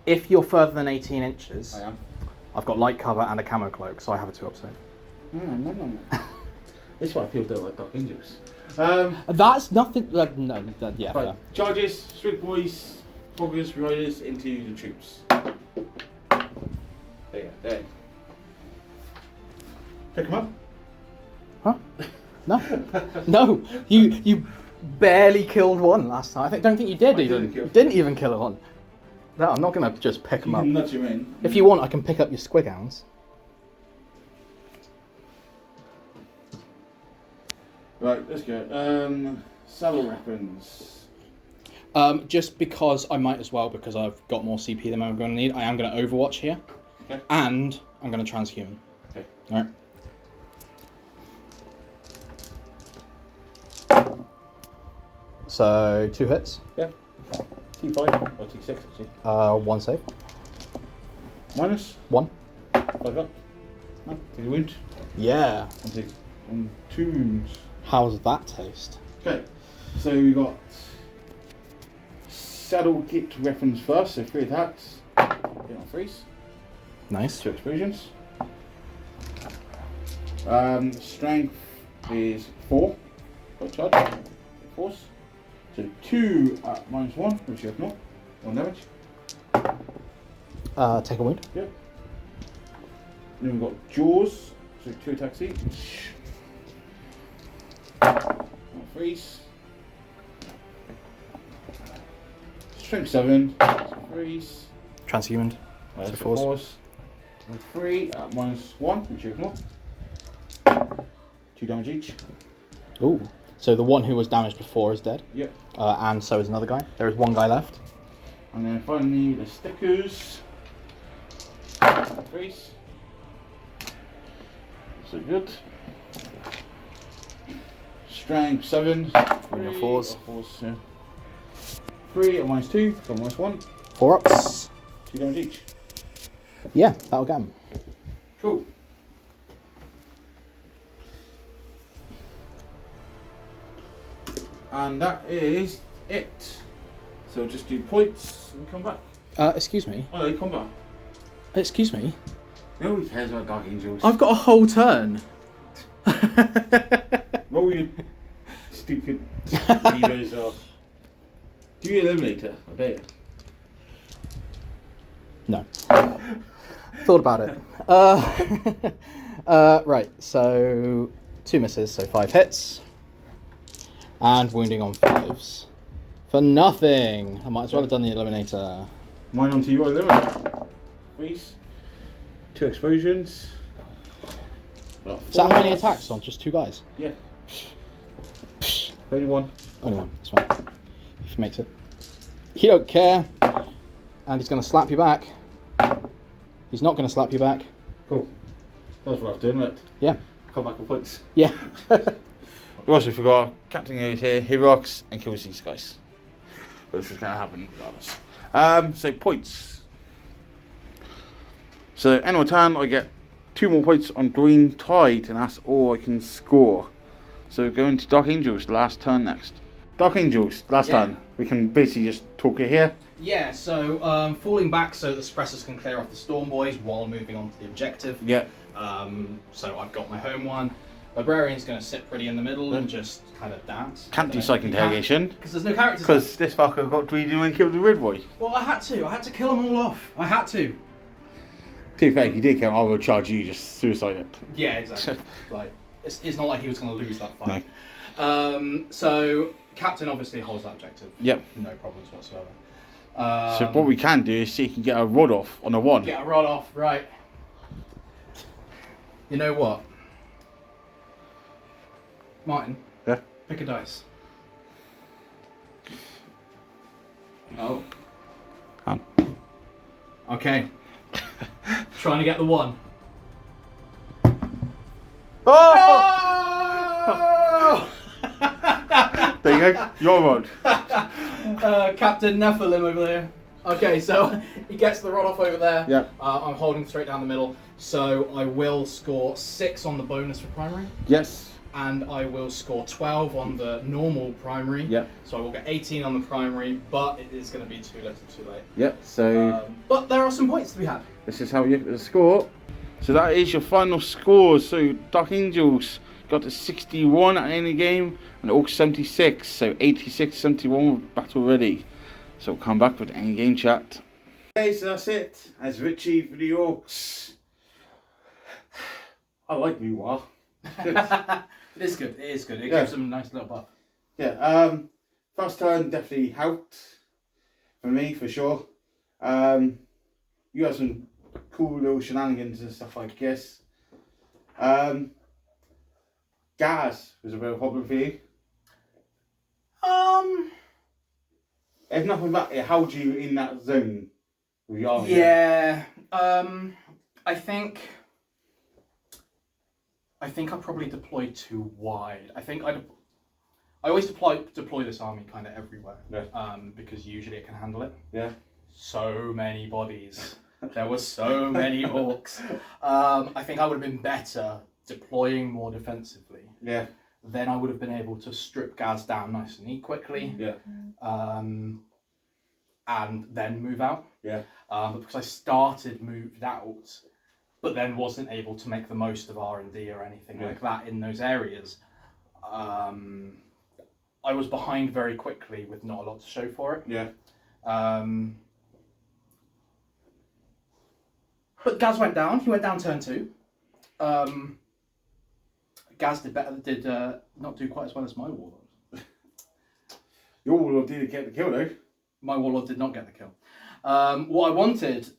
If you're further than 18 inches, I am. I've got light cover and a camo cloak, so I have a 2-up save. No. This is why people don't like Dark Angels. That's nothing. Yeah. Right. Yeah. Charges, Strig Boys, Poggers, Riders into the troops. There. Pick them up. Huh? No. No. You barely killed one last time. Don't think you did I even. didn't kill. Didn't even kill one. No, I'm not going to just pick them You up. can nudge him in. If you want, I can pick up your squighounds. Right, let's go. Saddle weapons. Just because I might as well, because I've got more CP than I'm going to need, I am going to Overwatch here. Okay. And I'm going to transhuman. Okay. Alright. So, 2 hits. Yeah. T5 or T6 actually. 1 save. Minus. 1. 5 up. No, take a wound. Yeah. And take 2 wounds. How's that taste? Okay. So we got saddle kit weapons first, so 3 attacks. Get on freeze. Nice. 2 explosions. Strength is 4. Got charge. Force. So 2 at -1, which you have not. 1 damage. Take a wound. Yep. Then we've got jaws, so 2 attacks each. Freeze. Strength 7, so freeze. Transhuman. So So force. force. And 3 at -1, which you ignore. 2 damage each. Ooh. So the one who was damaged before is dead. Yep. And so is another guy. There is 1 guy left. And then finally the stickers. Freeze. So good. Strength 7. On your fours. Force, yeah. 3 at -2, so -1. 4 ups. 2 damage each. Yeah, that'll get him. Cool. And that is it. So just do points and come back. Excuse me. Oh, no, come back. Excuse me. Nobody cares about Dark Angels. I've got a whole turn. Roll your stupid levers off. Do your eliminator, I bet you. No. Thought about it. Right, so 2 misses, so 5 hits. And wounding on 5s. For nothing! I might as well have done the eliminator. Mine onto your eliminator. Freeze. 2 explosions. Is that how many attacks on just 2 guys? Yeah. Only 1. Only 1, it's fine. If he makes it. He don't care. And he's going to slap you back. He's not going to slap you back. Cool. That's what I've done, isn't it? Yeah. Come back with points. Yeah. We also forgot Captain goes here, he rocks and kills these guys. Which is going to happen regardless. So points. So annual turn, I get 2 more points on Green Tide, and that's all I can score. So going to Dark Angels, last turn next. Dark Angels, last turn. We can basically just talk it here. Yeah, so falling back so the suppressors can clear off the Storm Boys while moving on to the objective. Yeah. So I've got my home one. Librarian's going to sit pretty in the middle and just kind of dance. Can't do psych interrogation. Because there's no characters. Because this fucker got greedy and killed the red boy. Well, I had to kill them all off. I had to. To be fair, if you did kill him, I would charge you, just suicide it. Yeah, exactly. Like, it's not like he was going to lose that fight. No. So, Captain obviously holds that objective. Yep. No problems whatsoever. So what we can do is see if he can get a rod off on a 1. Get a rod off, right. You know what? Martin? Yeah? Pick a dice. Oh. Okay. Trying to get the 1. Oh! There you go, your rod. Captain Nephilim over there. Okay, so he gets the rod off over there. Yeah. I'm holding straight down the middle, so I will score 6 on the bonus for primary. Yes. And I will score 12 on the normal primary. Yep. So I will get 18 on the primary, but it is going to be too little too late. Yep, so but there are some points to be had. this is how you get the score. So that is your final score. So Dark Angels got to 61 at any game, and Orks 76, so 86-71 with battle ready. So we'll come back with any game chat. Okay, so that's it. As Richie for the Orks. I like Meanwhile. It is good. It is good. It Yeah. gives them a nice little buff. Yeah. First turn definitely helped for me for sure. You had some cool little shenanigans and stuff, I guess. Gas was a real problem for you. If nothing but it held you in that zone with your army. Yeah. I think I probably deployed too wide. I think I always deploy this army kind of everywhere. Yeah. Because usually it can handle it. Yeah. So many bodies. There were so many orcs. I think I would have been better deploying more defensively. Yeah. Then I would have been able to strip Gaz down nice and neat quickly. Yeah. And then move out. Yeah. But because I started moved out, but then wasn't able to make the most of R&D or anything like that in those areas, I was behind very quickly with not a lot to show for it. Yeah. But Gaz went down. He went down turn 2. Gaz did better. Did not do quite as well as my warlord. Your warlord didn't get the kill though. My warlord did not get the kill. What I wanted,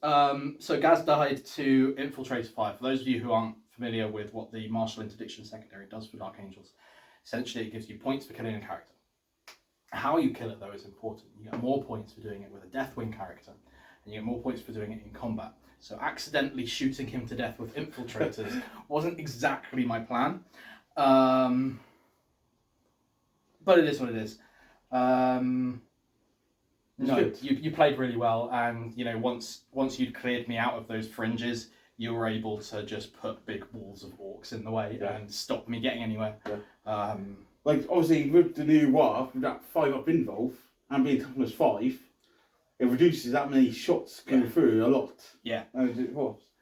so Gaz died to Infiltrator 5. For those of you who aren't familiar with what the Martial Interdiction Secondary does for Dark Angels, essentially it gives you points for killing a character. How you kill it though is important. You get more points for doing it with a Deathwing character, and you get more points for doing it in combat. So accidentally shooting him to death with Infiltrators wasn't exactly my plan. But it is what it is. No, you played really well, and you know once you'd cleared me out of those fringes, you were able to just put big walls of orcs in the way and stop me getting anywhere. Yeah. Like obviously with the new war, with that 5-up involve and being toughness 5, it reduces that many shots going through a lot. Yeah.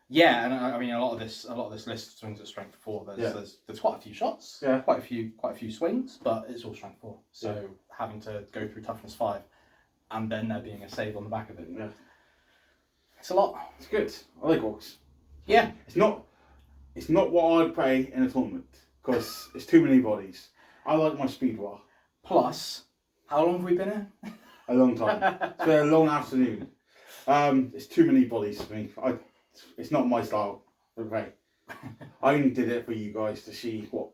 Yeah, and I mean a lot of this list swings at strength 4. There's quite a few shots. Yeah. Quite a few swings, but it's all strength 4. So having to go through toughness 5, and then there being a save on the back of it. Yeah. It's a lot. It's good. I like orcs. Yeah. It's not what I'd play in a tournament because it's too many bodies. I like my speed war. Plus, how long have we been here? A long time. It's been a long afternoon. It's too many bodies for me. It's not my style of play. I only did it for you guys to see what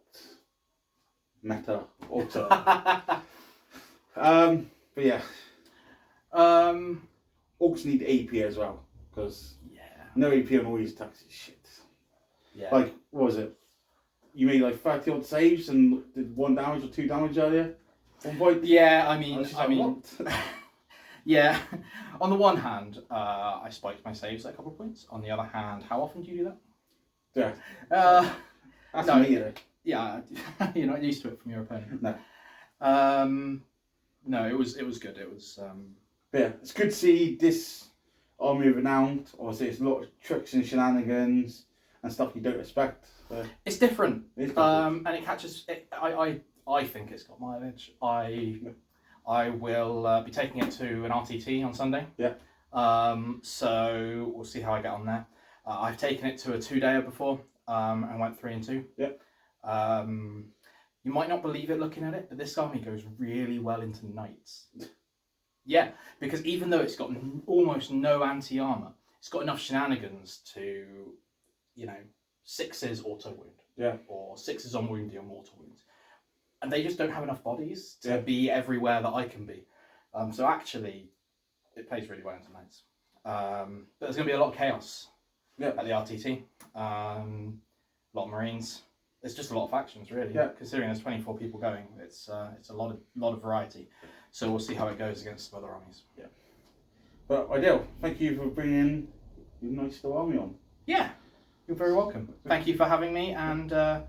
meta orcs are. But yeah. Orcs need AP as well because no AP on all these attacks is shit. Yeah. Like what was it? You made like 30 odd saves and did 1 damage or 2 damage earlier. Yeah, I mean, what? yeah. On the one hand, I spiked my saves at a couple of points. On the other hand, how often do you do that? Yeah. That's no, me, though. Yeah, you're not used to it from your opponent. No. No, it was good. It was. But yeah, it's good to see this army renowned. Obviously, it's a lot of tricks and shenanigans and stuff you don't expect. So. It's different. It's different. And it catches. I think it's got mileage. I will be taking it to an RTT on Sunday. Yeah. So we'll see how I get on there. I've taken it to a 2-dayer before, and went 3 and 2. Yeah. You might not believe it looking at it, but this army goes really well into knights. Yeah, because even though it's got almost no anti-armor, it's got enough shenanigans to, 6s auto wound. Yeah. Or 6s on woundy or mortal wounds. And they just don't have enough bodies to be everywhere that I can be. So actually, it plays really well into knights. But there's going to be a lot of chaos at the RTT. A lot of Marines. It's just a lot of factions, really. Yeah. Considering there's 24 people going, it's a lot of variety. So we'll see how it goes against some other armies. Yeah. But ideal. Thank you for bringing your nice little army on. Yeah. You're very welcome. Thank you for having me, and try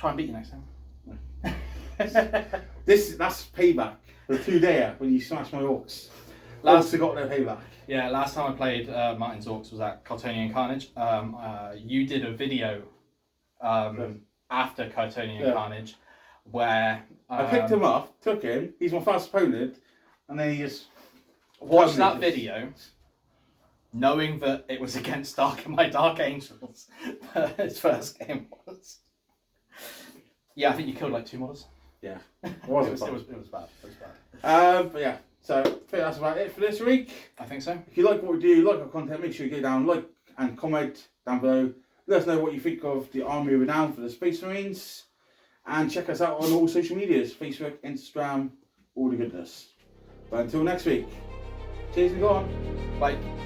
and beat you next time. That's payback. The 2-dayer when you smashed my orcs. Also got their payback. Yeah, last time I played Martin's Orcs was at Cartonian Carnage. You did a video after Cartonian Carnage where I picked him up, took him. He's my first opponent, and then he just watched that video, knowing that it was against my Dark Angels. His first game was. Yeah, I think you killed like 2 models. Yeah, it was bad. It was bad. But yeah, So I think that's about it for this week. I think so. If you like what we do, like our content, make sure you go down, like and comment down below. Let us know what you think of the Army Renown for the Space Marines. And check us out on all social medias, Facebook, Instagram, all the goodness. But until next week, cheers and go on. Bye.